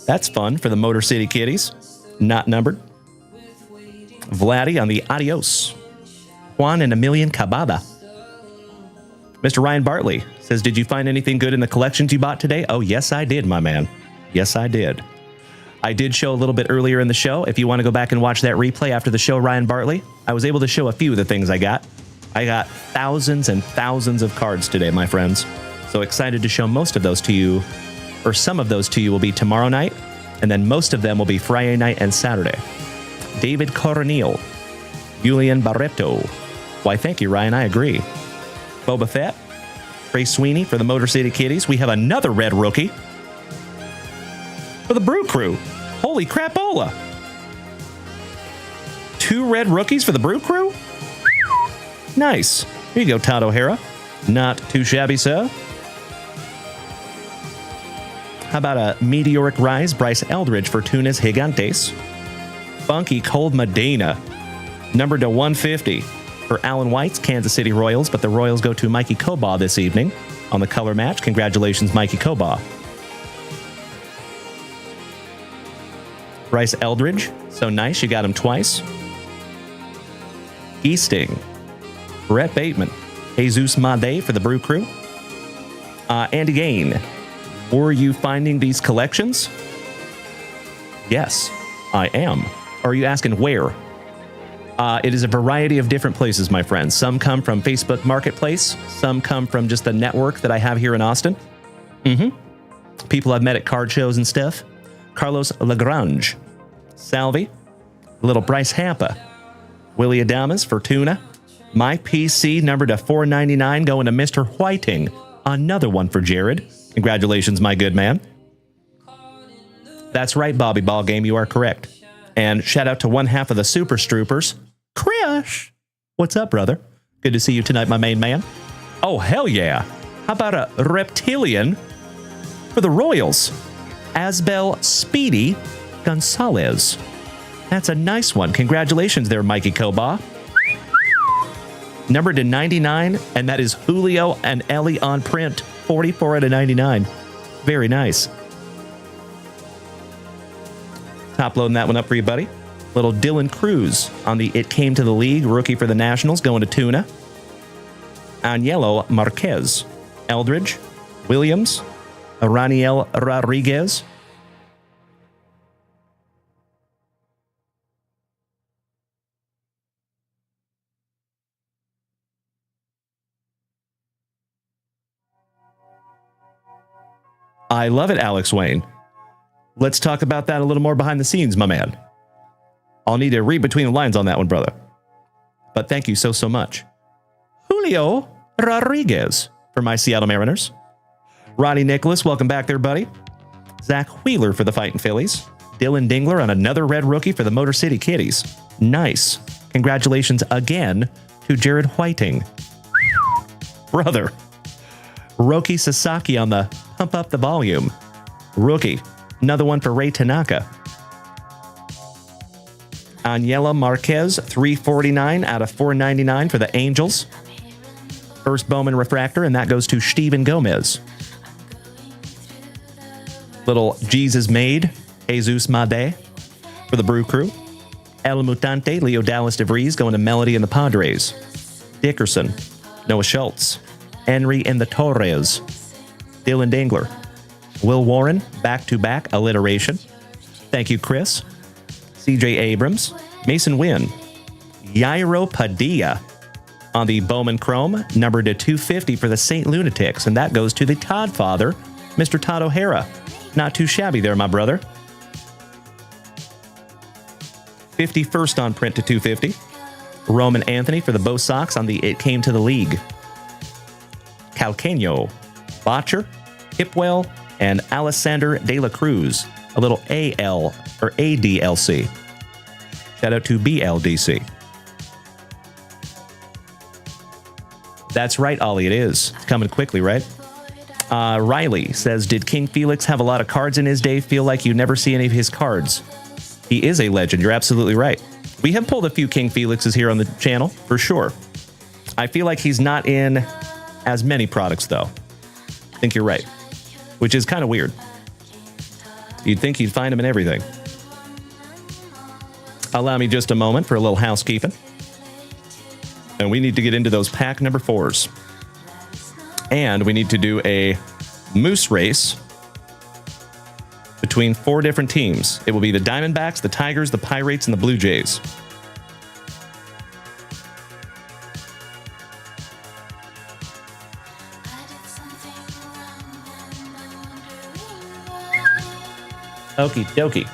That's fun for the Motor City Kitties. Not numbered. Vladdy on the Adios. Juan and Emilian Cabada. Mr. Ryan Bartley says, did you find anything good in the collections you bought today? Oh, yes, I did, my man. Yes, I did. I did show a little bit earlier in the show. If you want to go back and watch that replay after the show, Ryan Bartley, I was able to show a few of the things I got. I got thousands and thousands of cards today, my friends. So excited to show most of those to you, or some of those to you will be tomorrow night, and then most of them will be Friday night and Saturday. David Coronil, Julian Barreto. Why, thank you, Ryan. I agree. Boba Fett, Trey Sweeney for the Motor City Kitties. We have another red rookie. for the Brew Crew. Holy crapola. 2 red rookies for the Brew Crew? Nice. Here you go, Todd O'Hara. Not too shabby, sir. How about a meteoric rise, Bryce Eldridge for Tunas Gigantes. Funky Cold Medina, numbered to 150 for Alan White's Kansas City Royals, but the Royals go to Mikey Kobaugh this evening on the color match. Congratulations, Mikey Kobaugh. Bryce Eldridge, so nice, you got him twice. Easting, Brett Bateman, Jesus Made for the Brew Crew. Andy Gain, were you finding these collections? Yes, I am. Or are you asking where? It is a variety of different places, my friends. Some come from Facebook Marketplace. Some come from just the network that I have here in Austin. People I've met at card shows and stuff. Carlos Lagrange, Salvi, little Bryce Hampa, Willie Adamas for Tuna. My PC numbered to $4.99 going to Mr. Whiting. Another one for Jared. Congratulations, my good man. That's right, Bobby Ballgame, you are correct. And shout out to one half of the Super Stroopers, Krish. What's up, brother? Good to see you tonight, my main man. Oh, hell yeah. How about a reptilian for the Royals? Asbel Speedy Gonzalez. That's a nice one. Congratulations there, Mikey Kobaugh. Numbered to 99, and that is Julio and Ellie on print. 44 out of 99. Very nice. Top loading that one up for you, buddy. Little Dylan Cruz on the It Came to the League, rookie for the Nationals, going to Tuna. Anielo Marquez, Eldridge, Williams, Raniel Rodriguez. I love it, Alex Wayne. Let's talk about that a little more behind the scenes, my man. I'll need to read between the lines on that one, brother. But thank you so much. Julio Rodriguez for my Seattle Mariners. Ronnie Nicholas, welcome back there, buddy. Zach Wheeler for the Fighting Phillies. Dylan Dingler on another red rookie for the Motor City Kitties. Nice. Congratulations again to Jared Whiting. Brother. Roki Sasaki on the Pump Up the Volume. Rookie. Another one for Ray Tanaka. Aniela Marquez, $349 out of $499 for the Angels. First Bowman refractor, and that goes to Steven Gomez. Little Jesus Made, Jesus Made for the Brew Crew. El Mutante, Leo Dallas DeVries going to Melody and the Padres. Dickerson, Noah Schultz. Henry and the Torres. Dylan Dingler. Will Warren, back-to-back alliteration. Thank you, Chris. CJ Abrams. Mason Wynn. Yairo Padilla on the Bowman Chrome, numbered to 250 for the St. Lunatics, and that goes to the Todd father, Mr. Todd O'Hara. Not too shabby there, my brother. 51st on print to 250. Roman Anthony for the Bo Sox on the It Came to the League. Calcaño, Botcher, Hipwell, and Alessander De La Cruz. A little AL or ADLC. Shout out to BLDC. That's right, Ollie, it is. It's coming quickly, right? Riley says, did King Felix have a lot of cards in his day? Feel like you never see any of his cards. He is a legend. You're absolutely right. We have pulled a few King Felixes here on the channel, for sure. I feel like he's not in as many products, though. I think you're right. Which is kind of weird. You'd think you'd find him in everything. Allow me just a moment for a little housekeeping. And we need to get into those pack number 4s. And we need to do a moose race between 4 different teams. It will be the Diamondbacks, the Tigers, the Pirates, and the Blue Jays. Okie dokie.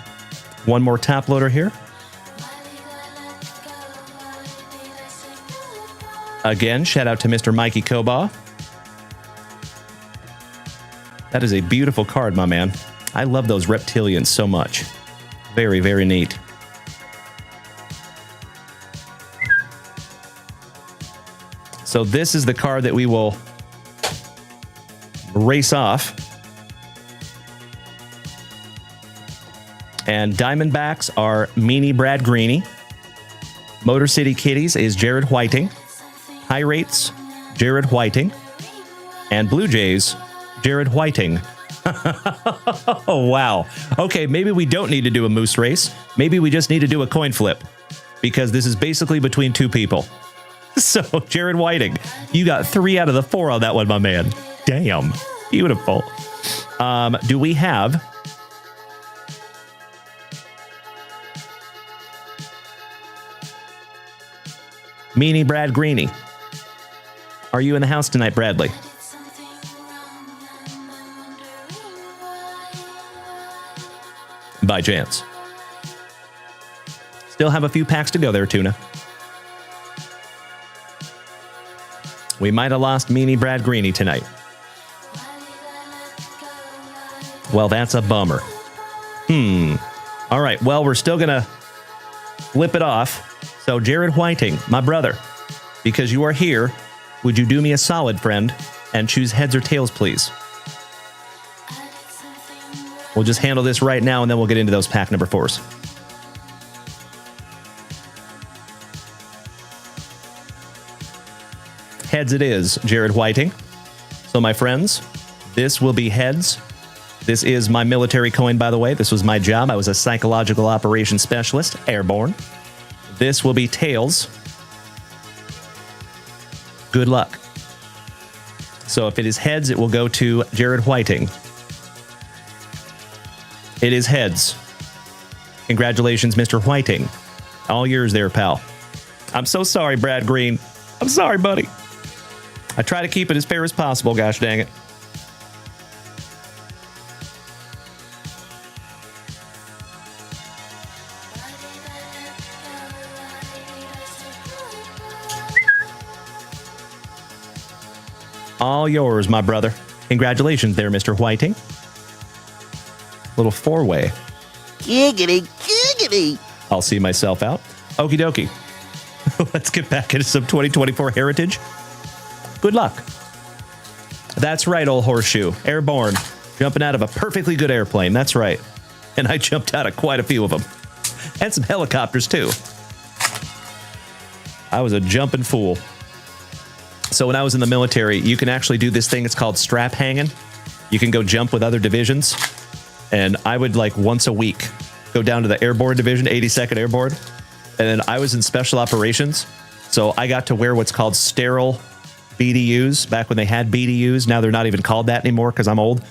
One more top loader here. Again, shout out to Mr. Mikey Kobaugh. That is a beautiful card, my man. I love those reptilians so much. Very, very neat. So this is the card that we will race off. And Diamondbacks are Meanie Brad Greeny. Motor City Kitties is Jared Whiting. Pirates, Jared Whiting. And Blue Jays, Jared Whiting. Oh, wow. Okay, maybe we don't need to do a moose race. Maybe we just need to do a coin flip. Because this is basically between two people. So, Jared Whiting, you got 3 out of the 4 on that one, my man. Damn. Beautiful. Do we have... Meanie Brad Greeny? Are you in the house tonight, Bradley? By chance. Still have a few packs to go there, Tuna. We might have lost Meanie Brad Greeny tonight. Well, that's a bummer. All right, well, we're still going to flip it off. So, Jared Whiting, my brother, because you are here, would you do me a solid, friend, and choose heads or tails, please? We'll just handle this right now, and then we'll get into those pack number 4s. Heads it is, Jared Whiting. So, my friends, this will be heads. This is my military coin, by the way. This was my job. I was a psychological operations specialist, airborne. This will be tails. Good luck. So if it is heads, it will go to Jared Whiting. It is heads. Congratulations, Mr. Whiting. All yours there, pal. I'm so sorry, Brad Green. I'm sorry, buddy. I try to keep it as fair as possible, gosh dang it. All yours, my brother. Congratulations there, Mr. Whiting. Little 4-way. Giggity, giggity. I'll see myself out. Okie dokie. Let's get back into some 2024 Heritage. Good luck. That's right, old horseshoe. Airborne. Jumping out of a perfectly good airplane. That's right. And I jumped out of quite a few of them. And some helicopters, too. I was a jumping fool. So when I was in the military, you can actually do this thing. It's called strap hanging. You can go jump with other divisions. And I would, like, once a week go down to the airborne division, 82nd Airborne. And then I was in special operations. So I got to wear what's called sterile BDUs back when they had BDUs. Now they're not even called that anymore because I'm old.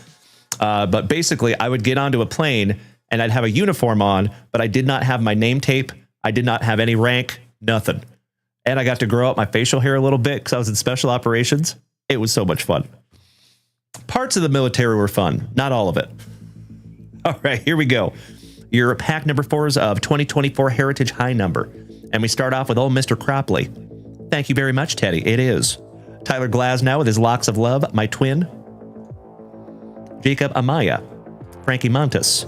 But basically, I would get onto a plane and I'd have a uniform on, but I did not have my name tape. I did not have any rank, nothing. And I got to grow up my facial hair a little bit because I was in special operations. It was so much fun. Parts of the military were fun. Not all of it. All right, here we go. Your pack number 4s of 2024 Heritage High Number. And we start off with old Mr. Cropley. Thank you very much, Teddy. It is. Tyler Glasnow with his Locks of Love, my twin. Jacob Amaya. Frankie Montes.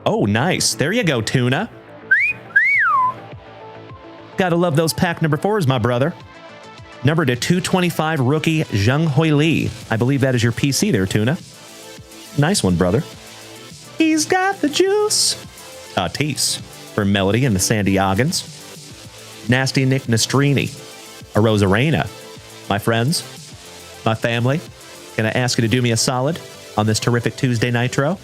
Oh, nice. There you go, Tuna. Gotta love those pack number 4s, my brother. Number to 225 rookie Jung-Hoi Lee. I believe that is your PC there, Tuna. Nice one, brother. He's got the juice. Tatis for Melody and the Sandiagans. Nasty Nick Nastrini. A Rosarena. My friends, my family, gonna ask you to do me a solid on this Terrific Tuesday Nitro.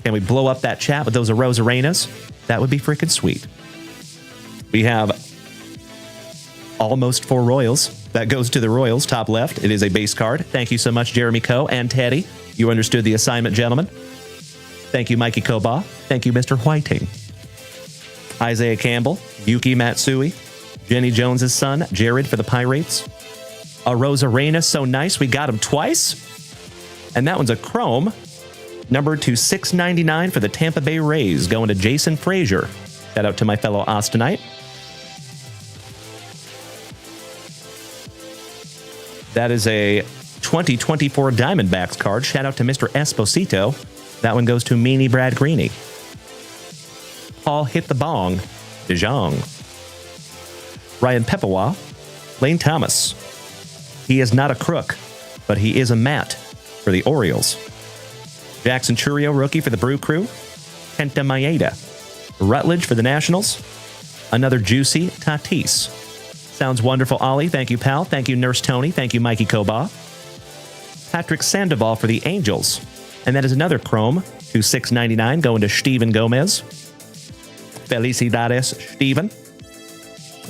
Can we blow up that chat with those Rosarenas? That would be freaking sweet. We have almost 4 Royals. That goes to the Royals, top left. It is a base card. Thank you so much, Jeremy Coe and Teddy. You understood the assignment, gentlemen. Thank you, Mikey Koba. Thank you, Mr. Whiting. Isaiah Campbell, Yuki Matsui, Jenny Jones's son, Jared for the Pirates. A Rosarena, so nice. We got him twice. And that one's a Chrome. Number to 699 for the Tampa Bay Rays, going to Jason Frazier. Shout out to my fellow Austinite. That is a 2024 Diamondbacks card. Shout out to Mr. Esposito. That one goes to Meanie Brad Greeny. Paul Hit the Bong, DeJong. Ryan Pepawa, Lane Thomas. He is not a crook, but he is a Matt for the Orioles. Jackson Churio, rookie for the Brew Crew. Kenta Maeda. Rutledge for the Nationals. Another juicy Tatis. Sounds wonderful, Ollie. Thank you, pal. Thank you, Nurse Tony. Thank you, Mikey Koba. Patrick Sandoval for the Angels. And that is another Chrome to $6.99 going to Steven Gomez. Felicidades, Steven.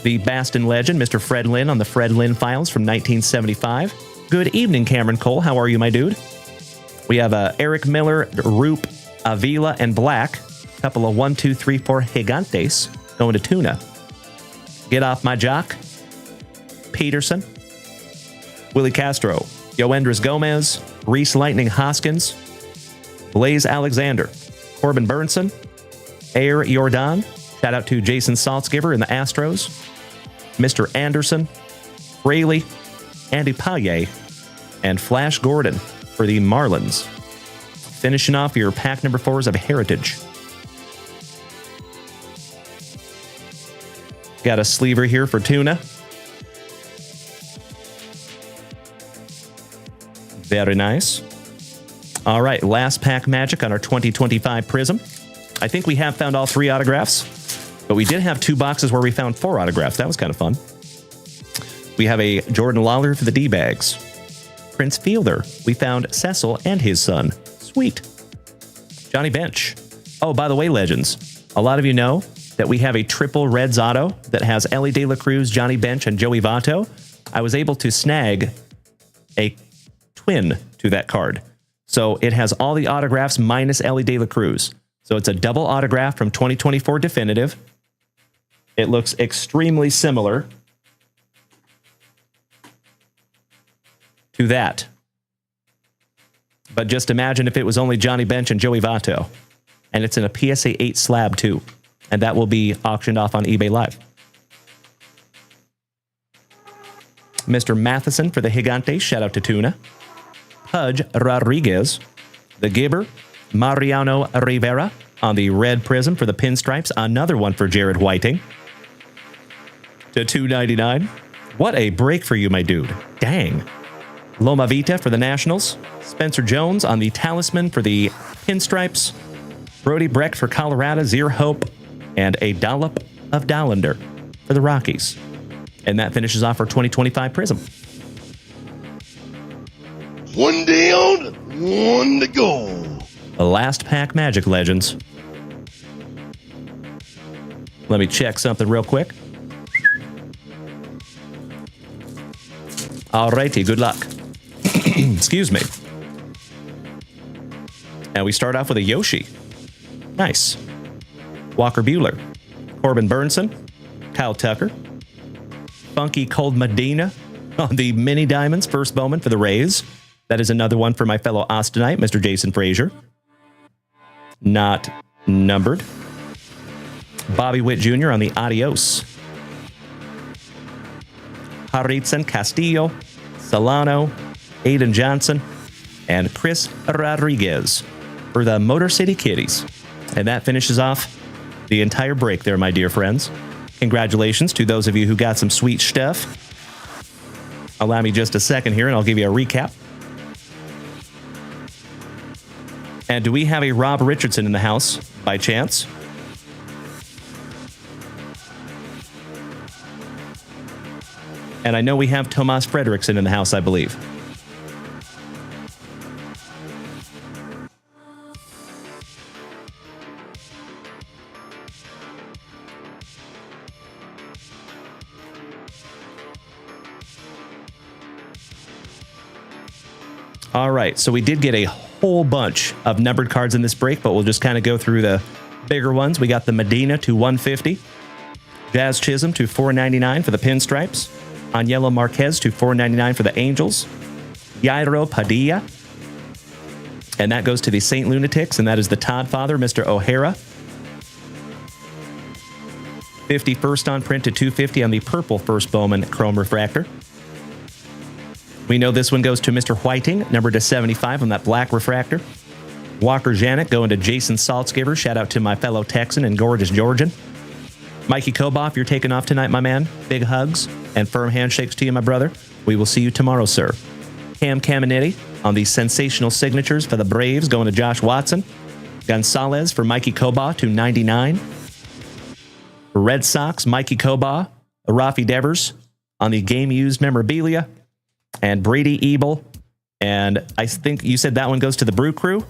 The Baston legend, Mr. Fred Lynn on the Fred Lynn files from 1975. Good evening, Cameron Cole. How are you, my dude? We have Eric Miller, Roop, Avila, and Black. A couple of 1, 2, 3, 4 Gigantes going to Tuna. Get Off My Jock. Peterson. Willie Castro. Yoendris Gomez. Reese Lightning Hoskins. Blaze Alexander. Corbin Burnson. Air Jordan. Shout out to Jason Saltzgiver in the Astros. Mr. Anderson. Rayleigh. Andy Paye. And Flash Gordon for the Marlins. Finishing off your pack number 4s of Heritage. Got a sleever here for Tuna. Very nice. All right, last pack magic on our 2025 Prizm. I think we have found all 3 autographs, but we did have 2 boxes where we found 4 autographs. That was kind of fun. We have a Jordan Lawler for the D-Bags. Prince Fielder. We found Cecil and his son. Sweet. Johnny Bench. Oh, by the way, legends, a lot of you know that we have a triple Reds auto that has Ellie De La Cruz, Johnny Bench, and Joey Votto. I was able to snag a twin to that card. So it has all the autographs minus Ellie De La Cruz. So it's a double autograph from 2024 Definitive. It looks extremely similar to that. But just imagine if it was only Johnny Bench and Joey Votto. And it's in a PSA 8 slab too. And that will be auctioned off on eBay Live. Mr. Matheson for the Gigantes. Shout out to Tuna. Pudge Rodriguez. The Gibber. Mariano Rivera on the red Prizm for the Pinstripes. Another one for Jared Whiting. To $2.99. What a break for you, my dude. Dang. Loma Vita for the Nationals. Spencer Jones on the Talisman for the Pinstripes. Brody Brecht for Colorado. Zier Hope. And a dollop of Dollander for the Rockies. And that finishes off our 2025 Prizm. One down, one to go. The last pack magic, legends. Let me check something real quick. Alrighty, good luck. Excuse me. And we start off with a Yoshi. Nice. Walker Buehler. Corbin Burnson. Kyle Tucker. Funky Cold Medina on the Mini Diamonds. First Bowman for the Rays. That is another one for my fellow Austinite, Mr. Jason Frazier. Not numbered. Bobby Witt Jr. on the Adios. Haritzen Castillo, Solano, Aiden Johnson, and Chris Rodriguez for the Motor City Kitties. And that finishes off the entire break there, my dear friends. Congratulations to those of you who got some sweet stuff. Allow me just a second here and I'll give you a recap. And do we have a Rob Richardson in the house by chance? And I know we have Tomas Fredrickson in the house, I believe. All right, so we did get a whole bunch of numbered cards in this break, but we'll just kind of go through the bigger ones. We got the Medina to 150, Jazz Chisholm to $4.99 for the Pinstripes, Aniello Marquez to $4.99 for the Angels, Yairo Padilla, and that goes to the St. Lunatics, and that is the Todd father, Mr. O'Hara. 51st on print to 250 on the purple First Bowman Chrome Refractor. We know this one goes to Mr. Whiting, number to 75 on that black refractor. Walker Janik going to Jason Saltzgiver. Shout out to my fellow Texan and gorgeous Georgian. Mikey Koboff, you're taking off tonight, my man. Big hugs and firm handshakes to you, my brother. We will see you tomorrow, sir. Cam Caminetti on the sensational signatures for the Braves going to Josh Watson. Gonzalez for Mikey Koba to 99. For Red Sox, Mikey Koba, Rafi Devers on the game-used memorabilia. And Brady Ebel. And I think you said that one goes to the Brew Crew.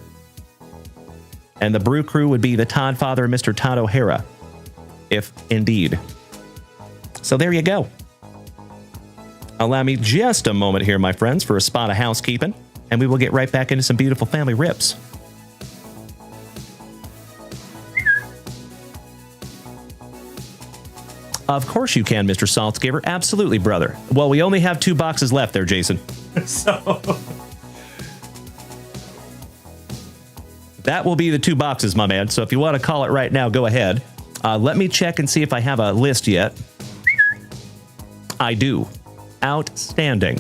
And the Brew Crew would be the Todd Father and Mr. Todd O'Hara, if indeed. So there you go. Allow me just a moment here, my friends, for a spot of housekeeping, and we will get right back into some beautiful family rips. Of course you can, Mr. Saltzgiver. Absolutely, brother. Well, we only have 2 boxes left there, Jason. So that will be the 2 boxes, my man. So if you want to call it right now, go ahead. Let me check and see if I have a list yet. I do. Outstanding.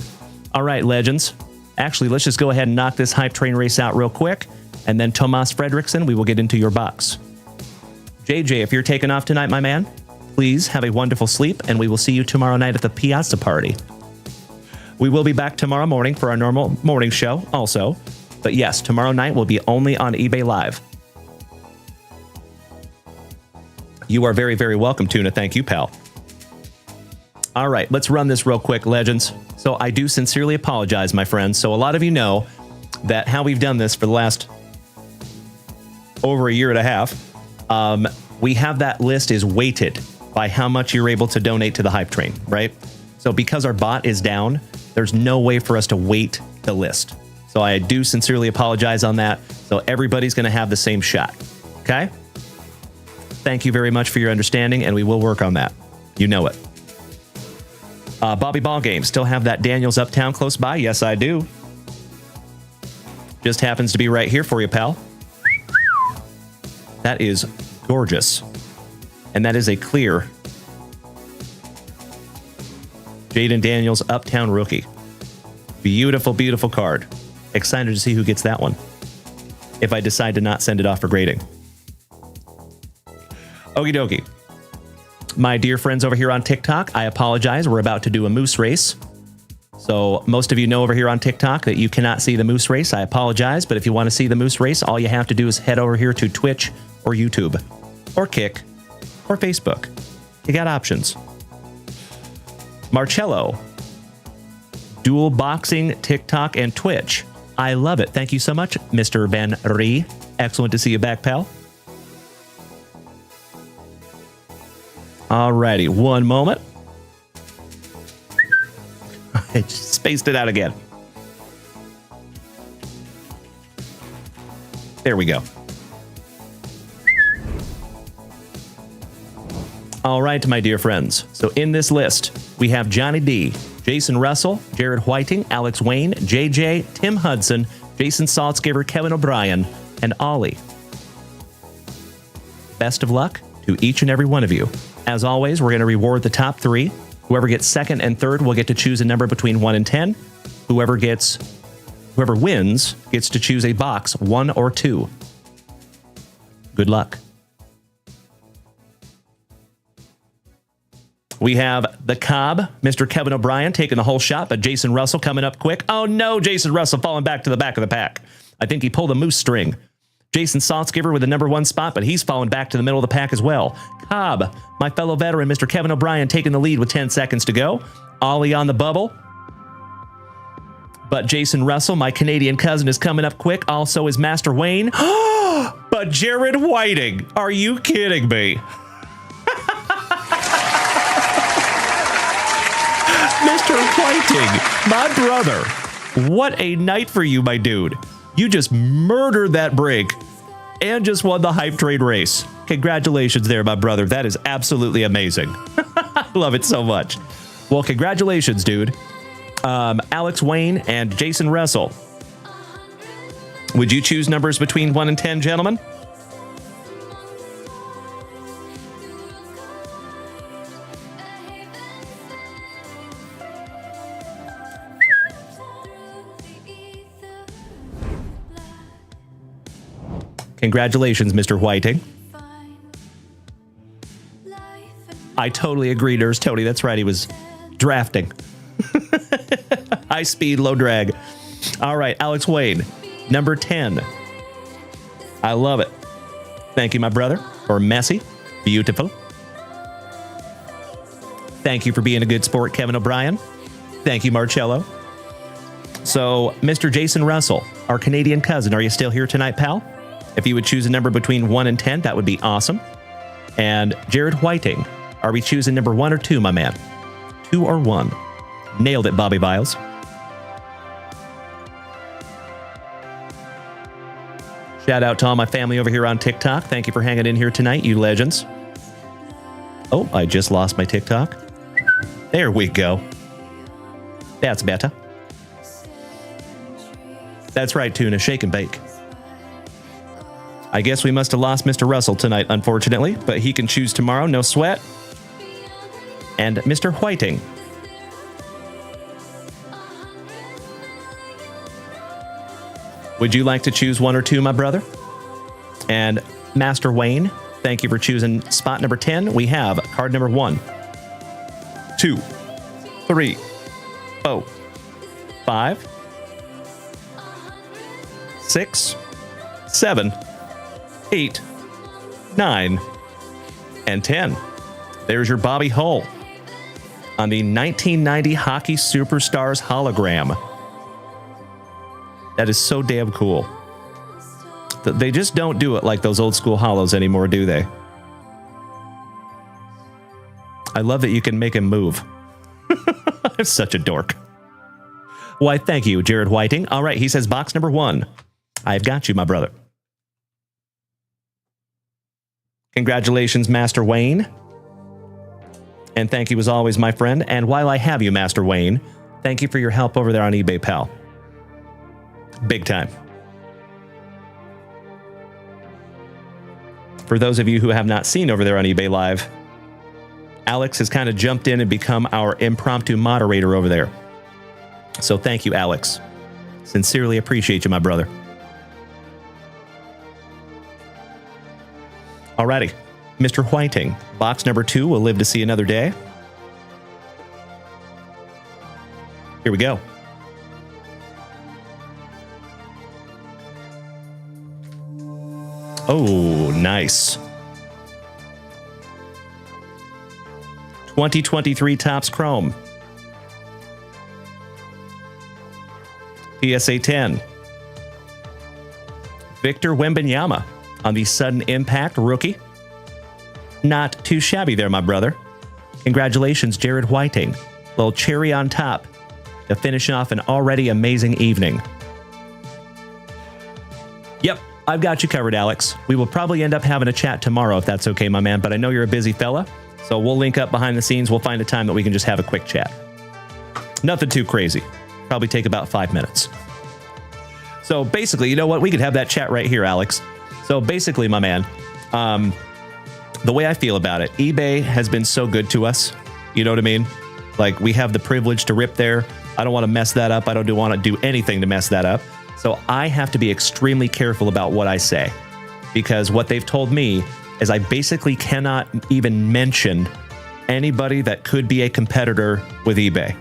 All right, legends. Actually, let's just go ahead and knock this hype train race out real quick. And then Tomas Fredrickson, we will get into your box. JJ, if you're taking off tonight, my man, please have a wonderful sleep, and we will see you tomorrow night at the Piazza Party. We will be back tomorrow morning for our normal morning show also. But yes, tomorrow night will be only on eBay Live. You are very, very welcome, Tuna. Thank you, pal. All right, let's run this real quick, legends. So I do sincerely apologize, my friends. So a lot of you know that how we've done this for the last over a year and a half, we have that list is weighted by how much you're able to donate to the hype train, right? So because our bot is down, there's no way for us to weight the list. So I do sincerely apologize on that. So everybody's going to have the same shot, okay? Thank you very much for your understanding, and we will work on that. You know it. Bobby Ballgame, still have that Daniels Uptown close by? Yes, I do. Just happens to be right here for you, pal. That is gorgeous. And that is a clear Jaden Daniels Uptown rookie. Beautiful, beautiful card. Excited to see who gets that one, if I decide to not send it off for grading. Okie dokie. My dear friends over here on TikTok, I apologize. We're about to do a moose race. So most of you know over here on TikTok that you cannot see the moose race. I apologize, but if you want to see the moose race, all you have to do is head over here to Twitch or YouTube or Kick or Facebook. You got options. Marcello, dual boxing, TikTok, and Twitch. I love it. Thank you so much, Mr. Ben Ree. Excellent to see you back, pal. Alrighty, one moment. I just spaced it out again. There we go. All right, my dear friends. So in this list, we have Johnny D, Jason Russell, Jared Whiting, Alex Wayne, JJ, Tim Hudson, Jason Saltzgiver, Kevin O'Brien, and Ollie. Best of luck to each and every one of you. As always, we're going to reward the top 3. Whoever gets second and third will get to choose a number between 1 and 10. Whoever wins gets to choose a box, 1 or 2. Good luck. We have the Cobb, Mr. Kevin O'Brien taking the whole shot, but Jason Russell coming up quick. Oh no, Jason Russell falling back to the back of the pack. I think he pulled a moose string. Jason Saltzgiver with the number 1 spot, but he's falling back to the middle of the pack as well. Cobb, my fellow veteran, Mr. Kevin O'Brien, taking the lead with 10 seconds to go. Ollie on the bubble. But Jason Russell, my Canadian cousin, is coming up quick. Also is Master Wayne. But Jared Whiting, are you kidding me? Mr. Whiting, my brother. What a night for you, my dude. You just murdered that break and just won the hype trade race. Congratulations there, my brother. That is absolutely amazing. I love it so much. Well, congratulations, dude. Alex Wayne and Jason Russell. Would you choose numbers between 1 and 10, gentlemen? Congratulations, Mr. Whiting. I totally agree, Nurse Tony. That's right. He was drafting. High speed, low drag. All right, Alex Wade, number 10. I love it. Thank you, my brother. Or Messi. Beautiful. Thank you for being a good sport, Kevin O'Brien. Thank you, Marcello. So, Mr. Jason Russell, our Canadian cousin, are you still here tonight, pal? If you would choose a number between 1 and 10, that would be awesome. And Jared Whiting, are we choosing number 1 or 2, my man? 2 or 1? Nailed it, Bobby Biles. Shout out to all my family over here on TikTok. Thank you for hanging in here tonight, you legends. Oh, I just lost my TikTok. There we go. That's better. That's right, Tuna. Shake and bake. I guess we must have lost Mr. Russell tonight, unfortunately, but he can choose tomorrow. No sweat. And Mr. Whiting. Would you like to choose 1 or 2, my brother? And Master Wayne, thank you for choosing spot number 10. We have card number 1, 2, 3, 4, 5, 6, 7, 8, 9, and 10. There's your Bobby Hull on the 1990 Hockey Superstars hologram. That is so damn cool. They just don't do it like those old school holos anymore, do they? I love that you can make him move. I'm such a dork. Why, thank you, Jared Whiting. All right, he says box number 1. I've got you, my brother. Congratulations, Master Wayne. And thank you as always, my friend. And while I have you, Master Wayne, thank you for your help over there on eBay, pal. Big time. For those of you who have not seen over there on eBay Live, Alex has kind of jumped in and become our impromptu moderator over there. So thank you, Alex. Sincerely appreciate you, my brother. Alrighty, Mr. Whiting, box number 2 will live to see another day. Here we go. Oh, nice. 2023 Topps Chrome. PSA 10. Victor Wembanyama on the sudden impact rookie. Not too shabby there, my brother. Congratulations, Jared Whiting. Little cherry on top to finish off an already amazing evening. Yep, I've got you covered, Alex. We will probably end up having a chat tomorrow if that's okay, my man, but I know you're a busy fella, so we'll link up behind the scenes. We'll find a time that we can just have a quick chat. Nothing too crazy. Probably take about 5 minutes. So basically, you know what? We could have that chat right here, Alex. So basically, my man, the way I feel about it, eBay has been so good to us. You know what I mean? Like, we have the privilege to rip there. I don't want to mess that up. I don't want to do anything to mess that up. So I have to be extremely careful about what I say, because what they've told me is I basically cannot even mention anybody that could be a competitor with eBay.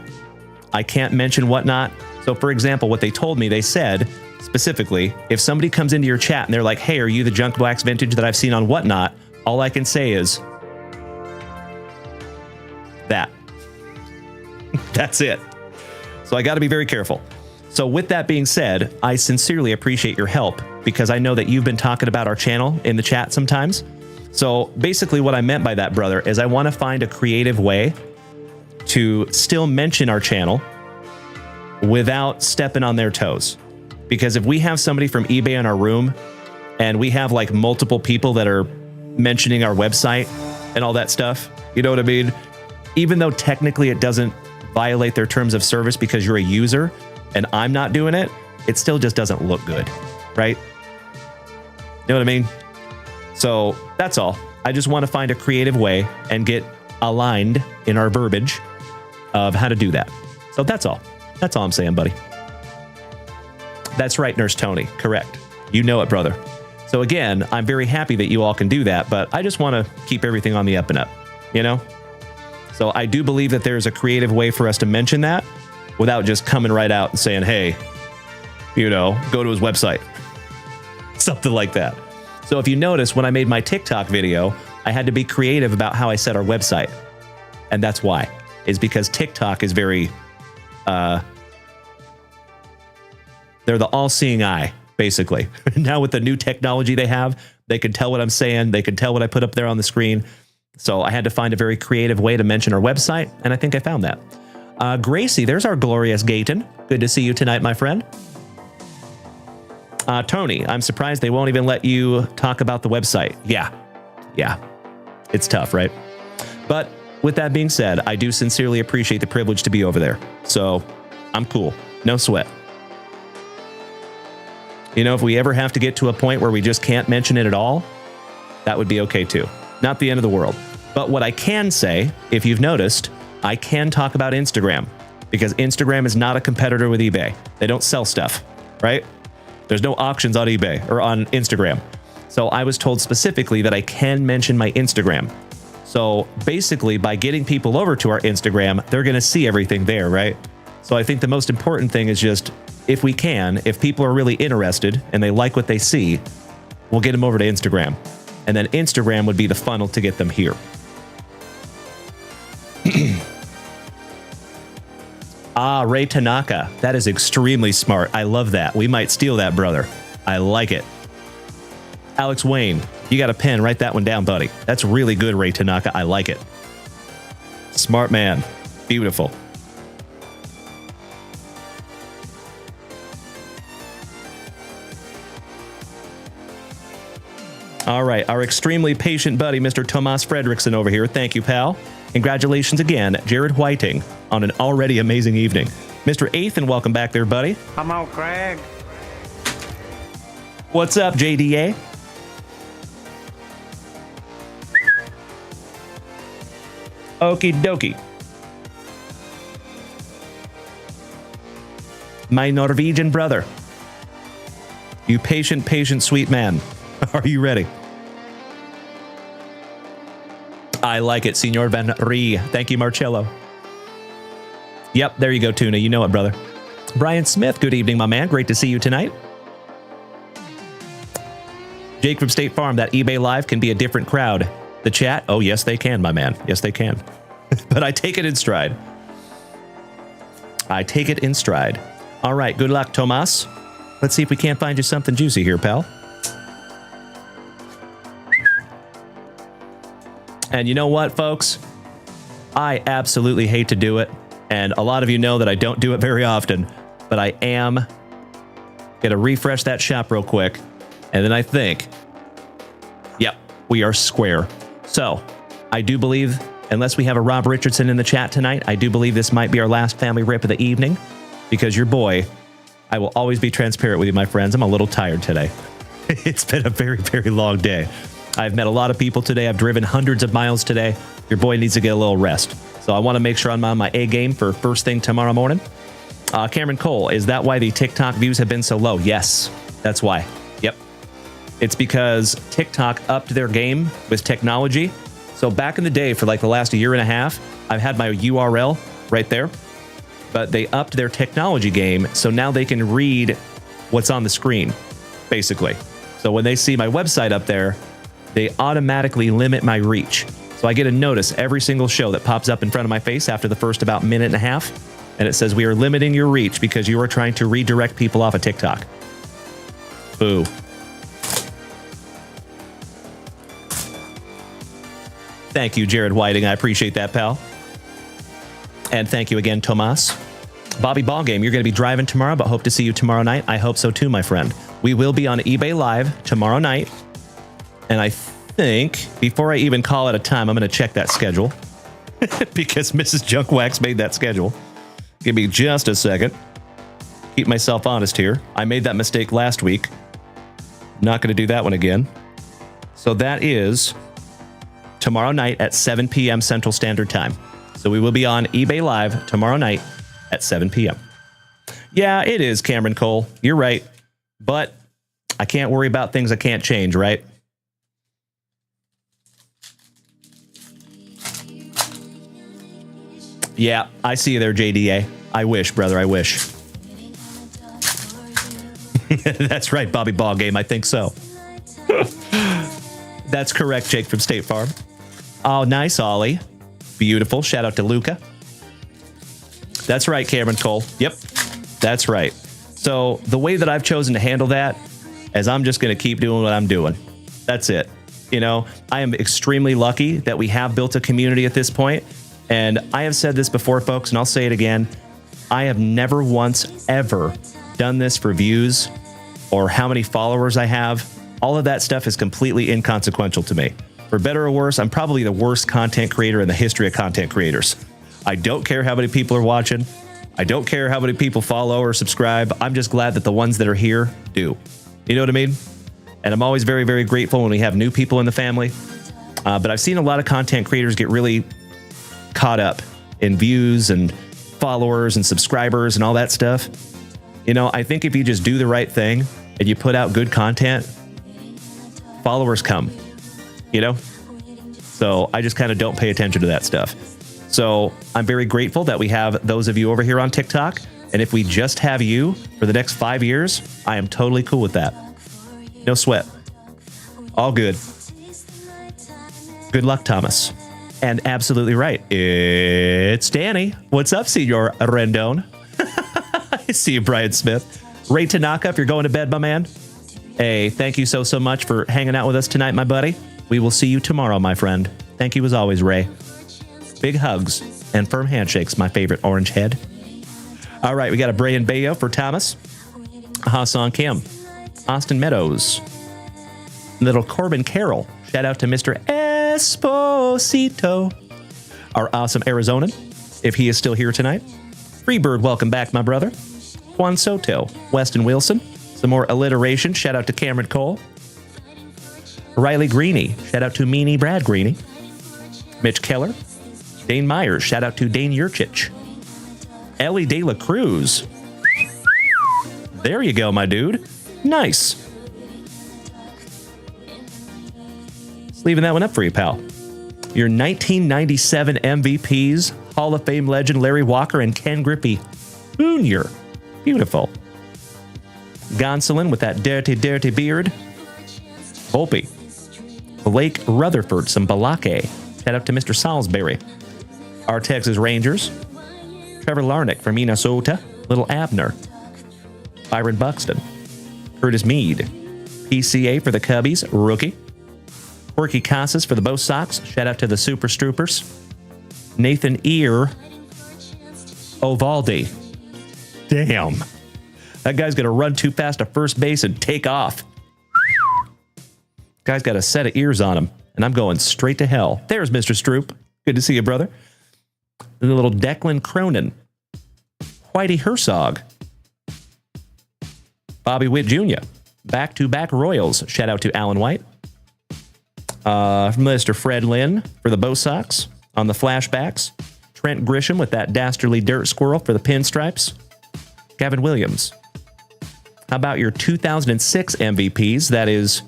I can't mention whatnot. So for example, what they told me, they said specifically, if somebody comes into your chat and they're like, hey, are you the JunkWaxVintage that I've seen on whatnot? All I can say is that. That's it. So I got to be very careful. So with that being said, I sincerely appreciate your help, because I know that you've been talking about our channel in the chat sometimes. So basically what I meant by that, brother, is I want to find a creative way to still mention our channel without stepping on their toes. Because if we have somebody from eBay in our room and we have like multiple people that are mentioning our website and all that stuff, you know what I mean? Even though technically it doesn't violate their terms of service because you're a user and I'm not doing it, it still just doesn't look good, right? You know what I mean? So that's all. I just want to find a creative way and get aligned in our verbiage of how to do that. So that's all. That's all I'm saying, buddy. That's right, Nurse Tony. Correct. You know it, brother. So again, I'm very happy that you all can do that, but I just want to keep everything on the up and up, you know? So I do believe that there's a creative way for us to mention that without just coming right out and saying, hey, you know, go to his website. Something like that. So if you notice, when I made my TikTok video, I had to be creative about how I set our website. And that's why. Is because TikTok is very, they're the all-seeing eye, basically. Now with the new technology they have, they can tell what I'm saying. They can tell what I put up there on the screen. So I had to find a very creative way to mention our website, and I think I found that. Gracie, there's our glorious Gayton. Good to see you tonight, my friend. Tony, I'm surprised they won't even let you talk about the website. Yeah. It's tough, right? But with that being said, I do sincerely appreciate the privilege to be over there. So I'm cool. No sweat. You know, if we ever have to get to a point where we just can't mention it at all, that would be okay too. Not the end of the world. But what I can say, if you've noticed, I can talk about Instagram because Instagram is not a competitor with eBay. They don't sell stuff, right? There's no auctions on eBay or on Instagram. So I was told specifically that I can mention my Instagram. So basically, by getting people over to our Instagram, they're going to see everything there, right? So I think the most important thing is just, if we can, if people are really interested and they like what they see, we'll get them over to Instagram. And then Instagram would be the funnel to get them here. Ray Tanaka. That is extremely smart. I love that. We might steal that, brother. I like it. Alex Wayne, you got a pen. Write that one down, buddy. That's really good, Ray Tanaka. I like it. Smart man. Beautiful. All right, our extremely patient buddy, Mr. Tomas Fredrickson over here. Thank you, pal. Congratulations again, Jared Whiting, on an already amazing evening. Mr. Ethan, welcome back there, buddy. Come on, Craig. What's up, JDA? Okie dokie. My Norwegian brother. You patient, sweet man. Are you ready? I like it, Senor Van Ree. Thank you, Marcello. Yep, there you go, Tuna. You know it, brother. Brian Smith, good evening, my man. Great to see you tonight. Jake from State Farm, that eBay Live can be a different crowd. The chat? Oh, yes, they can, my man. Yes, they can. But I take it in stride. I take it in stride. All right, good luck, Tomas. Let's see if we can't find you something juicy here, pal. And you know what, folks? I absolutely hate to do it. And a lot of you know that I don't do it very often. But I am going to refresh that shop real quick. And then I think, yep, we are square. So I do believe, unless we have a Rob Richardson in the chat tonight, I do believe this might be our last family rip of the evening. Because your boy, I will always be transparent with you, my friends. I'm a little tired today. It's been a very, very long day. I've met a lot of people today. I've driven hundreds of miles today. Your boy needs to get a little rest. So I want to make sure I'm on my A game for first thing tomorrow morning. Cameron Cole, is that why the TikTok views have been so low? Yes, that's why. Yep. It's because TikTok upped their game with technology. So back in the day, for like the last year and a half, I've had my URL right there. But they upped their technology game, so now they can read what's on the screen, basically. So when they see my website up there, they automatically limit my reach. So I get a notice every single show that pops up in front of my face after the first about minute and a half. And it says, we are limiting your reach because you are trying to redirect people off of TikTok. Boo. Thank you, Jared Whiting. I appreciate that, pal. And thank you again, Tomas. Bobby Ballgame, you're going to be driving tomorrow, but hope to see you tomorrow night. I hope so too, my friend. We will be on eBay Live tomorrow night. And I think, before I even call it a time, I'm going to check that schedule. Because Mrs. Junkwax made that schedule. Give me just a second. Keep myself honest here. I made that mistake last week. Not going to do that one again. So that is tomorrow night at 7 p.m. Central Standard Time. So we will be on eBay Live tomorrow night at 7 p.m. Yeah, it is, Cameron Cole. You're right. But I can't worry about things I can't change, right? Yeah, I see you there, JDA. I wish, brother, I wish. That's right, Bobby Ball Game. I think so. That's correct, Jake from State Farm. Oh, nice, Ollie. Beautiful. Shout out to Luca. That's right, Cameron Cole. Yep, that's right. So the way that I've chosen to handle that is I'm just going to keep doing what I'm doing. That's it. You know, I am extremely lucky that we have built a community at this point. And I have said this before, folks, and I'll say it again. I have never once ever done this for views or how many followers I have. All of that stuff is completely inconsequential to me. For better or worse, I'm probably the worst content creator in the history of content creators. I don't care how many people are watching. I don't care how many people follow or subscribe. I'm just glad that the ones that are here do. You know what I mean? And I'm always very, very grateful when we have new people in the family. But I've seen a lot of content creators get really caught up in views and followers and subscribers and all that stuff. You know, I think if you just do the right thing and you put out good content, followers come, you know? So I just kind of don't pay attention to that stuff. So I'm very grateful that we have those of you over here on TikTok. And if we just have you for the next 5 years, I am totally cool with that. No sweat. All good. Good luck, Thomas. And absolutely right. It's Danny. What's up, Senor Rendon? I see you, Brian Smith. Ray Tanaka, if you're going to bed, my man. Hey, thank you so much for hanging out with us tonight, my buddy. We will see you tomorrow, my friend. Thank you as always, Ray. Big hugs and firm handshakes, my favorite orange head. All right, we got a Brian Bayo for Thomas. Hassan Kim. Austin Meadows. Little Corbin Carroll. Shout out to Mr. Esposito. Our awesome Arizonan, if he is still here tonight. Freebird, welcome back, my brother. Juan Soto. Weston Wilson. Some more alliteration. Shout out to Cameron Cole. Riley Greeny. Shout out to Meanie Brad Greeny. Mitch Keller. Dane Myers. Shout out to Dane Yurchich. Ellie De La Cruz. There you go, my dude. Nice. Just leaving that one up for you, pal. Your 1997 MVPs, Hall of Fame legend Larry Walker and Ken Griffey Jr. Beautiful. Gonsolin with that dirty, dirty beard. Volpe. Blake Rutherford, some Balake. Shout out to Mr. Salisbury. Our Texas Rangers. Trevor Larnick from Minnesota. Little Abner. Byron Buxton. Curtis Mead. PCA for the Cubbies, rookie. Quirky Casas for the Bo Sox. Shout out to the Super Stroopers. Nathan Ear. Ovaldi. Damn. That guy's going to run too fast to first base and take off. Guy's got a set of ears on him, and I'm going straight to hell. There's Mr. Stroop. Good to see you, brother. And the little Declan Cronin. Whitey Herzog. Bobby Witt Jr. Back-to-back Royals. Shout out to Alan White. Mr. Fred Lynn for the Bo Sox on the flashbacks. Trent Grisham with that dastardly dirt squirrel for the pinstripes. Gavin Williams. How about your 2006 MVPs? That is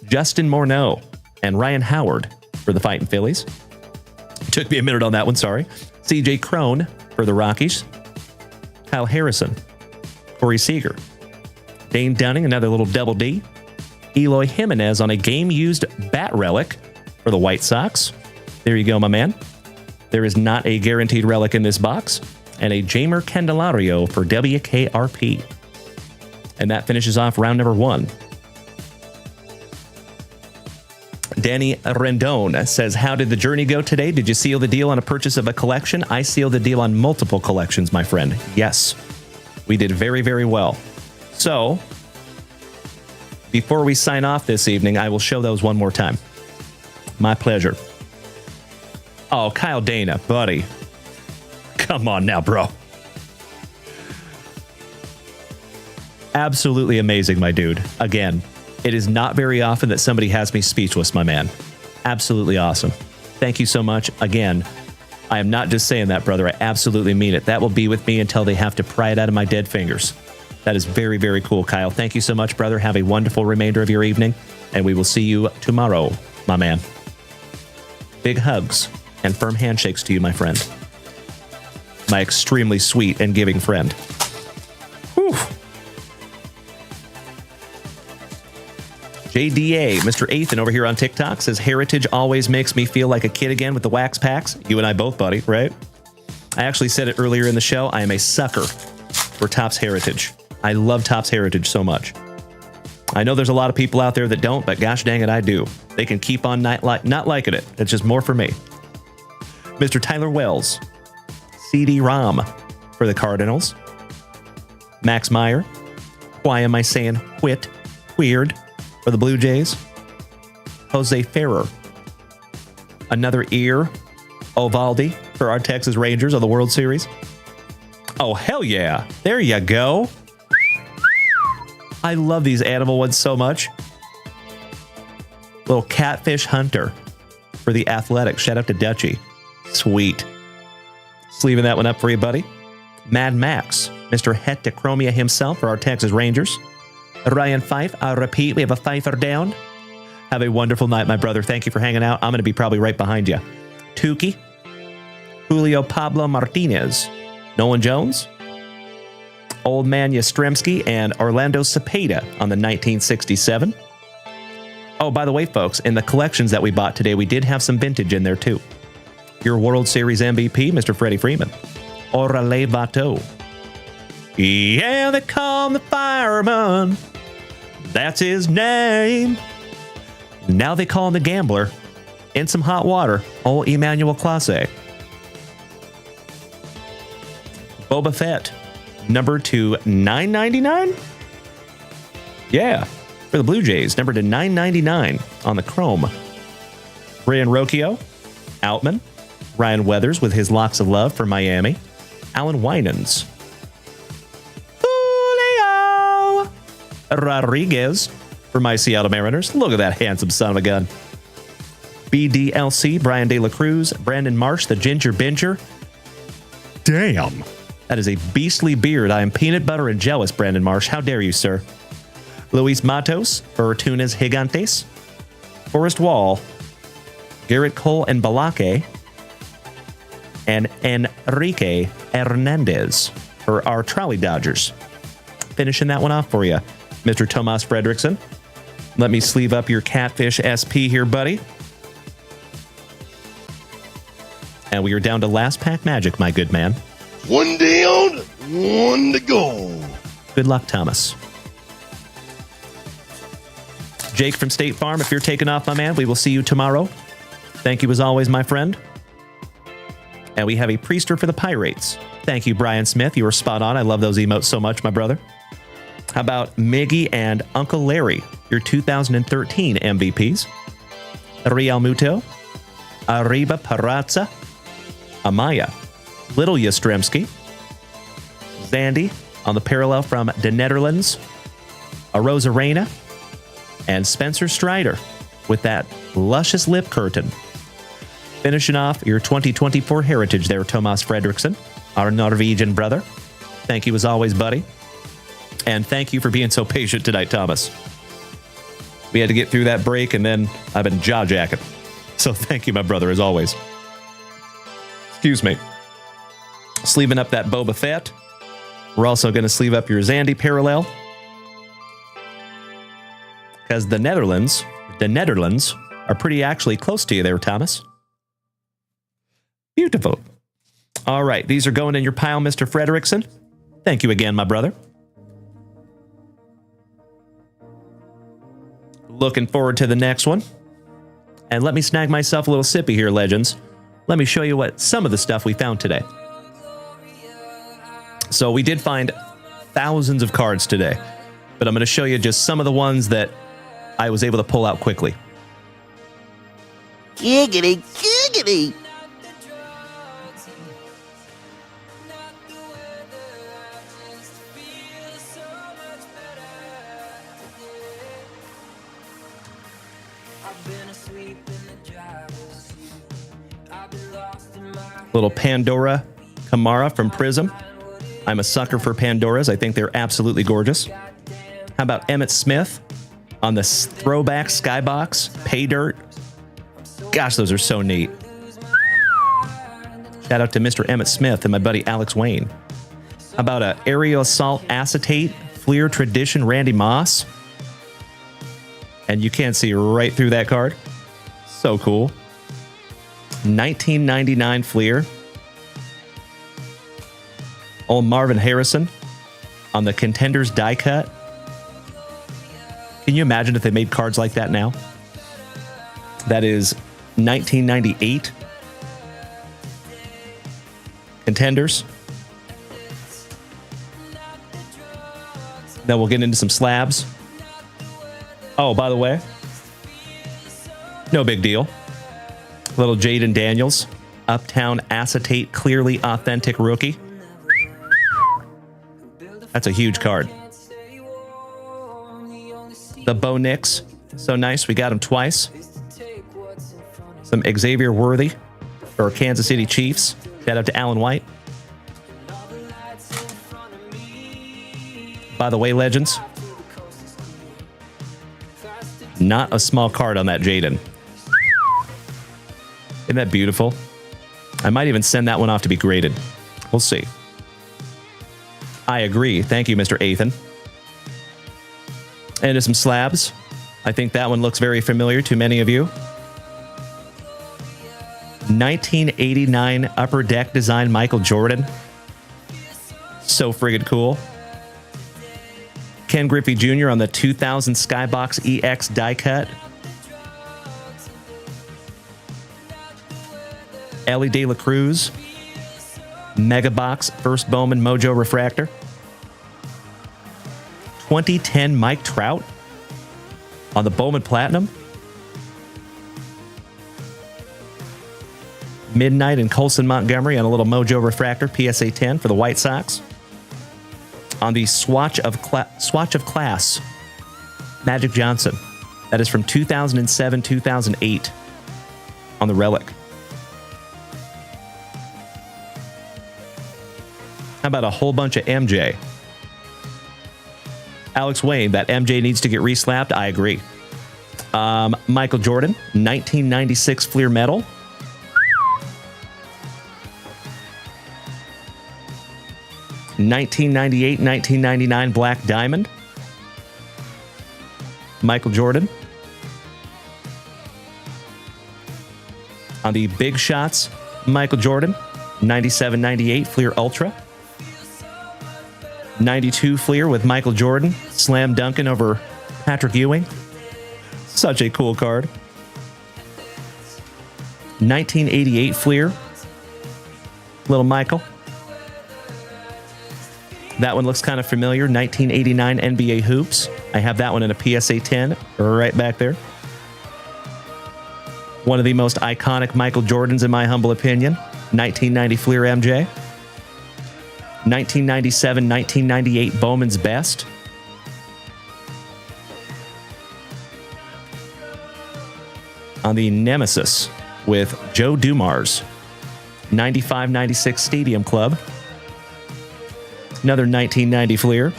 Justin Morneau and Ryan Howard for the Fightin' Phillies. Took me a minute on that one, sorry. CJ Crone for the Rockies. Kyle Harrison. Corey Seager. Dane Dunning, another little double D. Eloy Jimenez on a game-used bat relic for the White Sox. There you go, my man. There is not a guaranteed relic in this box. And a Jamer Candelario for WKRP. And that finishes off round number 1. Danny Rendon says, how did the journey go today? Did you seal the deal on a purchase of a collection? I sealed the deal on multiple collections, my friend. Yes, we did very, very well. So, before we sign off this evening, I will show those one more time. My pleasure. Oh, Kyle Dana, buddy. Come on now, bro. Absolutely amazing, my dude. Again, it is not very often that somebody has me speechless, my man. Absolutely awesome. Thank you so much. Again, I am not just saying that, brother. I absolutely mean it. That will be with me until they have to pry it out of my dead fingers. That is very, very cool, Kyle. Thank you so much, brother. Have a wonderful remainder of your evening, and we will see you tomorrow, my man. Big hugs and firm handshakes to you, my friend. My extremely sweet and giving friend. Whew. JDA, Mr. Athan over here on TikTok says, Heritage always makes me feel like a kid again with the wax packs. You and I both, buddy, right? I actually said it earlier in the show. I am a sucker for Topps Heritage. I love Topps Heritage so much. I know there's a lot of people out there that don't, but gosh dang it, I do. They can keep on not liking it. It's just more for me. Mr. Tyler Wells, CD-ROM for the Cardinals. Max Meyer, why am I saying weird for the Blue Jays. Jose Ferrer, another ear, Ovaldi for our Texas Rangers of the World Series. Oh, hell yeah. There you go. I love these animal ones so much. Little Catfish Hunter for the Athletics. Shout out to Dutchie. Sweet. Sleeving that one up for you, buddy. Mad Max, Mr. Hetichromia himself for our Texas Rangers. Ryan Fife, I repeat, we have a Pfeiffer down. Have a wonderful night, my brother. Thank you for hanging out. I'm going to be probably right behind you. Tukey, Julio Pablo Martinez, Nolan Jones, Old Man Yastrzemski, and Orlando Cepeda on the 1967. Oh, by the way, folks, in the collections that we bought today, we did have some vintage in there, too. Your World Series MVP, Mr. Freddie Freeman. Orale Vato. Yeah, they call him the fireman. That's his name. Now they call him the gambler. In some hot water, old Emmanuel Clase. Boba Fett, number to 999? Yeah, for the Blue Jays, number to 999 on the chrome. Brian Rocchio, Outman. Ryan Weathers with his Locks of Love for Miami. Alan Winans. Julio Rodriguez for my Seattle Mariners. Look at that handsome son of a gun. BDLC, Brian De La Cruz. Brandon Marsh, the Ginger Binger. Damn. That is a beastly beard. I am peanut butter and jealous, Brandon Marsh. How dare you, sir? Luis Matos for Tunas Gigantes. Forrest Wall. Garrett Cole and Balake. And Enrique Hernandez for our Trolley Dodgers. Finishing that one off for you, Mr. Tomas Fredrickson. Let me sleeve up your Catfish SP here, buddy. And we are down to last pack magic, my good man. One down, one to go. Good luck, Thomas. Jake from State Farm, if you're taking off, my man, we will see you tomorrow. Thank you as always, my friend. And we have a Priester for the Pirates. Thank you, Brian Smith. You were spot on. I love those emotes so much, my brother. How about Miggy and Uncle Larry, your 2013 MVPs? Real Muto, Arriba Parazza, Amaya, Little Yastrzemski, Zandy on the parallel from the Netherlands, Arosa Reina, and Spencer Strider with that luscious lip curtain. Finishing off your 2024 heritage there, Tomas Fredrickson, our Norwegian brother. Thank you as always, buddy. And thank you for being so patient tonight, Thomas. We had to get through that break, and then I've been jaw-jacking. So thank you, my brother, as always. Excuse me. Sleeving up that Boba Fett. We're also going to sleeve up your Zandy parallel. Because the Netherlands are pretty actually close to you there, Thomas. Beautiful. All right, these are going in your pile, Mr. Fredrickson. Thank you again, my brother. Looking forward to the next one. And let me snag myself a little sippy here, legends. Let me show you what some of the stuff we found today. So we did find thousands of cards today, but I'm going to show you just some of the ones that I was able to pull out quickly. Giggity, giggity. I've been asleep in the driver's seat. I've been lost in Little Pandora Kamara from Prizm. I'm a sucker for Pandoras. I think they're absolutely gorgeous. How about Emmitt Smith on the throwback Skybox Pay Dirt? Gosh, those are so neat. Shout out to Mr. Emmitt Smith and my buddy Alex Wayne. How about a Aerosol Acetate Fleer Tradition Randy Moss? And you can't see right through that card. So cool. 1999 Fleer. Old Marvin Harrison on the Contenders die cut. Can you imagine if they made cards like that now? That is 1998. Contenders. Then we'll get into some slabs. Oh, by the way, no big deal. Little Jaden Daniels, Uptown Acetate Clearly Authentic Rookie. That's a huge card. The Bo Nix, so nice. We got him twice. Some Xavier Worthy for Kansas City Chiefs. Shout out to Alan White. By the way, legends, not a small card on that Jaden. Isn't that beautiful? I might even send that one off to be graded. We'll see. I agree. Thank you, Mr. Athan. And some slabs. I think that one looks very familiar to many of you. 1989 Upper Deck Design Michael Jordan. So friggin' cool. Ken Griffey Jr. on the 2000 Skybox EX die cut. Ellie De La Cruz. Mega Box First Bowman Mojo Refractor. 2010 Mike Trout on the Bowman Platinum. Midnight and Colson Montgomery on a little Mojo Refractor PSA 10 for the White Sox. On the Swatch of Class, Magic Johnson. That is from 2007-2008 on the Relic. How about a whole bunch of MJ? Alex Wayne, that MJ needs to get reslapped. I agree. Michael Jordan, 1996 Fleer Metal. $1998-1999 Black Diamond. Michael Jordan. On the Big Shots, Michael Jordan, 97-98 Fleer Ultra. 92 Fleer with Michael Jordan, slam dunking over Patrick Ewing. Such a cool card. 1988 Fleer, Little Michael. That one looks kind of familiar. 1989 NBA Hoops. I have that one in a PSA 10 right back there. One of the most iconic Michael Jordans in my humble opinion. 1990 Fleer MJ. 1997-1998 Bowman's Best. On the Nemesis with Joe Dumars. 95-96 Stadium Club. Another 1990 Fleer.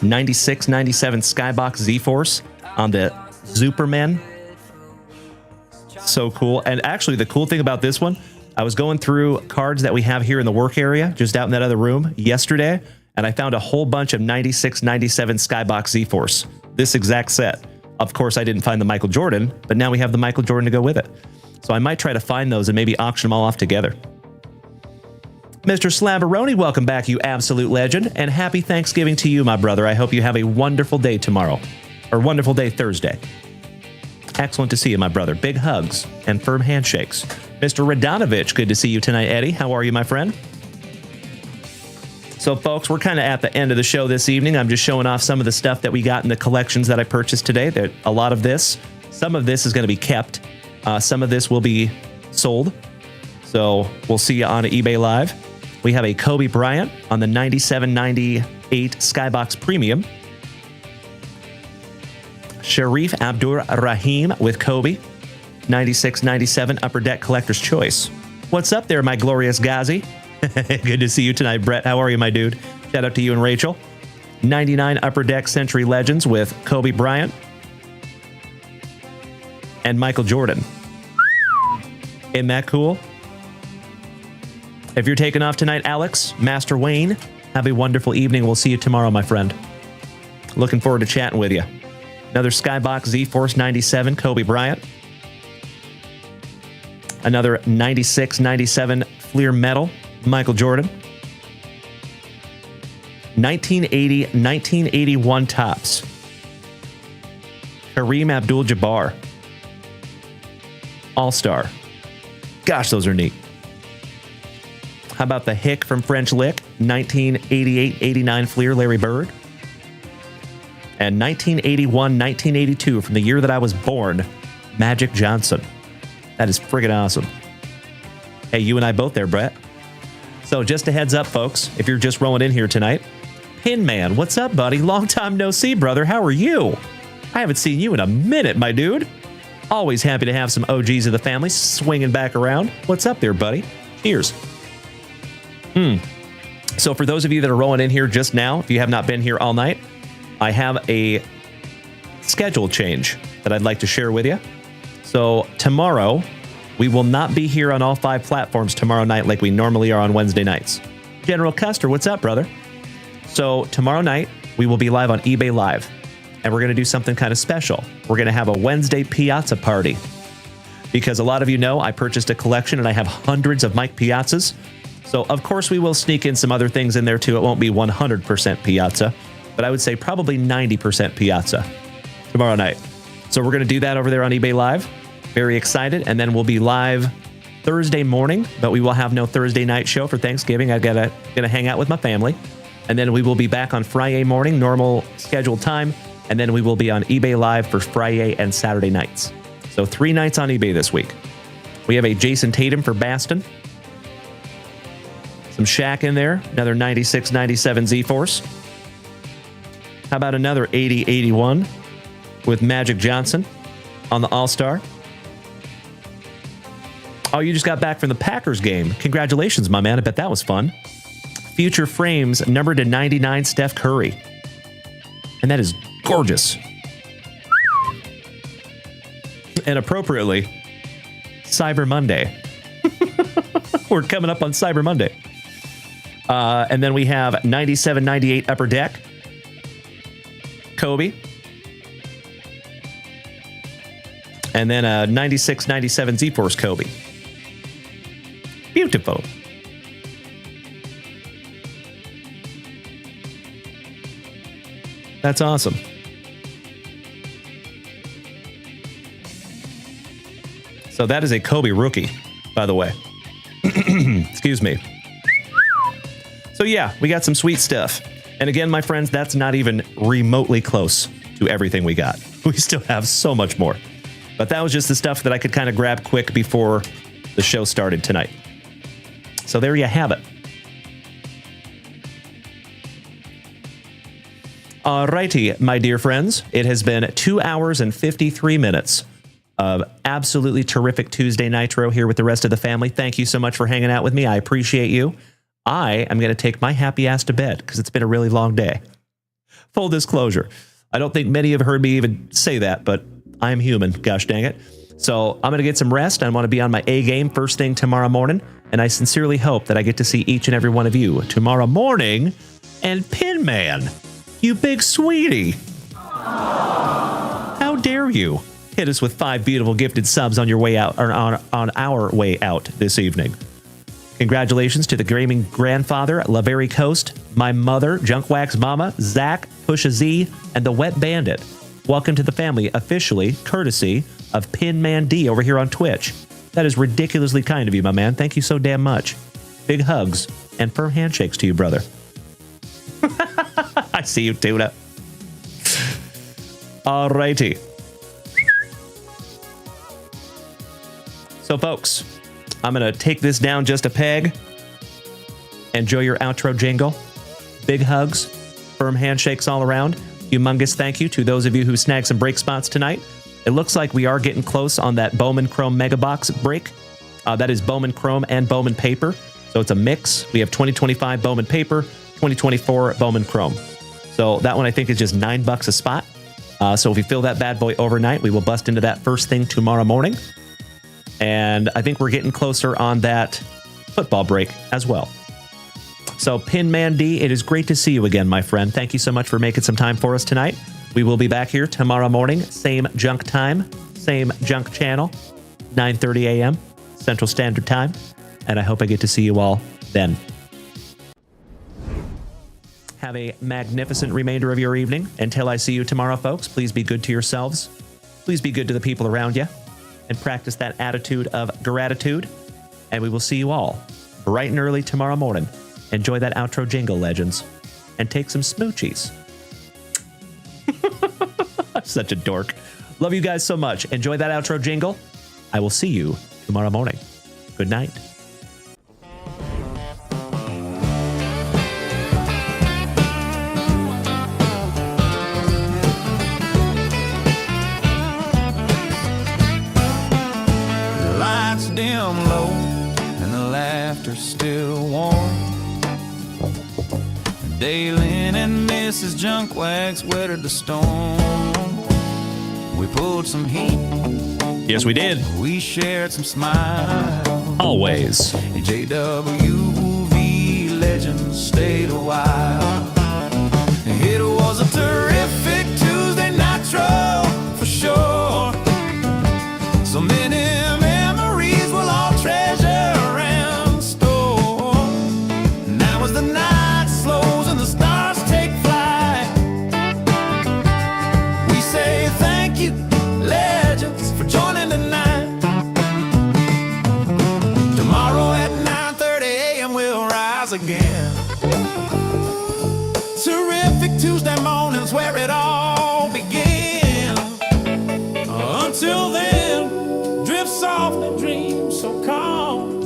96-97 Skybox Z-Force on the Superman. So cool. And actually, the cool thing about this one, I was going through cards that we have here in the work area, just out in that other room yesterday, and I found a whole bunch of 96-97 Skybox Z-Force. This exact set. Of course, I didn't find the Michael Jordan, but now we have the Michael Jordan to go with it. So I might try to find those and maybe auction them all off together. Mr. Slabaroni, welcome back, you absolute legend, and happy Thanksgiving to you, my brother. I hope you have a wonderful day tomorrow, or wonderful day Thursday. Excellent to see you, my brother. Big hugs and firm handshakes. Mr. Radonovich, good to see you tonight, Eddie. How are you, my friend? So, folks, we're kind of at the end of the show this evening. I'm just showing off some of the stuff that we got in the collections that I purchased today. There, a lot of this. Some of this is going to be kept. Some of this will be sold. So, we'll see you on eBay Live. We have a Kobe Bryant on the 97-98 Skybox Premium. Sharif Abdur Rahim with Kobe. 96-97 Upper Deck Collector's Choice. What's up there, my glorious Ghazi? Good to see you tonight, Brett. How are you, my dude? Shout out to you and Rachel. 99 Upper Deck Century Legends with Kobe Bryant and Michael Jordan. Isn't that cool? If you're taking off tonight, Alex, Master Wayne, have a wonderful evening. We'll see you tomorrow, my friend. Looking forward to chatting with you. Another Skybox Z-Force 97, Kobe Bryant. Another 96-97 Fleer Metal, Michael Jordan. 1980-1981 Topps, Kareem Abdul-Jabbar. All-Star. Gosh, those are neat. How about the Hick from French Lick? 1988-89 Fleer, Larry Bird. And 1981-1982 from the year that I was born, Magic Johnson. That is friggin' awesome. Hey, you and I both there, Brett. So just a heads up, folks, if you're just rolling in here tonight, Pin Man, what's up, buddy? Long time no see, brother. How are you? I haven't seen you in a minute, my dude. Always happy to have some OGs of the family swinging back around. What's up there, buddy? Cheers. So for those of you that are rolling in here just now, if you have not been here all night, I have a schedule change that I'd like to share with you. So tomorrow, we will not be here on all 5 platforms tomorrow night like we normally are on Wednesday nights. General Custer, what's up, brother? So tomorrow night, we will be live on eBay Live, and we're going to do something kind of special. We're going to have a Wednesday Piazza party, because a lot of you know I purchased a collection and I have hundreds of Mike Piazzas. So of course we will sneak in some other things in there too. It won't be 100% Piazza, but I would say probably 90% Piazza tomorrow night. So we're going to do that over there on eBay Live. Very excited. And then we'll be live Thursday morning, but we will have no Thursday night show for Thanksgiving. I gonna hang out with my family. And then we will be back on Friday morning, normal scheduled time. And then we will be on eBay Live for Friday and Saturday nights. So 3 nights on eBay this week. We have a Jason Tatum for Baston. Some Shaq in there. Another 96-97 Z-Force. How about another 80-81 with Magic Johnson on the All-Star? Oh, you just got back from the Packers game. Congratulations, my man. I bet that was fun. Future Frames, numbered to 99, Steph Curry. And that is gorgeous. And appropriately, Cyber Monday. We're coming up on Cyber Monday. And then we have 97-98 Upper Deck, Kobe. And then a 96-97 Z-Force Kobe. Beautiful. That's awesome. So that is a Kobe rookie, by the way. Excuse me. So yeah, we got some sweet stuff. And again, my friends, that's not even remotely close to everything we got. We still have so much more. But that was just the stuff that I could kind of grab quick before the show started tonight. So there you have it. Alrighty, my dear friends. It has been 2 hours and 53 minutes of absolutely terrific Tuesday Nitro here with the rest of the family. Thank you so much for hanging out with me. I appreciate you. I am going to take my happy ass to bed because it's been a really long day. Full disclosure. I don't think many have heard me even say that, but I am human. Gosh dang it. So I'm going to get some rest. I want to be on my A game first thing tomorrow morning. And I sincerely hope that I get to see each and every one of you tomorrow morning. And Pin Man, you big sweetie. How dare you hit us with 5 beautiful gifted subs on your way out, or on our way out this evening. Congratulations to the gaming grandfather, Lavery Coast, my mother, Junkwax Mama, Zach, Pusha Z, and the Wet Bandit. Welcome to the family, officially, courtesy of Pin Man D over here on Twitch. That is ridiculously kind of you, my man. Thank you so damn much. Big hugs and firm handshakes to you, brother. I see you, Tuna. Alrighty. So, folks, I'm going to take this down just a peg. Enjoy your outro jingle. Big hugs, firm handshakes all around. Humongous thank you to those of you who snagged some break spots tonight. It looks like we are getting close on that Bowman Chrome Mega Box break. That is Bowman Chrome and Bowman Paper. So it's a mix. We have 2025 Bowman Paper, 2024 Bowman Chrome. So that one I think is just $9 a spot. So if we fill that bad boy overnight, we will bust into that first thing tomorrow morning. And I think we're getting closer on that football break as well. So Pin Man D, it is great to see you again, my friend. Thank you so much for making some time for us tonight. We will be back here tomorrow morning, same junk time, same junk channel, 9:30 a.m. Central Standard Time. And I hope I get to see you all then. Have a magnificent remainder of your evening. Until I see you tomorrow, folks, please be good to yourselves. Please be good to the people around you. And practice that attitude of gratitude. And we will see you all bright and early tomorrow morning. Enjoy that outro jingle, legends. And take some smoochies. I'm such a dork. Love you guys so much. Enjoy that outro jingle. I will see you tomorrow morning. Good night. Lights dim low and the laughter still warm. Daylin and Mrs. Junkwax weathered the storm. We pulled some heat. Yes, we did. We shared some smiles. Always. JWV legends stayed a while. It was a terrific Tuesday Nitro for sure. So many memories we'll all treasure and store. Now as the night slows and the stars take flight, we say thank you, legends, for joining tonight. Tomorrow at 9:30 a.m. we'll rise again. Terrific Tuesday mornings where it all begins. Until then, drift softly, dream so calm,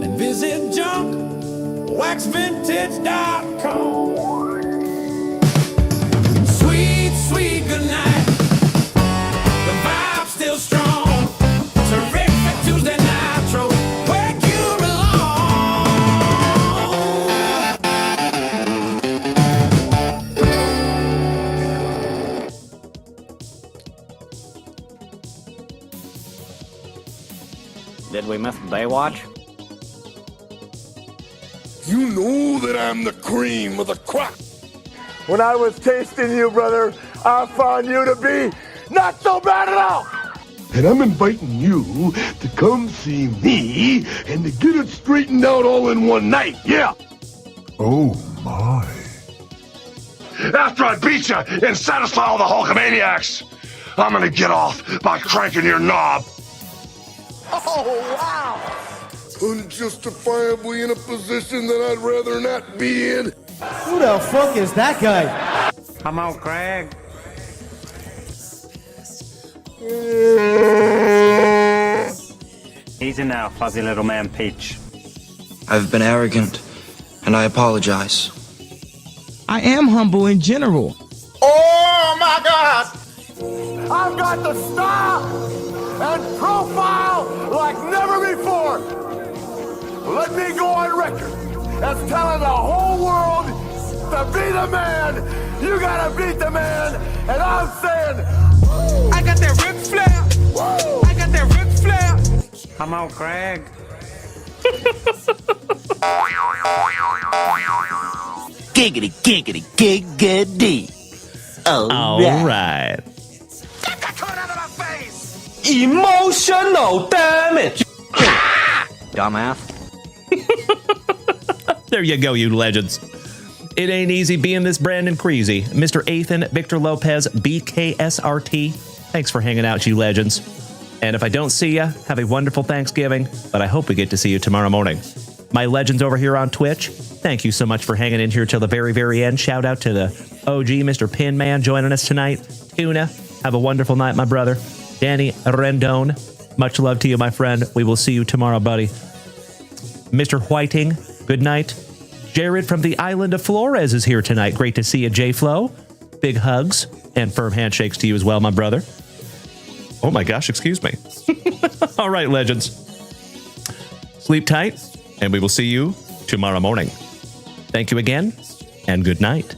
and visit JunkWaxVintage.com. Sweet, sweet good night. The vibe's still strong. Terrific Tuesday Nitro, where you belong. Did we miss Baywatch? You know that I'm the cream of the crop. When I was tasting you, brother, I found you to be not so bad at all. And I'm inviting you to come see me and to get it straightened out all in one night, yeah. Oh, my. After I beat you and satisfy all the Hulkamaniacs, I'm gonna get off by cranking your knob. Oh, wow. Unjustifiably in a position that I'd rather not be in. Who the fuck is that guy? Come on, Craig. Easy now, fuzzy little man Peach. I've been arrogant, and I apologize. I am humble in general. Oh, my God. I've got the style and profile like never before. Let me go on record as telling the whole world to be the man. You gotta beat the man. And I'm saying, I got that Ric Flair. I got that Ric Flair. Come on, Craig. Giggity, giggity, giggity. All right. Get that cut out of my face. Emotional damage. Dumbass. There you go, you legends. It ain't easy being this Brandon Creasy. Mr. Ethan, Victor Lopez, BKSRT. Thanks for hanging out, you legends. And if I don't see you, have a wonderful Thanksgiving, but I hope we get to see you tomorrow morning. My legends over here on Twitch, thank you so much for hanging in here till the very, very end. Shout out to the OG, Mr. Pin Man, joining us tonight. Tuna, have a wonderful night, my brother. Danny Rendon, much love to you, my friend. We will see you tomorrow, buddy. Mr. Whiting, good night. Jared from the island of Flores is here tonight. Great to see you, J-Flo. Big hugs and firm handshakes to you as well, my brother. Oh my gosh, excuse me. All right, legends. Sleep tight, and we will see you tomorrow morning. Thank you again, and good night.